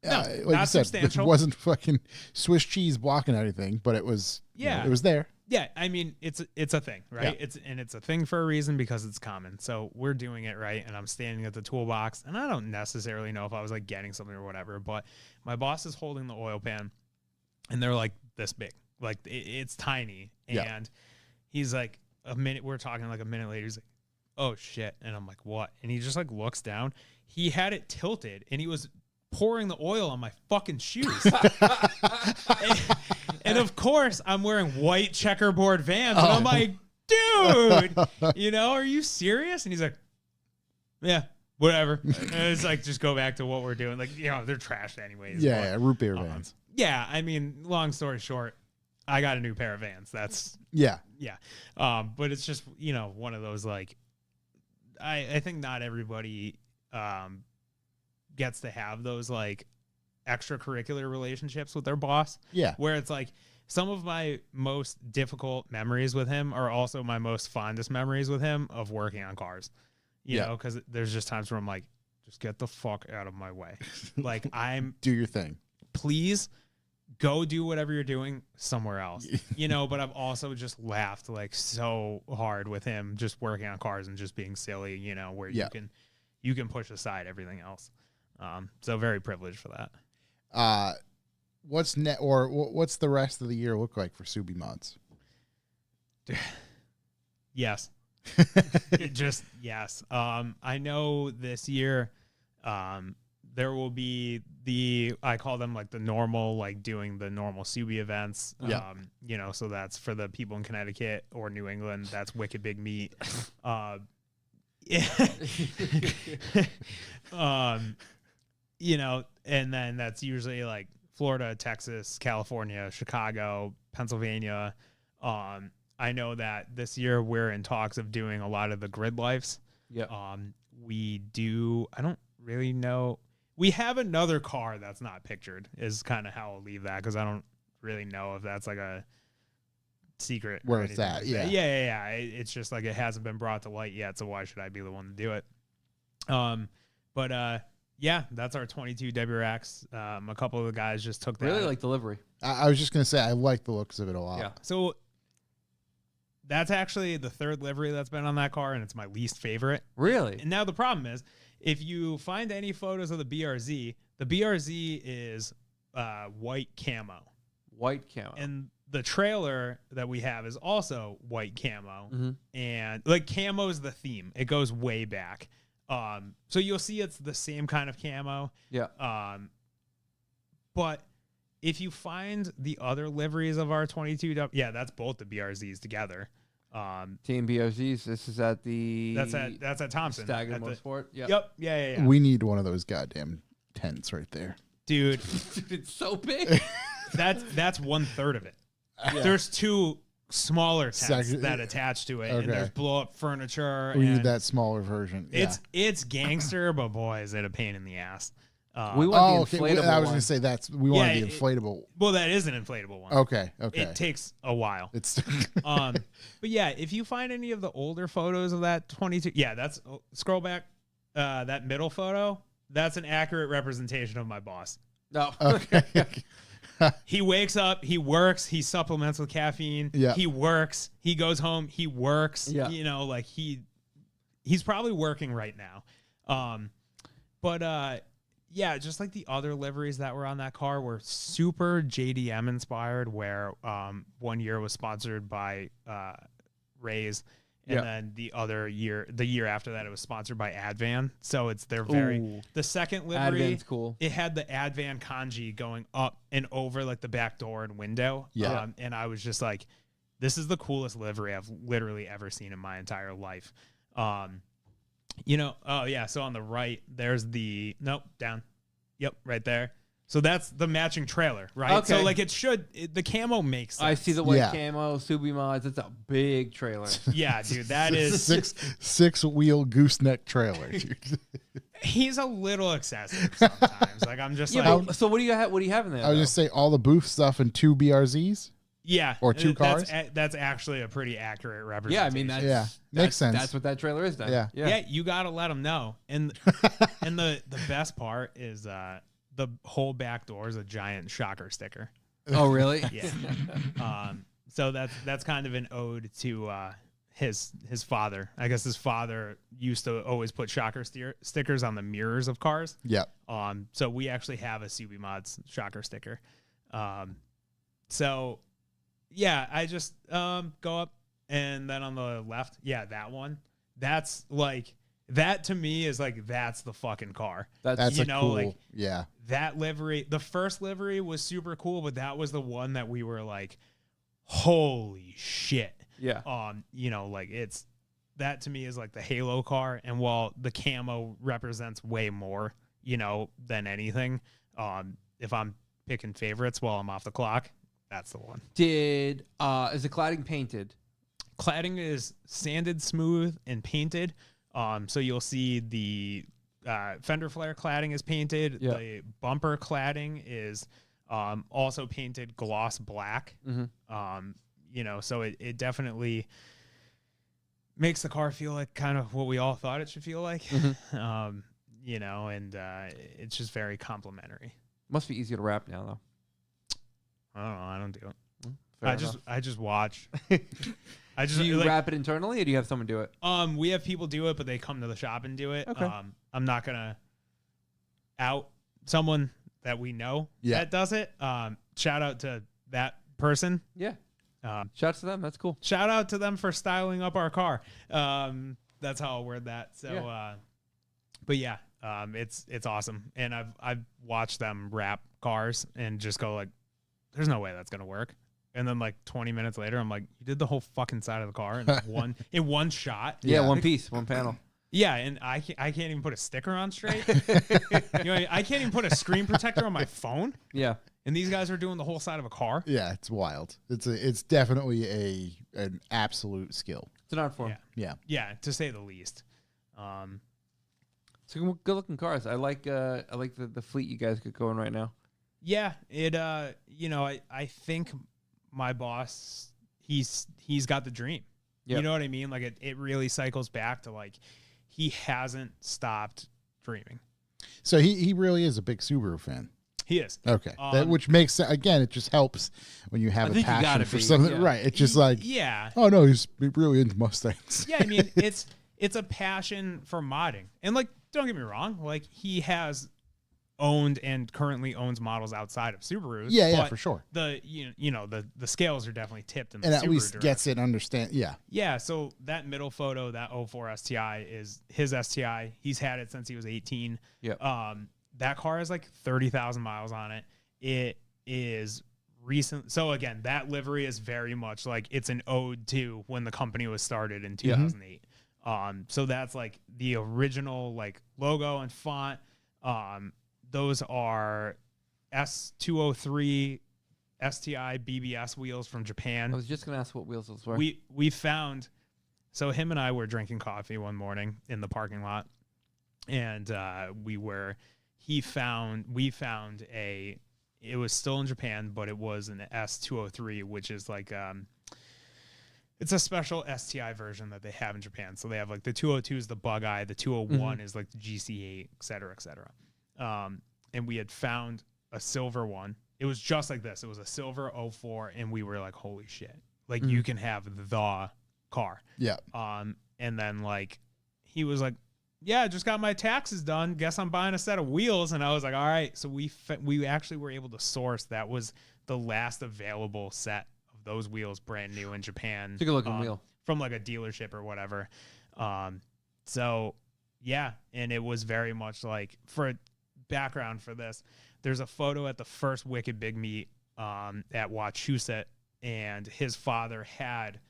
Like not you said, substantial. it wasn't fucking Swiss cheese blocking anything, but it was. Yeah. It was there. Yeah, I mean it's a thing, right? Yeah. It's a thing for a reason because it's common. So we're doing it right, and I'm standing at the toolbox, and I don't necessarily know if I was like getting something or whatever, but my boss is holding the oil pan, and they're like this big, like it's tiny, Yeah. and he's like we're talking like a minute later, he's like, "Oh shit," and I'm like, "What?" And he just like looks down. He had it tilted, and he was pouring the oil on my fucking shoes. and of course, I'm wearing white checkerboard Vans. And I'm like, dude, are you serious? And he's like, yeah, whatever. And it's like, just go back to what we're doing. Like, they're trashed anyways. Yeah, root beer Vans. Yeah, I mean, long story short, I got a new pair of Vans. That's, Yeah. yeah. But it's just, one of those, like, I think not everybody gets to have those like extracurricular relationships with their boss. Yeah. Where it's like some of my most difficult memories with him are also my most fondest memories with him of working on cars. You know, because there's just times where I'm like, just get the fuck out of my way. Like Do your thing. Please go do whatever you're doing somewhere else. But I've also just laughed like so hard with him just working on cars and just being silly, where you can push aside everything else. So very privileged for that. What's what's the rest of the year look like for Subi Mods? Yes. Just yes. I know this year there will be I call them like the normal, like doing the normal Subi events. Yeah. So that's for the people in Connecticut or New England. That's Wicked Big Meat. And then that's usually like Florida, Texas, California, Chicago, Pennsylvania. I know that this year we're in talks of doing a lot of the grid lives. Yeah. I don't really know. We have another car that's not pictured is kind of how I'll leave that. Cause I don't really know if that's like a secret. Where it's at. Like yeah. It's just like, it hasn't been brought to light yet. So why should I be the one to do it? Yeah, that's our 22 WRX. A couple of the guys just took that. Really like delivery. I was just gonna say I like the looks of it a lot. Yeah. So that's actually the third livery that's been on that car, and it's my least favorite. Really? And now the problem is if you find any photos of the BRZ is white camo. White camo. And the trailer that we have is also white camo. Mm-hmm. And like camo is the theme. It goes way back. So you'll see it's the same kind of camo. Yeah. But if you find the other liveries of our 22, that's both the BRZs together. Team BRZs. This is at the. That's at Thompson. Stagger at the- Motorsport. Yep. Yep. Yeah. We need one of those goddamn tents right there. Dude, It's so big. that's 1/3 of it. There's 2 smaller tents that attach to it, and Okay. there's blow up furniture. We and need that smaller version. It's gangster, but boy, is it a pain in the ass. We want the okay. inflatable I was one. gonna say we want Yeah, the inflatable. Well, that is an inflatable one. Okay. It takes a while. It's But yeah, if you find any of the older photos of that 22, that's scroll back. That middle photo, that's an accurate representation of my boss. No. okay. He wakes up, he works, he supplements with caffeine. Yeah. He works, he goes home, he works. Yeah. You know, like he's probably working right now. Yeah, just like the other liveries that were on that car were super JDM inspired, where 1 year was sponsored by Rays, and then the year after that, it was sponsored by Advan. So it's their the second livery. Advan's cool. It had the Advan kanji going up and over like the back door and window. Yeah. And I was just like, this is the coolest livery I've literally ever seen in my entire life. So on the right, there's down. Yep, right there. So that's the matching trailer, right? Okay. So like the camo makes sense. I see the white Yeah. camo, Subi mods. It's a big trailer. Yeah, dude, that is six wheel gooseneck trailer. Dude. he's a little excessive sometimes. Like I'm just like So what do you have? What do you have in there? I would just say all the booth stuff and 2 BRZs. yeah, or 2 cars? That's actually a pretty accurate yeah, representation. I mean that's Yeah, makes sense. That's what that trailer is. Then. Yeah. Yeah, you got to let them know. And the best part is the whole back door is a giant shocker sticker. Oh really? Yeah. So that's kind of an ode to his father. I guess his father used to always put shocker stickers on the mirrors of cars. Yep. So we actually have a Subi Mods shocker sticker. So yeah, I just go up, and then on the left, that one. That's like that to me is like that's the fucking car. That's you a know, cool. like Yeah. that livery. The first livery was super cool, but that was the one that we were like, holy shit. Yeah. Like it's that to me is like the Halo car, and while the camo represents way more, than anything, if I'm picking favorites while I'm off the clock, that's the one. Is the cladding painted? Cladding is sanded smooth and painted. So you'll see the fender flare cladding is painted. Yeah. The bumper cladding is also painted gloss black. Mm-hmm. So it definitely makes the car feel like kind of what we all thought it should feel like. Mm-hmm. And it's just very complimentary. Must be easier to wrap now though. I don't know. I don't do it. Fair I enough. just watch. I just Do you like, wrap it internally, or do you have someone do it? we have people do it, but they come to the shop and do it. Okay. I'm not gonna out someone that we know that does it. Shout out to that person. Yeah. Shouts to them. That's cool. Shout out to them for styling up our car. That's how I'll word that. So, but yeah, it's awesome. And I've watched them wrap cars and just go like, there's no way that's going to work. And then like 20 minutes later, I'm like, you did the whole fucking side of the car in one shot. Yeah, one piece, one panel. Yeah, and I can't even put a sticker on straight. I can't even put a screen protector on my phone. Yeah. And these guys are doing the whole side of a car. Yeah, it's wild. It's definitely an absolute skill. It's an art form. Yeah. Yeah, to say the least. So good looking cars. I like the fleet you guys got going right now. Yeah, it I think my boss he's got the dream. Yep. You know what I mean? Like it really cycles back to like he hasn't stopped dreaming. So he really is a big Subaru fan. He is. Okay. Which makes sense. Again, it just helps when you have I a think you passion gotta for be, something. yeah. Right. It's just like, yeah. oh no, he's really into Mustangs. Yeah, I mean it's a passion for modding. And like don't get me wrong, like he has owned and currently owns models outside of Subarus. Yeah, but for sure. The the scales are definitely tipped in the And Subaru at least direction. gets it, understand. Yeah. Yeah, so that middle photo, that 04 STI is his STI. He's had it since he was 18. Yep. That car has like 30,000 miles on it. It is recent. So again, that livery is very much like it's an ode to when the company was started in 2008. So that's like the original like logo and font. Those are S203 STI BBS wheels from Japan. I was just gonna ask what wheels those were. We found, so him and I were drinking coffee one morning in the parking lot, and we found it was still in Japan, but it was an S203, which is like it's a special STI version that they have in Japan. So they have like the 202 is the Bug Eye, the 201 is like the GC8, et cetera, et cetera. And we had found a silver one. It was just like this. It was a silver 04, and we were like, holy shit. Like, you can have the car. Yeah. And then, like, he was like, yeah, just got my taxes done. Guess I'm buying a set of wheels. And I was like, all right. So we actually were able to source. That was the last available set of those wheels, brand new in Japan. It's a good looking wheel. From, like, a dealership or whatever. So, yeah. And it was very much like, for background for this, there's a photo at the first Wicked Big Meet at Wachusett, and his father had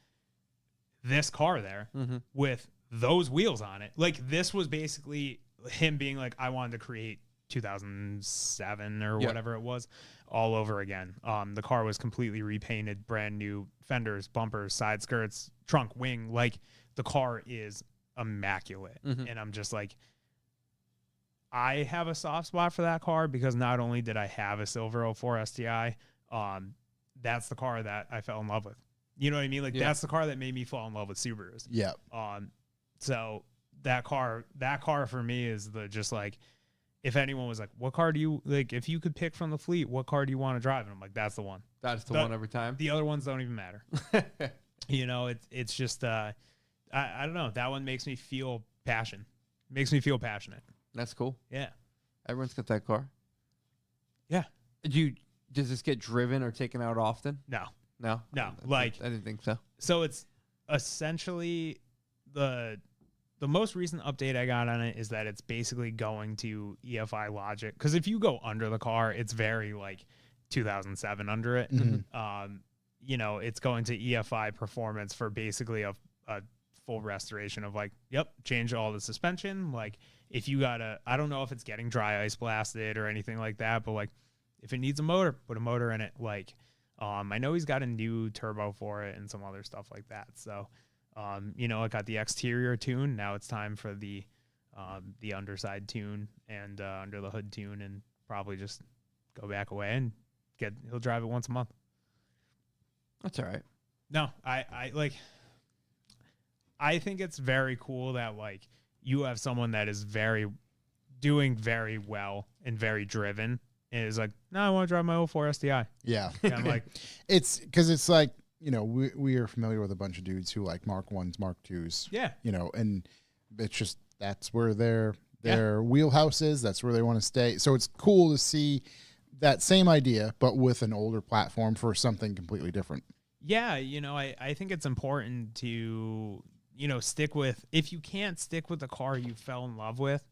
this car there with those wheels on it. Like, this was basically him being like, I wanted to create 2007 or whatever it was all over again. The car was completely repainted, brand new fenders, bumpers, side skirts, trunk, wing. Like, the car is immaculate. And I'm just like, I have a soft spot for that car because not only did I have a silver 04 STI, that's the car that I fell in love with. You know what I mean? Like, that's the car that made me fall in love with Subarus. Yeah. So that car for me is the, just like, if anyone was like, what car do you, like, if you could pick from the fleet, what car do you want to drive? And I'm like, that's the one. That's the one every time. The other ones don't even matter. You know, it's just, I don't know. That one makes me feel passion. Makes me feel passionate. That's cool. Yeah. Everyone's got that car. Yeah. Does this get driven or taken out often? No. No. Like, I didn't think so. So it's essentially the most recent update I got on it is that it's basically going to EFI Logic. Because if you go under the car, it's very like 2007 under it. You know, it's going to EFI Performance for basically a full restoration of like, change all the suspension. Like, if you got I don't know if it's getting dry ice blasted or anything like that, but like, if it needs a motor, put a motor in it. Like, I know he's got a new turbo for it and some other stuff like that. So, you know, I got the exterior tune. Now it's time for the underside tune and under the hood tune, and probably just go back away and he'll drive it once a month. That's all right. No, I think it's very cool that like you have someone that is doing very well and very driven and is like, no, I want to drive my 04 STI. Yeah. And I'm like, It's because it's like, you know, we are familiar with a bunch of dudes who like Mark 1s, Mark 2s. yeah, You know, and it's just, that's where their wheelhouse is. That's where they want to stay. So it's cool to see that same idea, but with an older platform for something completely different. yeah, you know, I think it's important to, you know, if you can't stick with the car you fell in love with,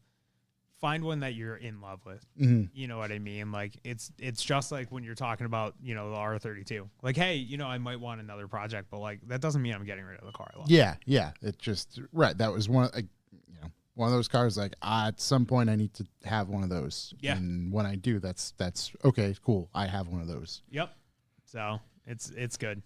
find one that you're in love with. You know what I mean? Like, it's just like when you're talking about, you know, the R32. Like, hey, you know, I might want another project, but like, that doesn't mean I'm getting rid of the car I love. Yeah. It just, right. That was one of those cars. Like, at some point I need to have one of those. Yeah. And when I do, that's okay, cool. I have one of those. Yep. So it's good.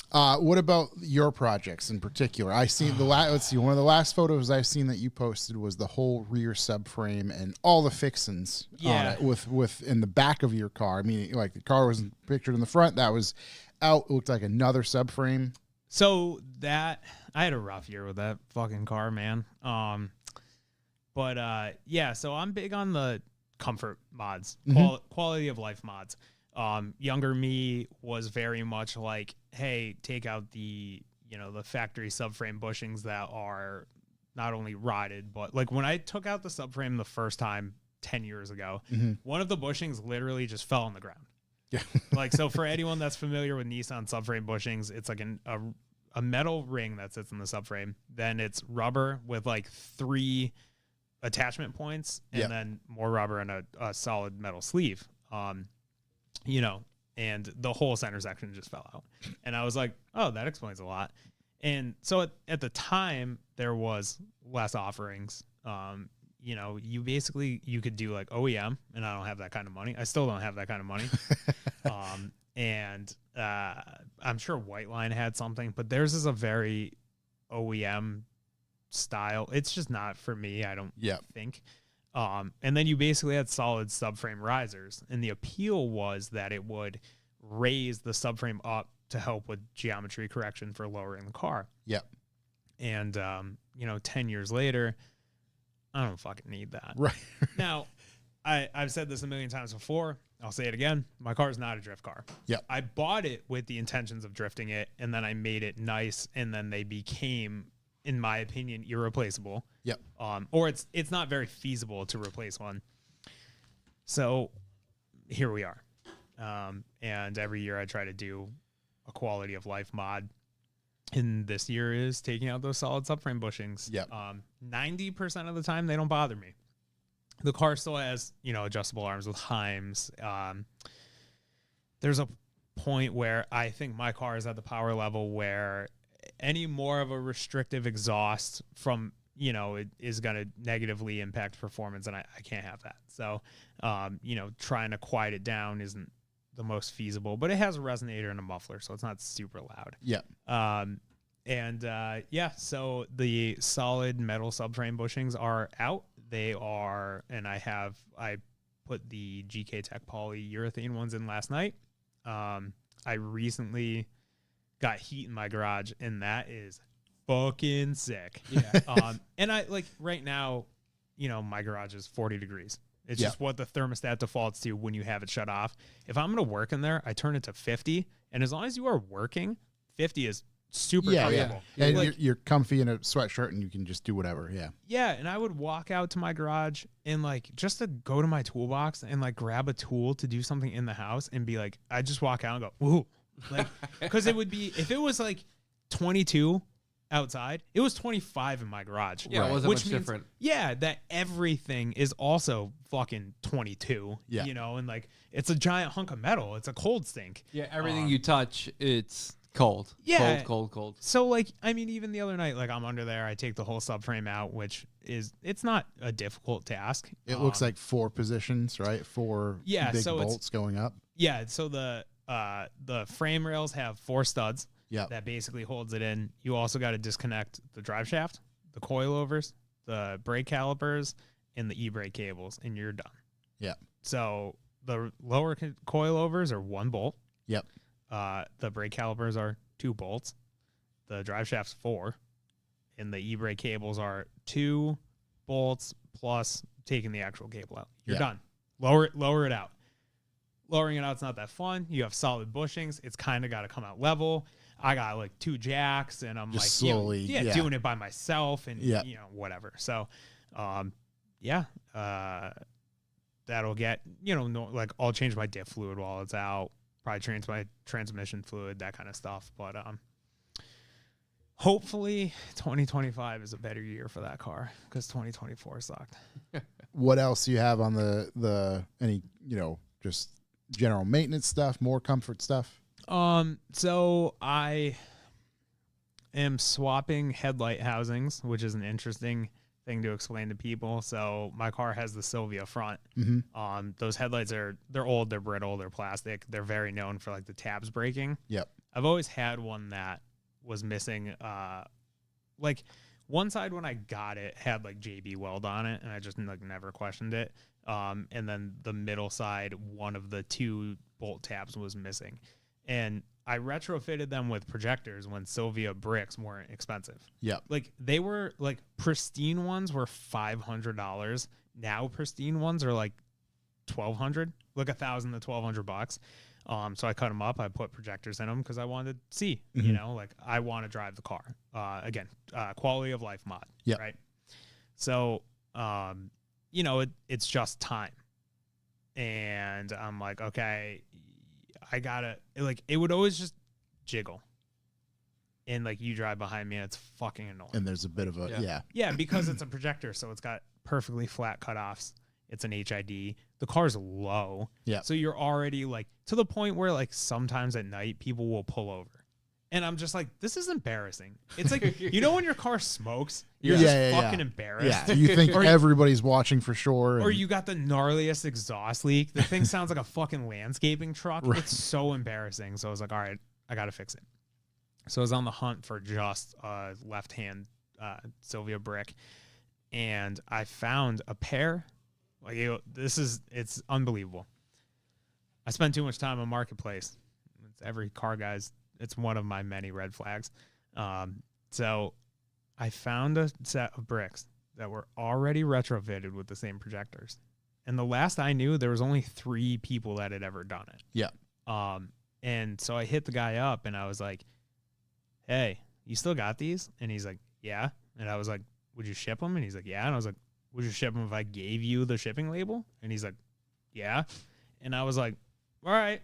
What about your projects in particular? I seen let's see, one of the last photos I've seen that you posted was the whole rear subframe and all the fixins on it with in the back of your car. I mean, like, the car wasn't pictured in the front, that was out. It looked like another subframe. So I had a rough year with that fucking car, man. But yeah, so I'm big on the comfort mods, quality of life mods. Younger me was very much like, hey, take out the factory subframe bushings that are not only rotted, but like when I took out the subframe the first time 10 years ago, one of the bushings literally just fell on the ground. Yeah. Like, so for anyone that's familiar with Nissan subframe bushings, it's like a metal ring that sits in the subframe. Then it's rubber with like 3 attachment points and then more rubber and a solid metal sleeve. You know, and the whole center section just fell out. And I was like, oh, that explains a lot. And so at the time there was less offerings. You know, you could do like OEM, and I don't have that kind of money. I still don't have that kind of money. I'm sure Whiteline had something, but theirs is a very OEM style. It's just not for me, I don't think. And then you basically had solid subframe risers, and the appeal was that it would raise the subframe up to help with geometry correction for lowering the car. Yep. And, you know, 10 years later, I don't fucking need that. Right. Now, I've said this a million times before. I'll say it again. My car is not a drift car. Yep. I bought it with the intentions of drifting it, and then I made it nice, and then they became, in my opinion, irreplaceable. Yep. Or it's not very feasible to replace one. So here we are. And every year I try to do a quality of life mod. And this year is taking out those solid subframe bushings. Yep. 90% of the time, they don't bother me. The car still has, you know, adjustable arms with Heims. There's a point where I think my car is at the power level where any more of a restrictive exhaust from, you know, it is going to negatively impact performance, and I can't have that. So, you know, trying to quiet it down isn't the most feasible, but it has a resonator and a muffler, so it's not super loud. Yeah. So the solid metal subframe bushings are out. They are, and I put the GK Tech polyurethane ones in last night. I recently got heat in my garage, and that is fucking sick. Yeah. And I like right now, you know, my garage is 40 degrees. It's just what the thermostat defaults to when you have it shut off. If I'm going to work in there, I turn it to 50. And as long as you are working, 50 is super comfortable. Yeah. And Like, you're comfy in a sweatshirt and you can just do whatever. Yeah. yeah. And I would walk out to my garage and like just to go to my toolbox and like grab a tool to do something in the house and be like, I just walk out and go, woo. Like, because it would be, if it was like 22 outside, it was 25 in my garage. Yeah, it wasn't much different. Yeah, that everything is also fucking 22. Yeah. You know, and like it's a giant hunk of metal. It's a cold stink. Yeah, everything you touch, it's cold. Yeah. Cold. So like, I mean, even the other night, like I'm under there, I take the whole subframe out, which is, it's not a difficult task. It looks like 4 positions, right? 4 big bolts going up. Yeah. So the frame rails have 4 studs. Yeah. That basically holds it in. You also got to disconnect the drive shaft, the coilovers, the brake calipers, and the e-brake cables, and you're done. Yeah. So the lower coilovers are 1 bolt. Yep. The brake calipers are 2 bolts. The drive shaft's 4, and the e-brake cables are 2 bolts plus taking the actual cable out. You're done. Lower it out. Lowering it out's not that fun. You have solid bushings. It's kind of got to come out level. I got like 2 jacks, and I'm just like slowly, doing it by myself, and you know, whatever. So, that'll get, you know, like I'll change my diff fluid while it's out. Probably change my transmission fluid, that kind of stuff. But hopefully 2025 is a better year for that car because 2024 sucked. What else do you have on the any, you know, just general maintenance stuff, more comfort stuff? So I am swapping headlight housings, which is an interesting thing to explain to people. So my car has the Sylvia front. Mm-hmm. Those headlights they're old, they're brittle, they're plastic. They're very known for like the tabs breaking. Yep. I've always had one that was missing, like one side when I got it had like JB Weld on it, and I just like never questioned it. And then the middle side, one of the 2 bolt tabs was missing. And I retrofitted them with projectors when Sylvia bricks weren't expensive. Yep. Like they were like pristine ones were $500. Now pristine ones are like $1,200, like $1,000 to $1,200. So I cut them up. I put projectors in them because I wanted to see, you know, like I want to drive the car. Again, quality of life mod. Yep. Right. So, it's just time. And I'm like, okay, I gotta, like, it would always just jiggle. And like you drive behind me and it's fucking annoying. And there's a bit of a, Yeah, because it's a projector. So it's got perfectly flat cutoffs. It's an HID. The car's low. Yeah. So you're already like to the point where like sometimes at night people will pull over. And I'm just like, this is embarrassing. It's like, when your car smokes, you're just fucking embarrassed. Yeah, you think everybody's watching for sure. Or you got the gnarliest exhaust leak. The thing sounds like a fucking landscaping truck. Right. It's so embarrassing. So I was like, all right, I got to fix it. So I was on the hunt for just a left-hand Sylvia brick. And I found a pair. Like, it's unbelievable. I spent too much time on Marketplace. It's every car guy's. It's one of my many red flags. So I found a set of bricks that were already retrofitted with the same projectors. And the last I knew, there was only 3 people that had ever done it. Yeah. And so I hit the guy up and I was like, hey, you still got these? And he's like, yeah. And I was like, would you ship them? And he's like, yeah. And I was like, would you ship them if I gave you the shipping label? And he's like, yeah. And I was like, all right.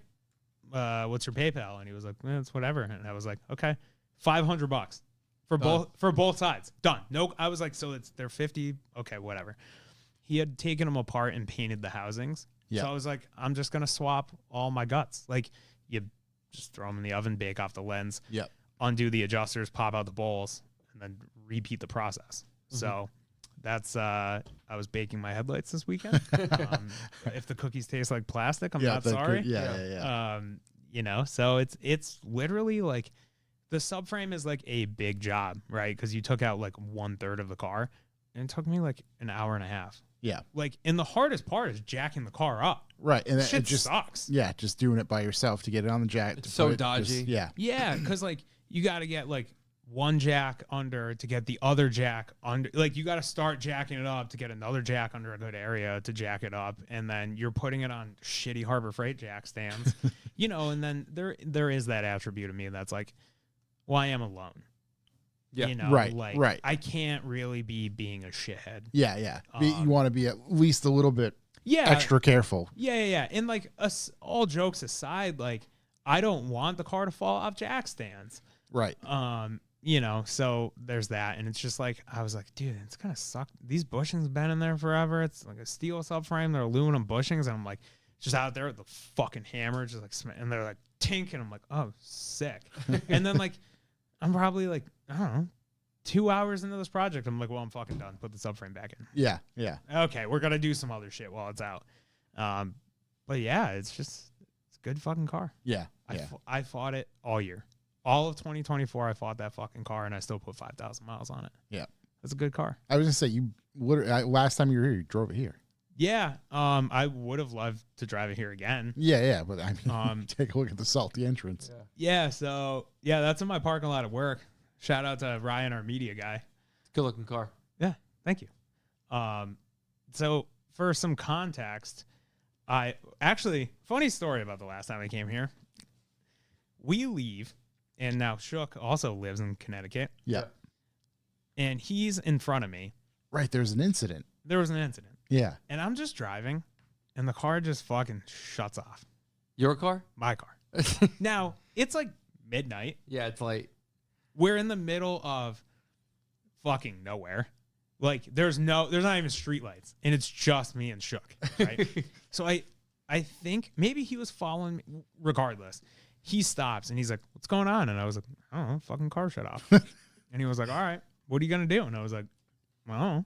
What's your PayPal? And he was like, it's whatever. And I was like, okay, $500 for both sides. Done. No, I was like, so they're 50. Okay, whatever. He had taken them apart and painted the housings. Yeah. So I was like, I'm just gonna swap all my guts. Like, you just throw them in the oven, bake off the lens, Yep. undo the adjusters, pop out the bowls, and then repeat the process. Mm-hmm. So that's I was baking my headlights this weekend. If the cookies taste like plastic, I'm not sorry. Yeah. So it's literally like the subframe is like a big job, right? Because you took out like 1/3 of the car, and it took me like an hour and a half. Yeah. Like, and the hardest part is jacking the car up. Right. And Shit it just sucks. Yeah, just doing it by yourself to get it on the jack. It's so put it, dodgy. yeah. Yeah, because like you got to get like one jack under to get the other jack under. Like, you got to start jacking it up to get another jack under a good area to jack it up, and then you're putting it on shitty Harbor Freight jack stands, And then there is that attribute of me that's like, well, I am alone. Yeah. Right. I can't really be being a shithead. Yeah. You want to be at least a little bit extra careful. Yeah. And like all jokes aside, like I don't want the car to fall off jack stands. Right. So there's that. And it's just like, I was like, dude, it's gonna suck. These bushings been in there forever. It's like a steel subframe. They're aluminum bushings. And I'm like, just out there with the fucking hammer, just like, and they're like tink. And I'm like, oh, sick. And then like, I'm probably like, I don't know, 2 hours into this project. I'm like, well, I'm fucking done. Put the subframe back in. Yeah. Okay, we're gonna do some other shit while it's out. But yeah, it's a good fucking car. Yeah. I fought it all year. All of 2024, I fought that fucking car, and I still put 5,000 miles on it. Yeah. That's a good car. I was gonna say, you literally last time you were here, you drove it here. Yeah. I would have loved to drive it here again. Yeah. But I mean, take a look at the salty entrance. Yeah. So yeah, that's in my parking lot at work. Shout out to Ryan, our media guy. Good looking car. Yeah. Thank you. So for some context, funny story about the last time I came here. We leave, and now Shook also lives in Connecticut. Yeah. And he's in front of me. Right. There's an incident. There was an incident. Yeah. And I'm just driving, and the car just fucking shuts off. Your car? My car. Now, it's like midnight. Yeah, it's late. We're in the middle of fucking nowhere. Like, there's not even streetlights, and it's just me and Shook, right? So I think maybe he was following me. Regardless, he stops, and he's like, what's going on? And I was like, I don't know, fucking car shut off. And he was like, all right, what are you going to do? And I was like, well,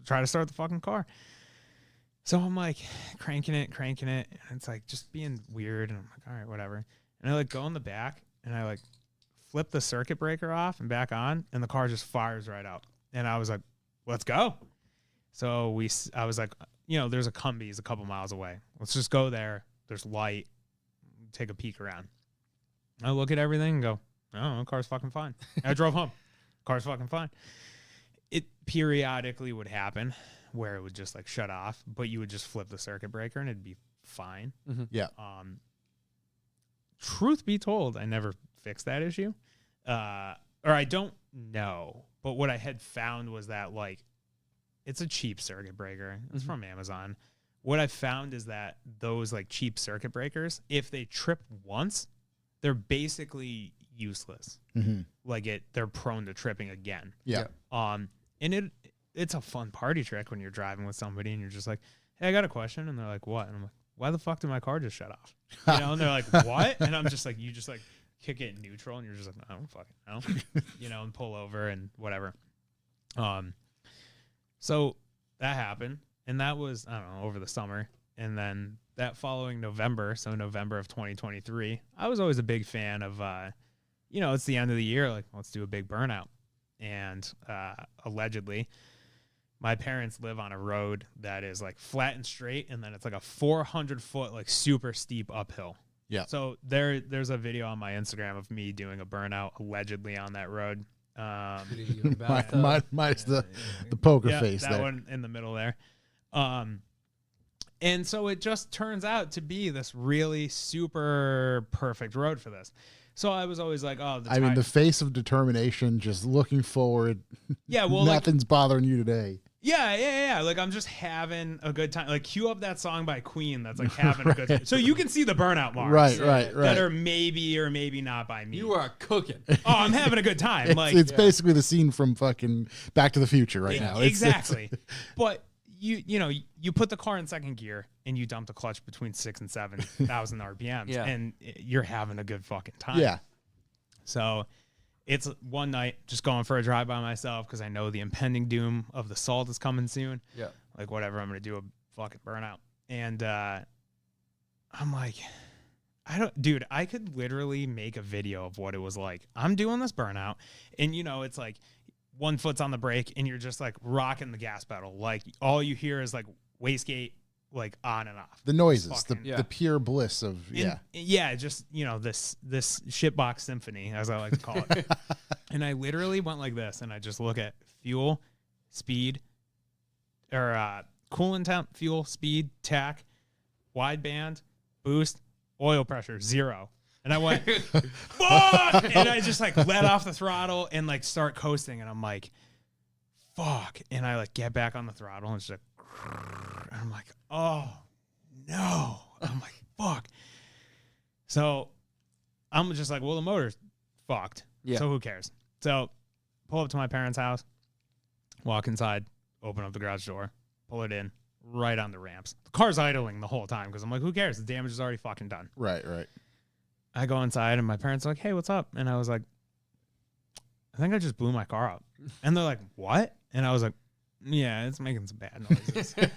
try to start the fucking car. So I'm like cranking it. And it's like just being weird. And I'm like, all right, whatever. And I like go in the back and I like flip the circuit breaker off and back on. And the car just fires right out. And I was like, let's go. So I was like, there's a Cumbies a couple miles away. Let's just go there. There's light. Take a peek around. I look at everything and go, oh, the car's fucking fine. I drove home. Car's fucking fine. It periodically would happen where it would just like shut off, but you would just flip the circuit breaker and it'd be fine. Mm-hmm. Yeah. Truth be told, I never fixed that issue. Or I don't know. But what I had found was that like it's a cheap circuit breaker. It's from Amazon. What I found is that those like cheap circuit breakers, if they trip once, they're basically useless. Like they're prone to tripping again. Yeah. And it's a fun party trick when you're driving with somebody and you're just like, hey, I got a question. And they're like, what? And I'm like, why the fuck did my car just shut off? You know, and they're like, what? And I'm just like, you just like kick it in neutral and you're just like, I don't fucking know. You know, and pull over and whatever. So that happened. And that was, I don't know, over the summer. And then that following November, so November of 2023, I was always a big fan of, you know, it's the end of the year. Like, let's do a big burnout. And allegedly, my parents live on a road that is like flat and straight. And then it's like a 400-foot, like super steep uphill. Yeah. So there's a video on my Instagram of me doing a burnout allegedly on that road. Minus the poker face that there. one in the middle there. And so it just turns out to be this really super perfect road for this. So I was always like, oh, I mean, the face of determination, just looking forward. Yeah, well, nothing's bothering you today. Yeah. Like, I'm just having a good time. Like, cue up that song by Queen that's like having a good time. So you can see the burnout marks. Right. That are maybe or maybe not by me. You are cooking. Oh, I'm having a good time. It's basically the scene from fucking Back to the Future right now. Exactly. But you know, you put the car in second gear and you dump the clutch between 6,000 and 7,000 RPMs, and you're having a good fucking time. Yeah. So it's one night just going for a drive by myself because I know the impending doom of the salt is coming soon. Yeah. Like, whatever, I'm going to do a fucking burnout. And I'm like, I could literally make a video of what it was like. I'm doing this burnout. And, you know, it's like one foot's on the brake and you're just like rocking the gas pedal. Like, all you hear is like wastegate, like on and off. The noises, Fucking, the pure bliss of, just, you know, this shitbox symphony, as I like to call it. And I literally went like this, and I just look at fuel, speed, or coolant temp, fuel, speed, tack, wideband, boost, oil pressure, 0. And I went, fuck! And I just like let off the throttle and like start coasting, and I'm like, fuck. And I like get back on the throttle, and it's like, and I'm like, oh no. I'm like, fuck. So I'm just like, well, the motor's fucked. Yeah. So who cares? So pull up to my parents' house, walk inside, open up the garage door, pull it in, right on the ramps. The car's idling the whole time because I'm like, who cares? The damage is already fucking done. Right. I go inside and my parents are like, hey, what's up? And I was like, I think I just blew my car up. And they're like, what? And I was like, yeah, it's making some bad noises. And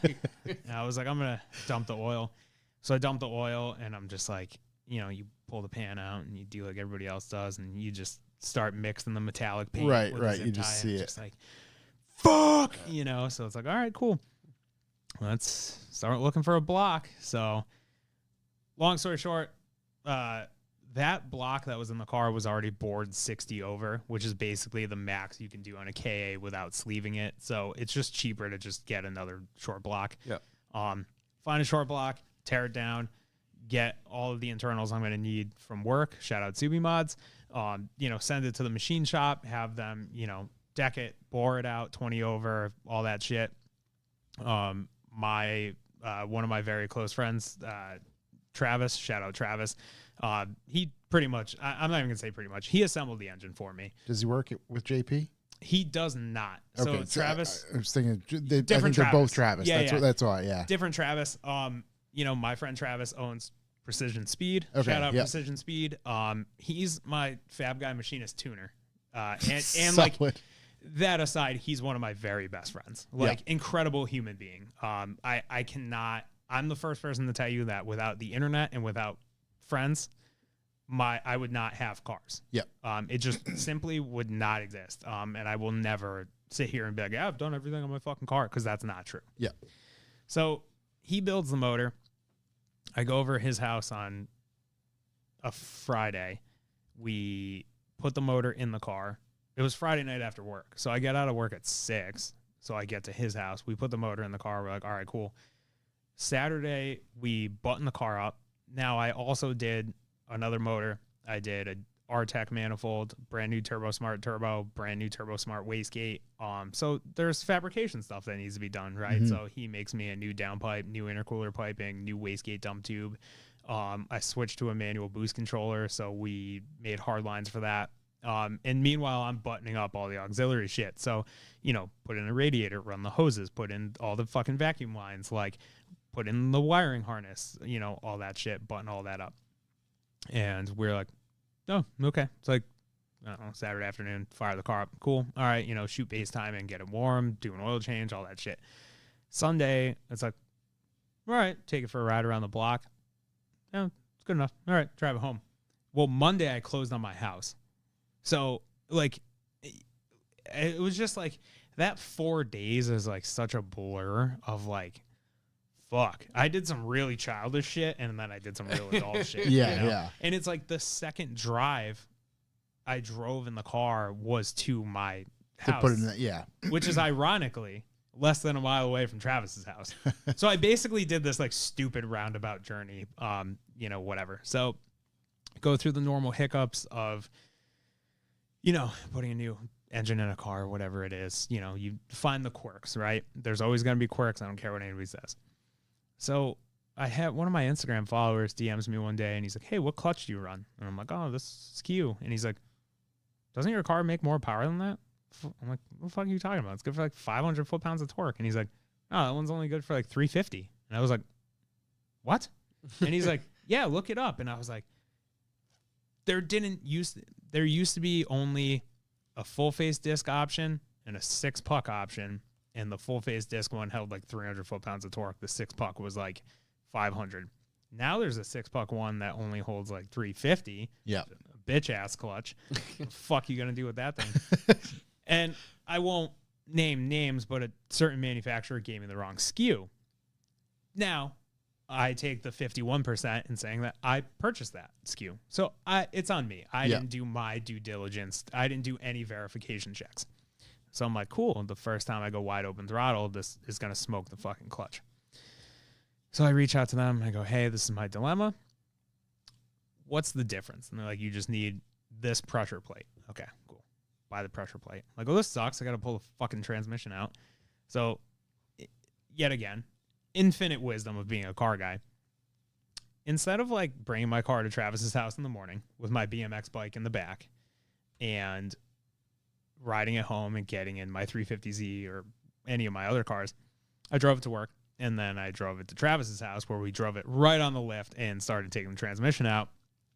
I was like, I'm going to dump the oil. So I dumped the oil and I'm just like, you know, you pull the pan out and you do like everybody else does and you just start mixing the metallic paint. Right. with the zip You just tie, see and it. Just like, fuck, you know? So it's like, all right, cool. Let's start looking for a block. So long story short, that block that was in the car was already bored 60 over, which is basically the max you can do on a KA without sleeving it. So it's just cheaper to just get another short block. Yeah. Find a short block, tear it down, get all of the internals I'm going to need from work. Shout out Subi Mods. You know, send it to the machine shop, have them, you know, deck it, bore it out 20 over, all that shit. One of my very close friends, Travis, shout out Travis. He pretty much, I'm not even gonna say pretty much, he assembled the engine for me. Does he work with JP? He does not. Okay, So Travis, I was thinking, I think Different they're both Travis. Travis. Yeah, That's why. Yeah. different Travis. You know, my friend Travis owns Precision Speed. Okay, Shout out yep. Precision Speed. He's my Fab Guy machinist tuner. And Solid. like that aside, he's one of my very best friends. Like, incredible human being. I cannot, I'm the first person to tell you that without the internet and without friends, I would not have cars. Yep. It just simply would not exist. And I will never sit here and be like, yeah, I've done everything on my fucking car, because that's not true. Yeah. So he builds the motor. I go over his house on a Friday. We put the motor in the car. It was Friday night after work. So I get out of work at 6. So I get to his house. We put the motor in the car. We're like, all right, cool. Saturday, we button the car up. Now, I also did another motor. I did RTEC manifold, brand new Turbo Smart turbo, brand new Turbo Smart wastegate. So there's fabrication stuff that needs to be done, right? So he makes me a new downpipe, new intercooler piping, new wastegate dump tube. I switched to a manual boost controller, so we made hard lines for that. And meanwhile, I'm buttoning up all the auxiliary shit. So, put in a radiator, run the hoses, put in all the fucking vacuum lines, like put in the wiring harness, all that shit, button all that up. And we're like, oh, okay. It's like, I don't know, Saturday afternoon, fire the car up. Cool. All right, shoot base time and get it warm, do an oil change, all that shit. Sunday, it's like, all right, take it for a ride around the block. Yeah, it's good enough. All right, drive it home. Well, Monday I closed on my house. So, like, it was just like that 4 days is like such a blur of like, fuck. I did some really childish shit and then I did some real adult shit. Yeah. And it's like the second drive I drove in the car was to my house. To put it in that, which is ironically less than a mile away from Travis's house. So I basically did this like stupid roundabout journey, whatever. So go through the normal hiccups of, putting a new engine in a car, whatever it is, you find the quirks, right? There's always going to be quirks. I don't care what anybody says. So I had one of my Instagram followers DMs me one day and he's like, hey, what clutch do you run? And I'm like, oh, this is Q. And he's like, doesn't your car make more power than that? I'm like, what the fuck are you talking about? It's good for like 500 foot-pounds of torque. And he's like, oh, that one's only good for like 350. And I was like, what? And he's like, yeah, look it up. And I was like, there used to be only a full-face disc option and a 6-puck option. And the full-face disc one held like 300 foot-pounds of torque. The 6-puck was like 500. Now there's a 6-puck one that only holds like 350. Yeah. Bitch-ass clutch. What the fuck you going to do with that thing? And I won't name names, but a certain manufacturer gave me the wrong SKU. Now, I take the 51% in saying that I purchased that SKU. So it's on me. I didn't do my due diligence. I didn't do any verification checks. So I'm like, cool. The first time I go wide open throttle, this is going to smoke the fucking clutch. So I reach out to them. I go, hey, this is my dilemma. What's the difference? And they're like, you just need this pressure plate. Okay, cool. Buy the pressure plate. I'm like, oh, this sucks. I got to pull the fucking transmission out. So yet again, infinite wisdom of being a car guy. Instead of like bringing my car to Travis's house in the morning with my BMX bike in the back and riding it home and getting in my 350Z or any of my other cars, I drove it to work and then I drove it to Travis's house where we drove it right on the lift and started taking the transmission out.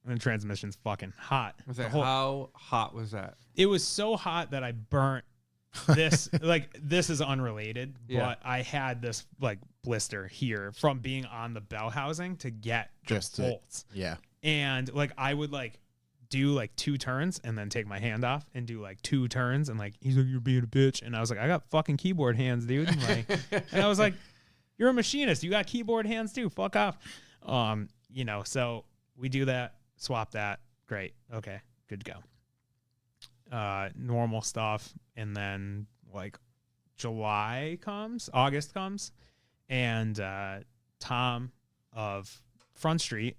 And the transmission's fucking hot. How hot was that? It was so hot that I burnt this. Like, this is unrelated, but I had this like blister here from being on the bell housing to get just bolts. And like I would like do like 2 turns and then take my hand off and do like 2 turns and like he's like, you're being a bitch. And I was like, I got fucking keyboard hands, dude. And, like, and I was like, you're a machinist, you got keyboard hands too, fuck off. So we do that, swap that, great, okay, good to go. Normal stuff. And then like August comes, and Tom of Front Street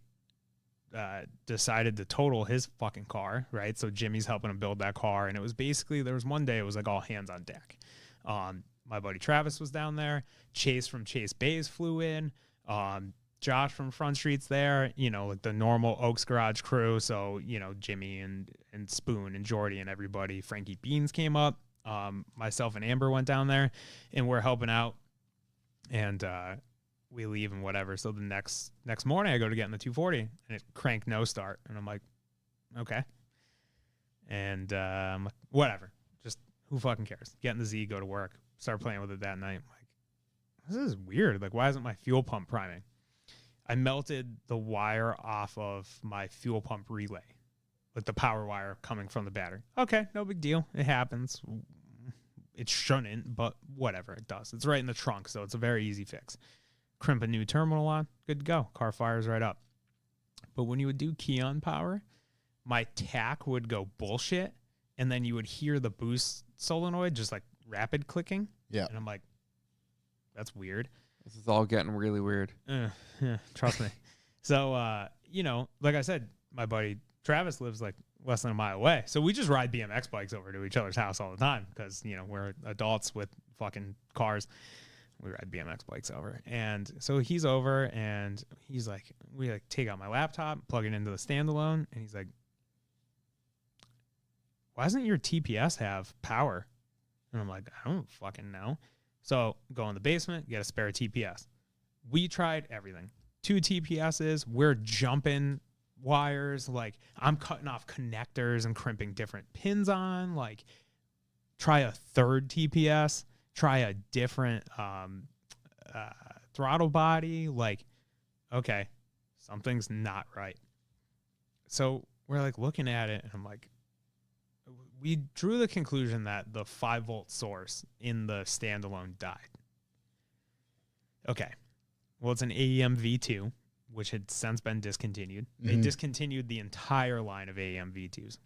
decided to total his fucking car, right? So Jimmy's helping him build that car, and it was basically, there was one day it was like all hands on deck. My buddy Travis was down there. Chase from Chase Bays flew in. Josh from Front Street's there, like the normal Oaks Garage crew. So, Jimmy and Spoon and Jordy and everybody. Frankie Beans came up. Myself and Amber went down there and we're helping out, and we leave and whatever. So the next morning I go to get in the 240 and it cranked no start. And I'm like, okay. And I'm like, whatever. Just who fucking cares? Get in the Z, go to work, start playing with it that night. I'm like, this is weird. Like, why isn't my fuel pump priming? I melted the wire off of my fuel pump relay, like the power wire coming from the battery. Okay, no big deal. It happens. It shouldn't, but whatever, it does. It's right in the trunk, so it's a very easy fix. Crimp a new terminal on, good to go. Car fires right up. But when you would do key on power, my tack would go bullshit, and then you would hear the boost solenoid just like rapid clicking. Yeah. And I'm like, that's weird. This is all getting really weird. Yeah, trust me. So, like I said, my buddy Travis lives like less than a mile away. So we just ride BMX bikes over to each other's house all the time because, you know, we're adults with fucking cars. We ride BMX bikes over. And so he's over and he's like, we like take out my laptop, plug it into the standalone. And he's like, why doesn't your TPS have power? And I'm like, I don't fucking know. So go in the basement, get a spare TPS. We tried everything. 2 TPSs, we're jumping wires. Like I'm cutting off connectors and crimping different pins on. Like try a 3rd TPS. Try a different throttle body. Like, okay, something's not right. So we're like looking at it and I'm like, we drew the conclusion that the 5-volt source in the standalone died. Okay. Well, it's an AEM V2, which had since been discontinued. They discontinued the entire line of AEM V2s.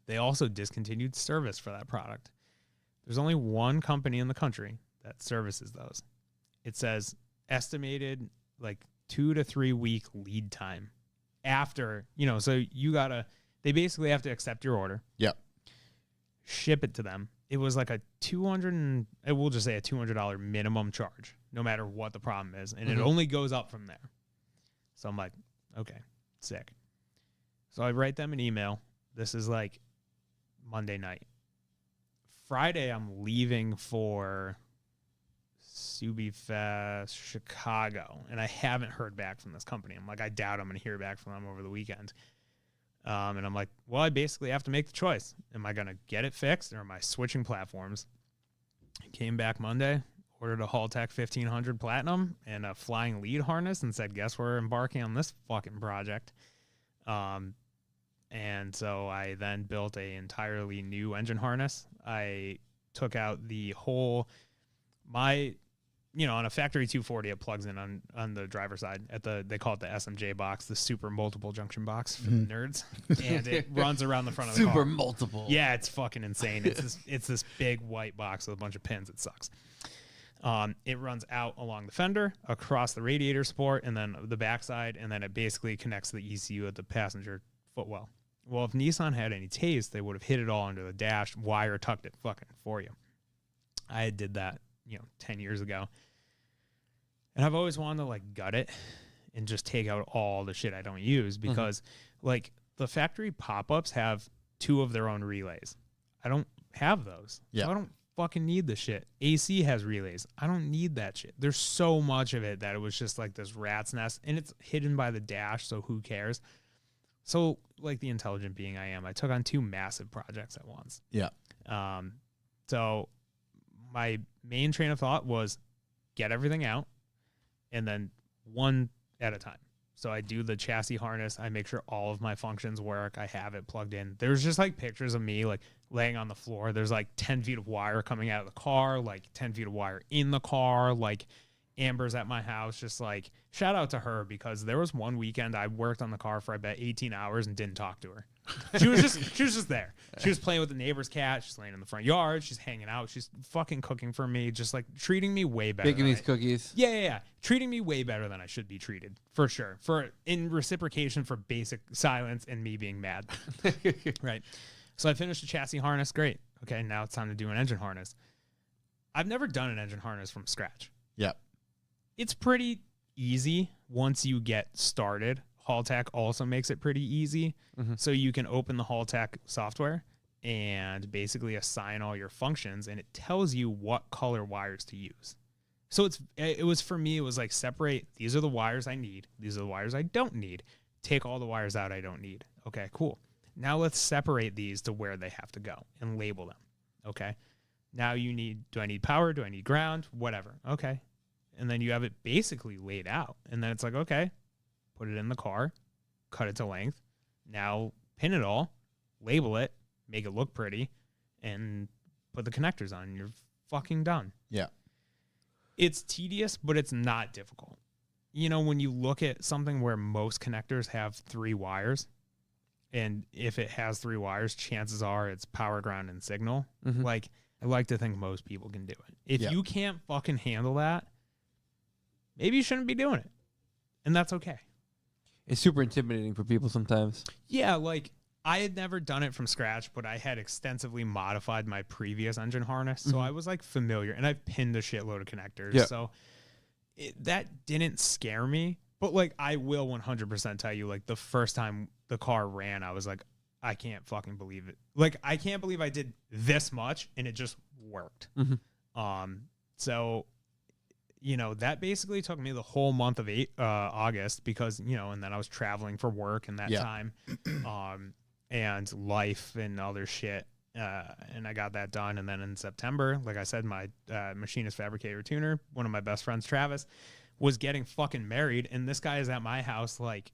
They also discontinued service for that product. There's only one company in the country that services those. It says estimated like 2 to 3 week lead time after, you know, so they basically have to accept your order. Yep. Ship it to them. It was like we'll just say a $200 minimum charge, no matter what the problem is. And it only goes up from there. So I'm like, okay, sick. So I write them an email. This is like Monday night. Friday, I'm leaving for Subi Fest, Chicago, and I haven't heard back from this company. I'm like, I doubt I'm going to hear back from them over the weekend. And I'm like, well, I basically have to make the choice. Am I going to get it fixed or am I switching platforms? Came back Monday, ordered a Haltech 1500 Platinum and a flying lead harness and said, guess we're embarking on this fucking project. And so I then built a entirely new engine harness. I took out the whole, on a factory 240, it plugs in on the driver's side they call it the SMJ box, the super multiple junction box for the nerds. And it runs around the front of the car. Super multiple. Yeah, it's fucking insane. It's this big white box with a bunch of pins. It sucks. It runs out along the fender, across the radiator support, and then the backside, and then it basically connects to the ECU at the passenger footwell. Well, if Nissan had any taste, they would have hit it all under the dash, wire tucked it fucking for you. I did that, 10 years ago. And I've always wanted to like gut it and just take out all the shit I don't use because like the factory pop-ups have 2 of their own relays. I don't have those. Yeah. So I don't fucking need the shit. AC has relays. I don't need that shit. There's so much of it that it was just like this rat's nest and it's hidden by the dash. So who cares? So like the intelligent being I am, I took on 2 massive projects at once. Yeah. So my main train of thought was get everything out and then one at a time. So I do the chassis harness. I make sure all of my functions work. I have it plugged in. There's just like pictures of me like laying on the floor. There's like 10 feet of wire coming out of the car, like 10 feet of wire in the car, like Amber's at my house, just like shout out to her because there was one weekend I worked on the car for I bet 18 hours and didn't talk to her. She was just there. She was playing with the neighbor's cat. She's laying in the front yard. She's hanging out. She's fucking cooking for me, just like treating me way better. Baking these cookies. Yeah. Treating me way better than I should be treated, for sure. In reciprocation for basic silence and me being mad. Right. So I finished the chassis harness. Great. Okay, now it's time to do an engine harness. I've never done an engine harness from scratch. Yep. It's pretty easy once you get started. Haltech also makes it pretty easy. So you can open the Haltech software and basically assign all your functions and it tells you what color wires to use. So it was for me, it was like separate, these are the wires I need. These are the wires I don't need. Take all the wires out I don't need. Okay, cool. Now let's separate these to where they have to go and label them. Okay. Now do I need power? Do I need ground? Whatever. Okay. And then you have it basically laid out. And then it's like, okay, put it in the car, cut it to length. Now pin it all, label it, make it look pretty, and put the connectors on. And you're fucking done. Yeah. It's tedious, but it's not difficult. When you look at something where most connectors have 3 wires, and if it has 3 wires, chances are it's power, ground, and signal. Like, I like to think most people can do it. If you can't fucking handle that, maybe you shouldn't be doing it. And that's okay. It's super intimidating for people sometimes. Yeah, like I had never done it from scratch, but I had extensively modified my previous engine harness. So I was like familiar, and I've pinned a shitload of connectors. Yeah. So that didn't scare me. But like, I will 100% tell you, like, the first time the car ran, I was like, I can't fucking believe it. Like, I can't believe I did this much and it just worked. So, you know, that basically took me the whole month of August because, you know, and then I was traveling for work in that time, and life and other shit. And I got that done. And then in September, like I said, my machinist fabricator tuner, one of my best friends, Travis, was getting fucking married. And this guy is at my house like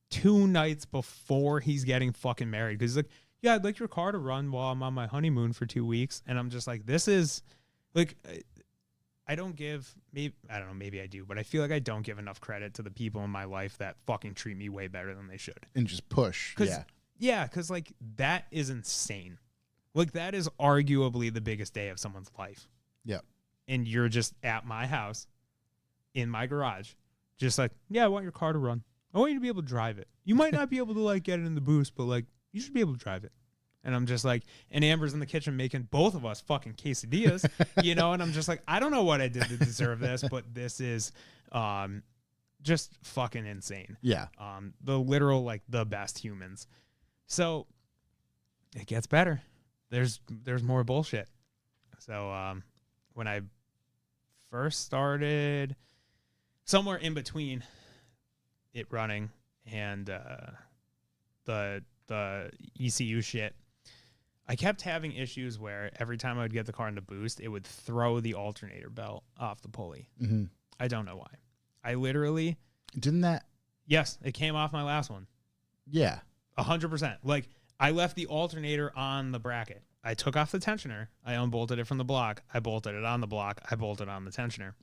2 nights before he's getting fucking married. Cause he's like, yeah, I'd like your car to run while I'm on my honeymoon for 2 weeks. And I'm just like, this is like, I don't give, maybe, I don't know, maybe I do, but I feel like I don't give enough credit to the people in my life that fucking treat me way better than they should. And just push. Yeah. Cause like that is insane. Like that is arguably the biggest day of someone's life. Yep. And you're just at my house in my garage, just like, yeah, I want your car to run. I want you to be able to drive it. You might not be able to like get it in the boost, but like you should be able to drive it. And I'm just like, and Amber's in the kitchen making both of us fucking quesadillas, you know, and I'm just like, I don't know what I did to deserve this, but this is just fucking insane. Yeah. The literal, like the best humans. So it gets better. There's more bullshit. So when I first started, somewhere in between it running and the ECU shit, I kept having issues where every time I would get the car into boost, it would throw the alternator belt off the pulley. I don't know why. I literally... Didn't that... Yes, it came off my last one. Yeah. 100%. Like, I left the alternator on the bracket. I took off the tensioner. I unbolted it from the block. I bolted it on the block. I bolted on the tensioner.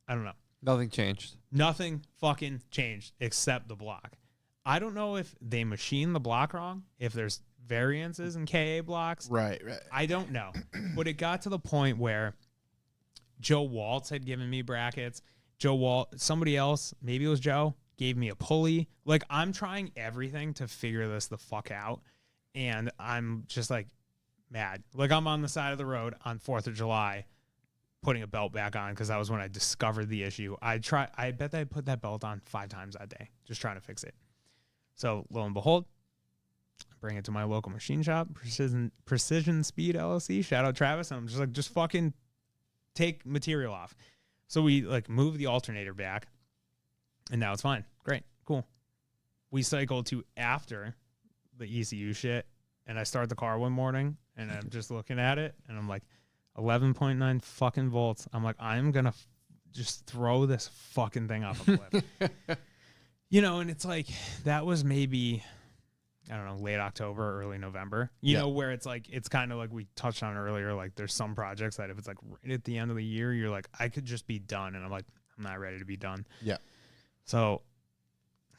I don't know. Nothing changed. Nothing fucking changed except the block. I don't know if they machined the block wrong, if there's variances in KA blocks. Right. I don't know. But it got to the point where Joe Waltz had given me brackets. Somebody else, maybe it was Joe, gave me a pulley. Like, I'm trying everything to figure this the fuck out. And I'm just like mad. Like, I'm on the side of the road on 4th of July putting a belt back on because that was when I discovered the issue. I bet I put that belt on 5 times that day, just trying to fix it. So lo and behold, bring it to my local machine shop, Precision Speed LLC. Shout out Travis. And I'm just like, just fucking take material off. So we like move the alternator back, and now it's fine. Great, cool. We cycle to after the ECU shit, and I start the car one morning, and I'm just looking at it, and I'm like, 11.9 fucking volts. I'm like, I'm gonna just throw this fucking thing off a cliff. You know, and it's like, that was maybe, I don't know, late October, early November, you know, where it's like, it's kind of like we touched on earlier, like there's some projects that if it's like right at the end of the year, you're like, I could just be done. And I'm like, I'm not ready to be done. Yeah. So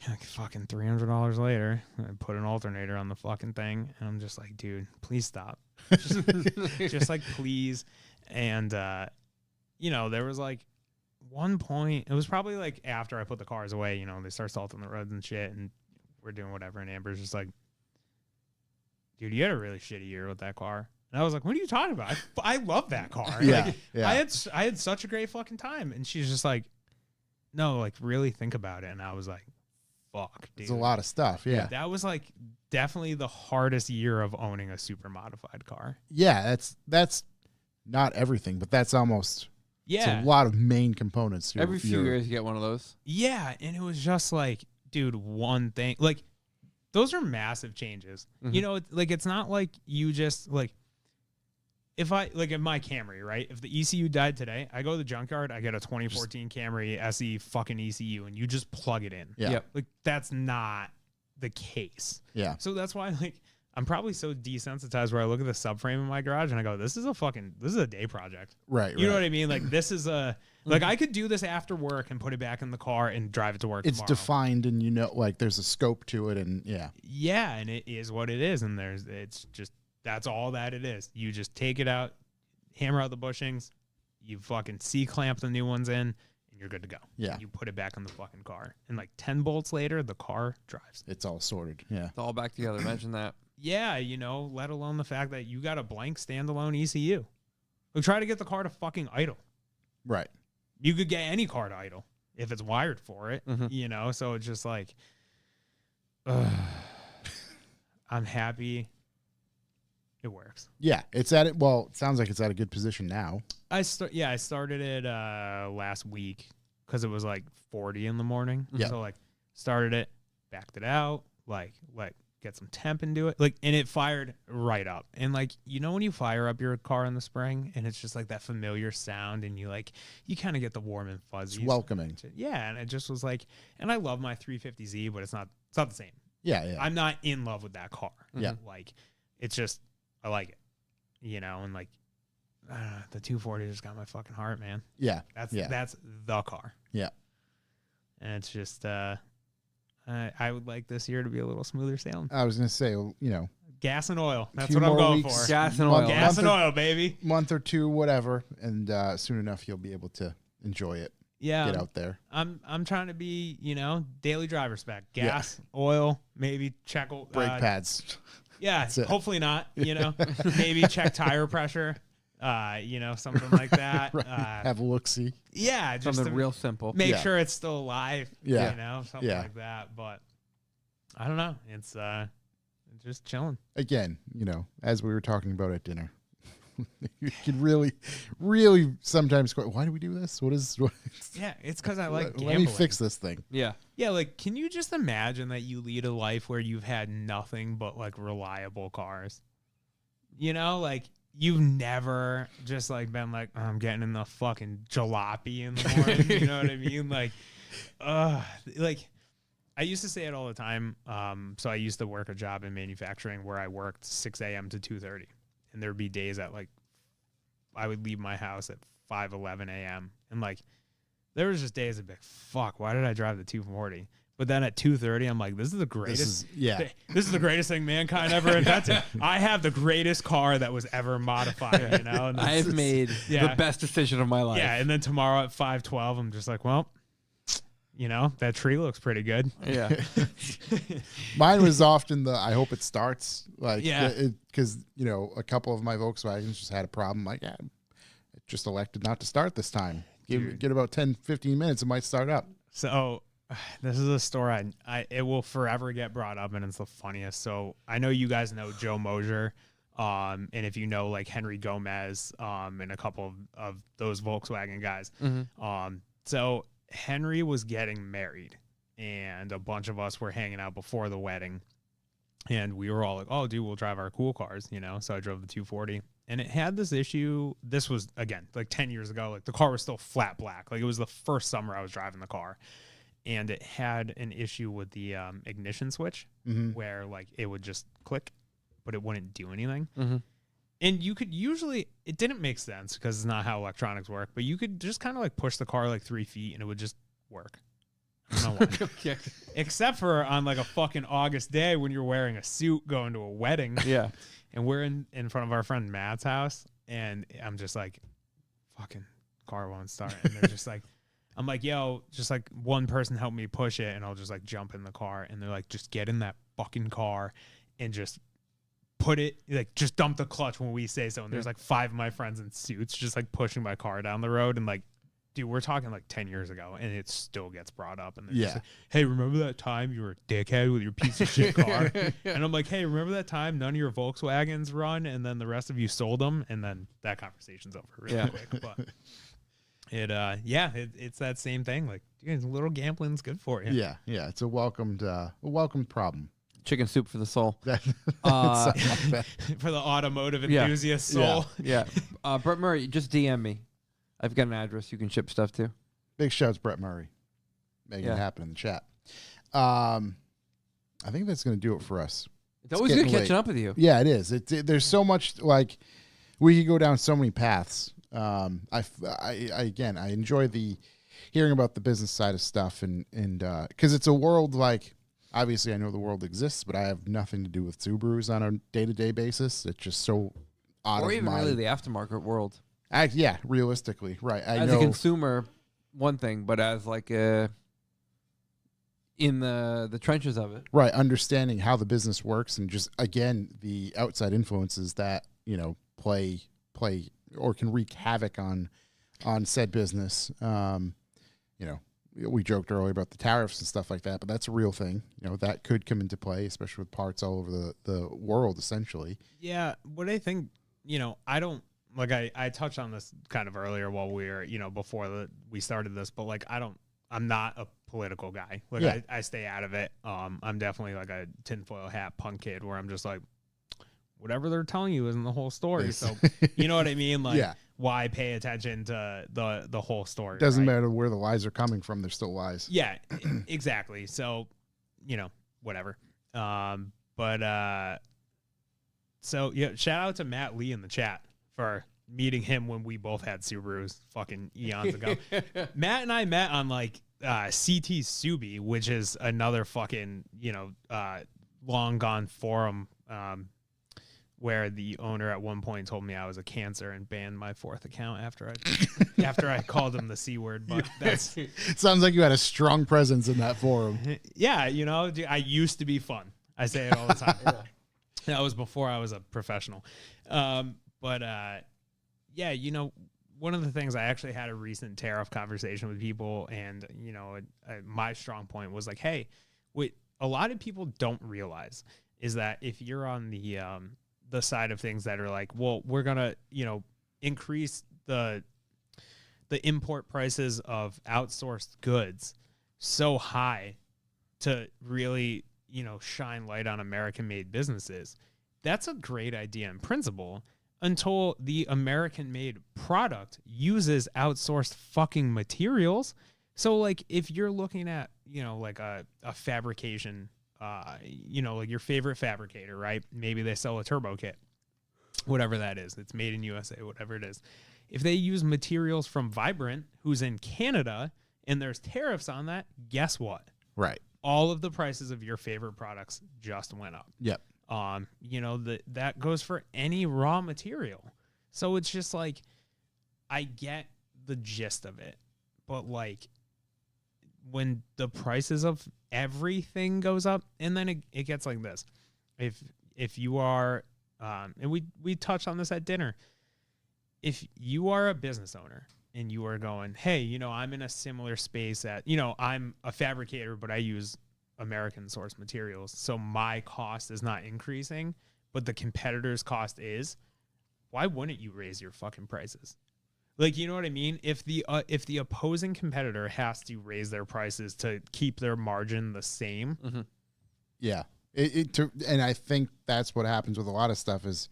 like fucking $300 later, I put an alternator on the fucking thing. And I'm just like, dude, please stop. Just like, please. And, you know, there was like one point, it was probably like after I put the cars away, you know, they start salting the roads and shit. And we're doing whatever. And Amber's just like, dude, you had a really shitty year with that car. And I was like, what are you talking about? I love that car. Like, I had such a great fucking time. And she's just like, no, like really think about it. And I was like, fuck, dude. It's a lot of stuff. Yeah. That was like definitely the hardest year of owning a super modified car. Yeah. That's not everything, but that's almost, it's a lot of main components. Every few years you get one of those. Yeah. And it was just like, dude, one thing, like those are massive changes. You know, like it's not like you just like, if I like in my Camry, right? If the ECU died today, I go to the junkyard, I get a 2014 Camry SE fucking ECU, and you just plug it in. Yeah. Like that's not the case. Yeah. So that's why like I'm probably so desensitized where I look at the subframe in my garage and I go, this is a day project. Right. You know what I mean? Like this is like I could do this after work and put it back in the car and drive it to work. It's tomorrow. defined, and you know, like there's a scope to it, and yeah, and it is what it is, and it's just. That's all that it is. You just take it out, hammer out the bushings, you fucking C-clamp the new ones in, and you're good to go. Yeah. You put it back in the fucking car. And like 10 bolts later, the car drives. It's all sorted. Yeah. It's all back together. Imagine that. yeah, let alone the fact that you got a blank standalone ECU. Like, try to get the car to fucking idle. Right. You could get any car to idle if it's wired for it, Mm-hmm. So it's just like, I'm happy it works. Yeah, it's at it. Well, it sounds like it's at a good position now. I started it last week because it was like 40 in the morning. Yeah. So like started it, backed it out, like get some temp into it, and it fired right up. And like, when you fire up your car in the spring and it's just like that familiar sound and you kind of get the warm and fuzzies. It's welcoming. Yeah, and it just was like, and I love my 350Z, but it's not the same. Yeah. I'm not in love with that car. Yeah. Like, it's just, I like it, and like, the 240 just got my fucking heart, man. Yeah. That's the car. Yeah. And it's just, I would like this year to be a little smoother sailing. I was gonna say, Gas and oil. That's few what I'm more going weeks. for. Gas and oil. Gas and month or- oil, baby. month or two, whatever, and soon enough you'll be able to enjoy it. Yeah. Get out there. I'm trying to be, daily driver spec. Gas, oil, maybe check Brake pads. Yeah, That's it. hopefully not. Maybe check tire pressure. Something like that. Right. Have a look see. Yeah, just Something to real simple. make Yeah. sure it's still alive. Yeah. Something Yeah. like that. But I don't know. It's just chilling. Again, as we were talking about at dinner, you can really sometimes go, why do we do this? What? Yeah, it's because I like Let gambling. me fix this thing. Yeah. Yeah, like, can you just imagine that you lead a life where you've had nothing but like reliable cars? Like you've never just like been like, oh, I'm getting in the fucking jalopy in the morning. You know what I mean? Like I used to say it all the time. So I used to work a job in manufacturing where I worked 6 a.m. to 2:30, and there'd be days that like I would leave my house at 5:11 a.m. and like there was just days I'd be like, fuck, why did I drive the 240? But then at 2:30, I'm like, this is the greatest. This is the greatest thing mankind ever invented. I have the greatest car that was ever modified. And I have made Yeah. the best decision of my life. yeah. And then tomorrow at 5:12, I'm just like, well, that tree looks pretty good. Yeah. Mine was often the I hope it starts. Like, Yeah. because a couple of my Volkswagens just had a problem. Like, yeah, it just elected not to start this time. Get about 10, 15 minutes, it might start up. So this is a story it will forever get brought up, and it's the funniest. So I know you guys know Joe Mosier, and if you know like Henry Gomez, and a couple of those Volkswagen guys. So Henry was getting married, and a bunch of us were hanging out before the wedding, and we were all like, oh dude, we'll drive our cool cars, so I drove the 240. And it had this issue. This was, again, like 10 years ago. Like, the car was still flat black. Like, it was the first summer I was driving the car. And it had an issue with the ignition switch where, like, it would just click, but it wouldn't do anything. And you could usually, it didn't make sense because it's not how electronics work, but you could just kind of, like, push the car, like, 3 feet and it would just work. I don't know why. Okay. Except for on, like, a fucking August day when you're wearing a suit going to a wedding. Yeah. And we're in front of our friend Matt's house, and I'm just like, fucking car won't start. And they're just like, I'm like, yo, just like one person help me push it, and I'll just like jump in the car. And they're like, just get in that fucking car and just put it, like, just dump the clutch when we say so. And there's like 5 of my friends in suits just like pushing my car down the road. And like, dude, we're talking like 10 years ago, and it still gets brought up. And they're just like, hey, remember that time you were a dickhead with your piece of shit car? And I'm like, hey, remember that time none of your Volkswagens run, and then the rest of you sold them? And then that conversation's over really quick. But it's that same thing. Like, dude, a little gambling's good for you. Yeah. It's a welcomed problem. Chicken soup for the soul. Something like that. For the automotive Yeah. enthusiast soul. Yeah. Brett Murray, just DM me. I've got an address you can ship stuff to. Big shouts, Brett Murray. Making Yeah. it happen in the chat. I think that's going to do it for us. It's always good getting catching late. up with you. Yeah, it is. There's so much, like, we could go down so many paths. I enjoy the hearing about the business side of stuff, and because it's a world, like, obviously I know the world exists, but I have nothing to do with Subarus on a day-to-day basis. It's just so out Or of even my really the aftermarket world. realistically, right. I As know. a consumer, one thing, but as like a in the trenches of it. Right, understanding how the business works, and just again the outside influences that play or can wreak havoc on said business. We joked earlier about the tariffs and stuff like that, but that's a real thing. That could come into play, especially with parts all over the world, essentially. Yeah, what I think, I don't like. I touched on this kind of earlier while we were, before we started this, but like I'm not a political guy. Like Yeah. I stay out of it. I'm definitely like a tinfoil hat punk kid where I'm just like, whatever they're telling you isn't the whole story. So you know what I mean? Like, Yeah. why pay attention to the whole story? Doesn't right? matter where the lies are coming from; they're still lies. Yeah, exactly. So, whatever. So yeah, shout out to Matt Lee in the chat for meeting him when we both had Subarus fucking eons ago. Matt and I met on like CT Subi, which is another fucking, long gone forum where the owner at one point told me I was a cancer and banned my 4th account after I called him the C word. But that's Sounds like you had a strong presence in that forum. yeah, I used to be fun. I say it all the time. That was before I was a professional. One of the things I actually had a recent tariff conversation with people, and my strong point was like, hey, what a lot of people don't realize is that if you're on the side of things that are like, well, we're gonna increase the import prices of outsourced goods so high to really shine light on American-made businesses. That's a great idea in principle until the American-made product uses outsourced fucking materials. So, like, if you're looking at, like a fabrication, like your favorite fabricator, right? Maybe they sell a turbo kit, whatever that is. It's made in USA, whatever it is. If they use materials from Vibrant, who's in Canada, and there's tariffs on that, guess what? Right. All of the prices of your favorite products just went up. Yep. That goes for any raw material. So it's just like, I get the gist of it, but like when the prices of everything goes up, and then it gets like this. If you are, and we touched on this at dinner, if you are a business owner and you are going, hey, I'm in a similar space at, I'm a fabricator, but I use American source materials. So my cost is not increasing, but the competitor's cost is. Why wouldn't you raise your fucking prices? Like, you know what I mean? If the opposing competitor has to raise their prices to keep their margin the same. Mm-hmm. Yeah. And I think that's what happens with a lot of stuff is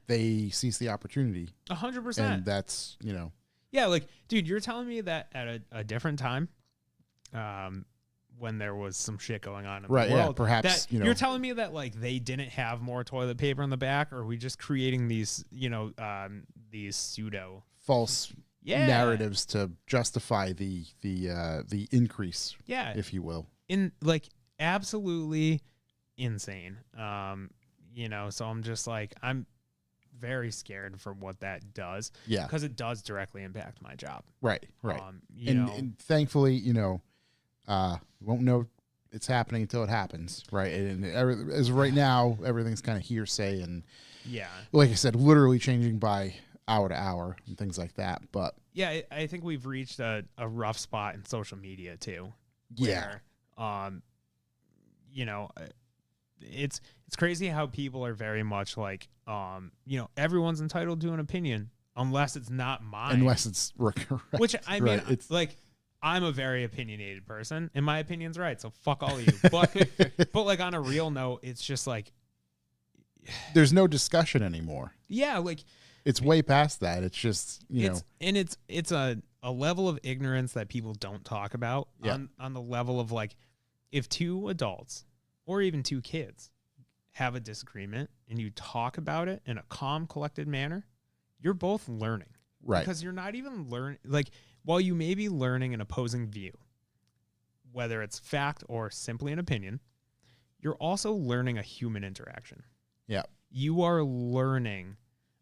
they seize the opportunity. 100%. And that's, Yeah, like, dude, you're telling me that at a different time, when there was some shit going on in right, the world, yeah, perhaps, that you're telling me that like they didn't have more toilet paper in the back, or are we just creating these, these pseudo false narratives to justify the increase, if you will. In like absolutely insane. So I'm just like, I'm very scared for what that does. Yeah. Because it does directly impact my job. Right. You know, and thankfully, won't know it's happening until it happens. Right. And as of right now, everything's kind of hearsay and like I said, literally changing by hour to hour and things like that. But yeah, I think we've reached a rough spot in social media too. Where, it's crazy how people are very much like, everyone's entitled to an opinion unless it's not mine. Unless it's correct. Which I mean, right. It's like, I'm a very opinionated person and my opinion's right. So fuck all of you. But like on a real note, it's just like, there's no discussion anymore. Yeah. Like it's way past that. It's just, and it's a level of ignorance that people don't talk about on the level of like, if two adults or even two kids have a disagreement and you talk about it in a calm, collected manner, you're both learning. Right. Because you're not even learning, like, while you may be learning an opposing view, whether it's fact or simply an opinion, you're also learning a human interaction. Yeah. You are learning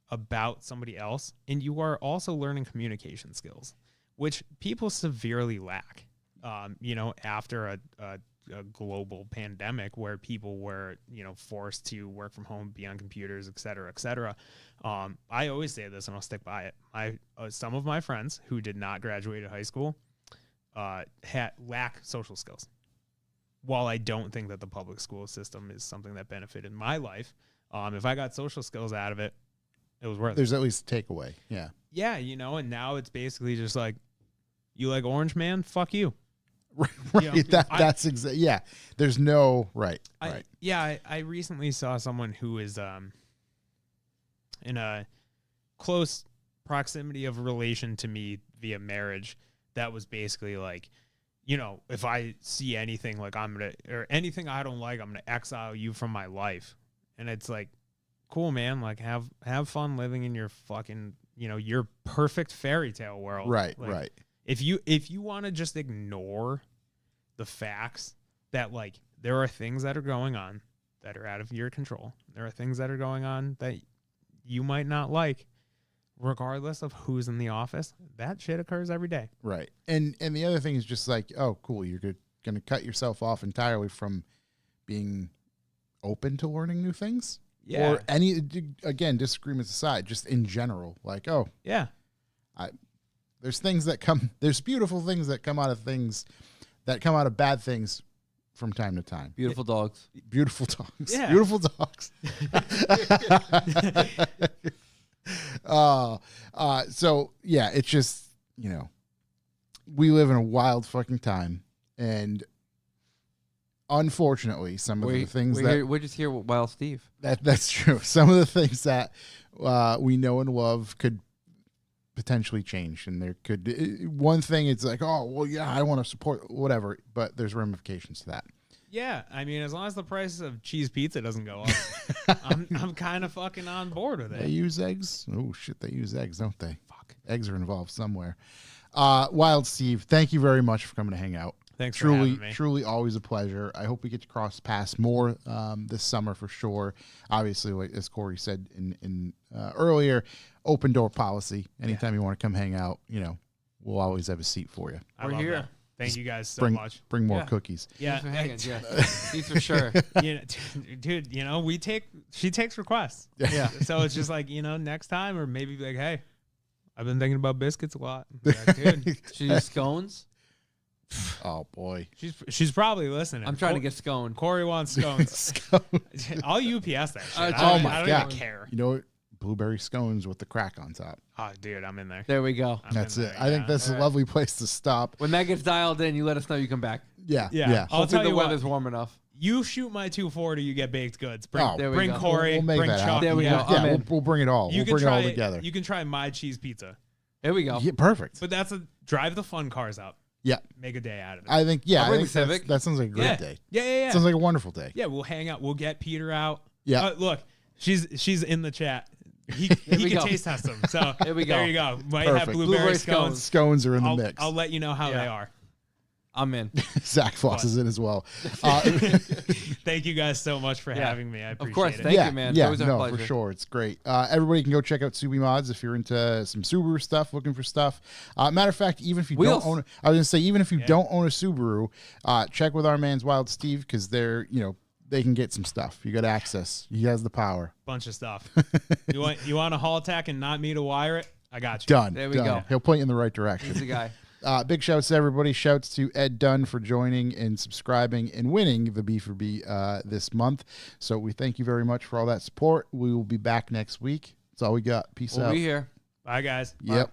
about somebody else, and you are also learning communication skills, which people severely lack, after a a global pandemic where people were, forced to work from home, be on computers, et cetera, et cetera. I always say this and I'll stick by it. Some of my friends who did not graduate high school lack social skills. While I don't think that the public school system is something that benefited my life, if I got social skills out of it, it was worth it. There's at least a takeaway. Yeah. Yeah, and now it's basically just like, you like Orange Man? Fuck you. Right. That's exactly. Yeah. There's no right. Right. I recently saw someone who is in a close proximity of relation to me via marriage that was basically like, if I see anything like or anything I don't like, I'm going to exile you from my life. And it's like, cool, man. Like have fun living in your fucking, your perfect fairy tale world. Right. Like, Right. If you want to just ignore the facts that like there are things that are going on that are out of your control. There are things that are going on that you might not like, regardless of who's in the office. That shit occurs every day. Right. And the other thing is just like, oh, cool, you're going to cut yourself off entirely from being open to learning new things. Yeah. Or again, disagreements aside, just in general, like, oh, Yeah. there's beautiful things that come out of bad things from time to time. Beautiful dogs. Beautiful dogs. Yeah. Beautiful dogs. So yeah, it's just, we live in a wild fucking time, and unfortunately, some of the things we're just here with Wild Steve. that's true. Some of the things that we know and love could potentially change, and there could one thing. It's like, oh well, yeah, I want to support whatever, but there's ramifications to that. Yeah, I mean, as long as the price of cheese pizza doesn't go up, I'm kind of fucking on board with They it. use eggs. Oh shit, they use eggs, don't they? Fuck, eggs are involved somewhere. Wild Steve, thank you very much for coming to hang out. Thanks for having me. Truly always a pleasure. I hope we get to cross paths more this summer for sure. Obviously, like as Corey said in earlier, open door policy. Anytime you want to come hang out, we'll always have a seat for you. I We're love here. that. Thank you guys so much. Bring more Yeah. cookies. Yeah, Thanks for hanging, yeah. These for sure. dude, she takes requests. Yeah. So it's just like, next time, or maybe be like, hey, I've been thinking about biscuits a lot. Like, dude, Should you do scones? Oh boy. she's probably listening. I'm trying to get sconed. Corey wants scones. I'll UPS that shit. Oh I my don't God. even care. You know what? Blueberry scones with the crack on top. Oh, dude, I'm in there. There we go. I'm That's in it. there, I think yeah. that's a lovely place to stop. When that gets dialed in, you let us know you come back. Yeah. Yeah. Yeah. I'll Hopefully tell the you what. weather's warm enough. You shoot my 240, you get baked goods. Bring, Oh, there we bring go. Corey, We'll make bring that Chuck. happen. There we yeah. go. I'm Yeah, in. we'll bring it all. You We'll can bring try, it all together. You can try my cheese pizza, There we go. Yeah, perfect. but that's drive the fun cars out. Yeah. Make a day out of it. I think, I'll I bring think the Civic. that sounds like a great yeah. day. Yeah. Sounds like a wonderful day. Yeah, we'll hang out. We'll get Peter out. Yeah. Look, she's in the chat. He we can go. taste test them. So There we go. There you go. Might have Perfect. blueberry Blueberry scones. Scones are in the mix. I'll let you know how Yeah. they are. I'm in. Zach Floss is in as well. Thank you guys so much for Yeah. having me. I appreciate Of course. it. Thank yeah, you, man. It's Yeah, always our no, pleasure. for sure. It's great. Everybody can go check out Subi Mods if you're into some Subaru stuff, looking for stuff. Matter of fact, even if you Wheels. don't own, I was gonna say, even if you don't own a Subaru, check with our man's Wild Steve because they're, they can get some stuff. You got access. He has the power. Bunch of stuff. you want a haul tack and not me to wire it? I got you. Done. There we Done. go. He'll point you in the right He's direction. the guy. Big shouts to everybody. Shouts to Ed Dunn for joining and subscribing and winning the B4B this month. So we thank you very much for all that support. We will be back next week. That's all we got. Peace We'll out. be here. Bye, guys. Yep.